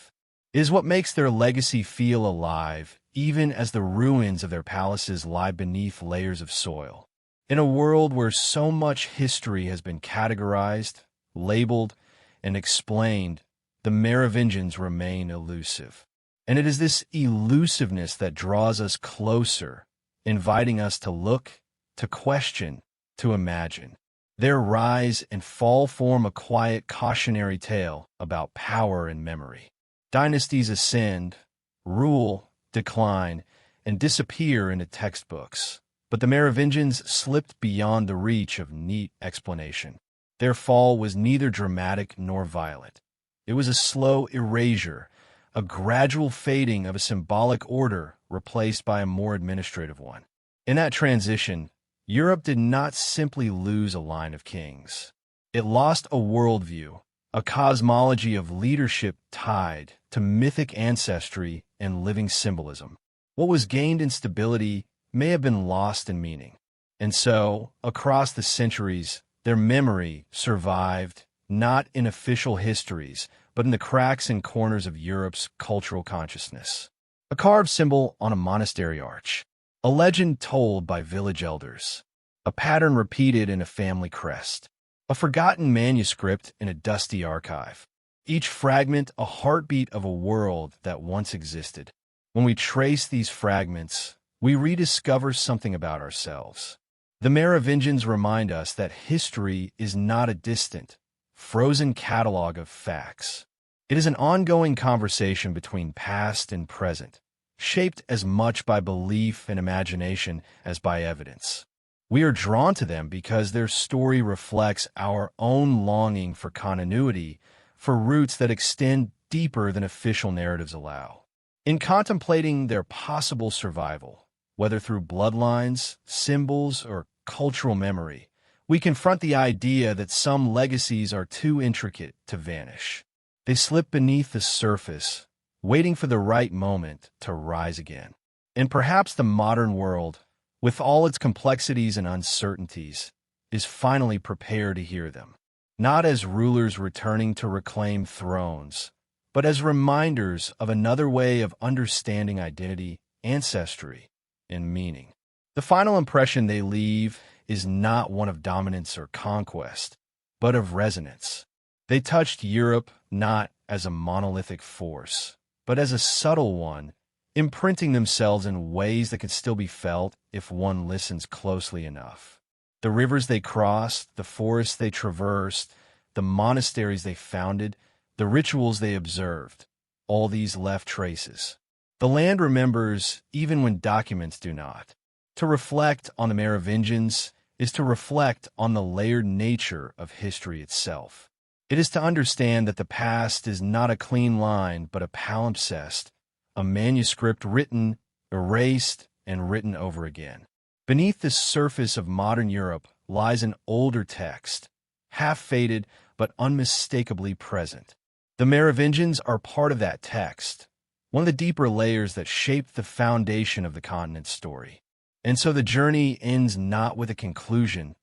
It is what makes their legacy feel alive, even as the ruins of their palaces lie beneath layers of soil. In a world where so much history has been categorized, labeled, and explained, the Merovingians remain elusive. And it is this elusiveness that draws us closer, inviting us to look, to question, to imagine. Their rise and fall form a quiet cautionary tale about power and memory. Dynasties ascend, rule, decline, and disappear into textbooks. But the Merovingians slipped beyond the reach of neat explanation. Their fall was neither dramatic nor violent. It was a slow erasure, a gradual fading of a symbolic order replaced by a more administrative one. In that transition, Europe did not simply lose a line of kings. It lost a worldview, a cosmology of leadership tied to mythic ancestry and living symbolism. What was gained in stability may have been lost in meaning. And so, across the centuries, their memory survived, not in official histories, but in the cracks and corners of Europe's cultural consciousness. A carved symbol on a monastery arch, a legend told by village elders, a pattern repeated in a family crest, a forgotten manuscript in a dusty archive. Each fragment a heartbeat of a world that once existed. When we trace these fragments, we rediscover something about ourselves. The Merovingians remind us that history is not a distant, frozen catalog of facts. It is an ongoing conversation between past and present, shaped as much by belief and imagination as by evidence. We are drawn to them because their story reflects our own longing for continuity, for roots that extend deeper than official narratives allow. In contemplating their possible survival, whether through bloodlines, symbols, or cultural memory, we confront the idea that some legacies are too intricate to vanish. They slip beneath the surface, waiting for the right moment to rise again. And perhaps the modern world, with all its complexities and uncertainties, is finally prepared to hear them, not as rulers returning to reclaim thrones, but as reminders of another way of understanding identity, ancestry, and meaning. The final impression they leave is not one of dominance or conquest, but of resonance. They touched Europe not as a monolithic force, but as a subtle one, imprinting themselves in ways that can still be felt if one listens closely enough. The rivers they crossed, the forests they traversed, the monasteries they founded, the rituals they observed, all these left traces. The land remembers even when documents do not. To reflect on the Merovingians is to reflect on the layered nature of history itself. It is to understand that the past is not a clean line but a palimpsest, a manuscript written, erased, and written over again. Beneath the surface of modern Europe lies an older text, half-faded but unmistakably present. The Merovingians are part of that text, one of the deeper layers that shaped the foundation of the continent's story. And so the journey ends not with a conclusion,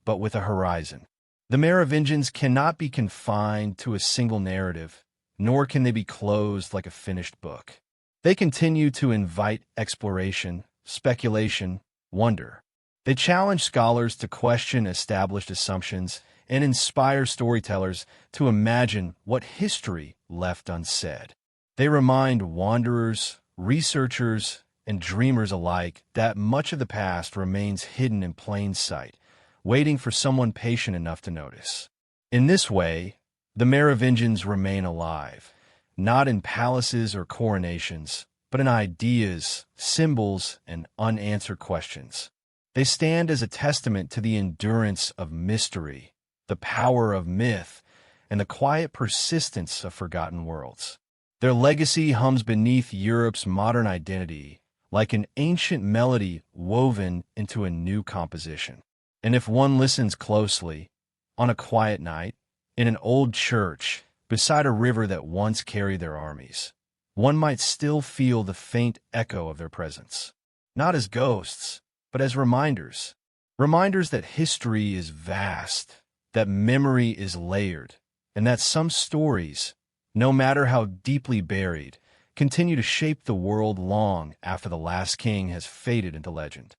but with a horizon. The Merovingians cannot be confined to a single narrative, nor can they be closed like a finished book. They continue to invite exploration, speculation, wonder. They challenge scholars to question established assumptions and inspire storytellers to imagine what history left unsaid. They remind wanderers, researchers, and dreamers alike that much of the past remains hidden in plain sight, waiting for someone patient enough to notice. In this way, the Merovingians remain alive, not in palaces or coronations, but in ideas, symbols, and unanswered questions. They stand as a testament to the endurance of mystery, the power of myth, and the quiet persistence of forgotten worlds. Their legacy hums beneath Europe's modern identity, like an ancient melody woven into a new composition. And if one listens closely, on a quiet night, in an old church, beside a river that once carried their armies, one might still feel the faint echo of their presence. Not as ghosts, but as reminders. Reminders that history is vast, that memory is layered, and that some stories, no matter how deeply buried, continue to shape the world long after the last king has faded into legend.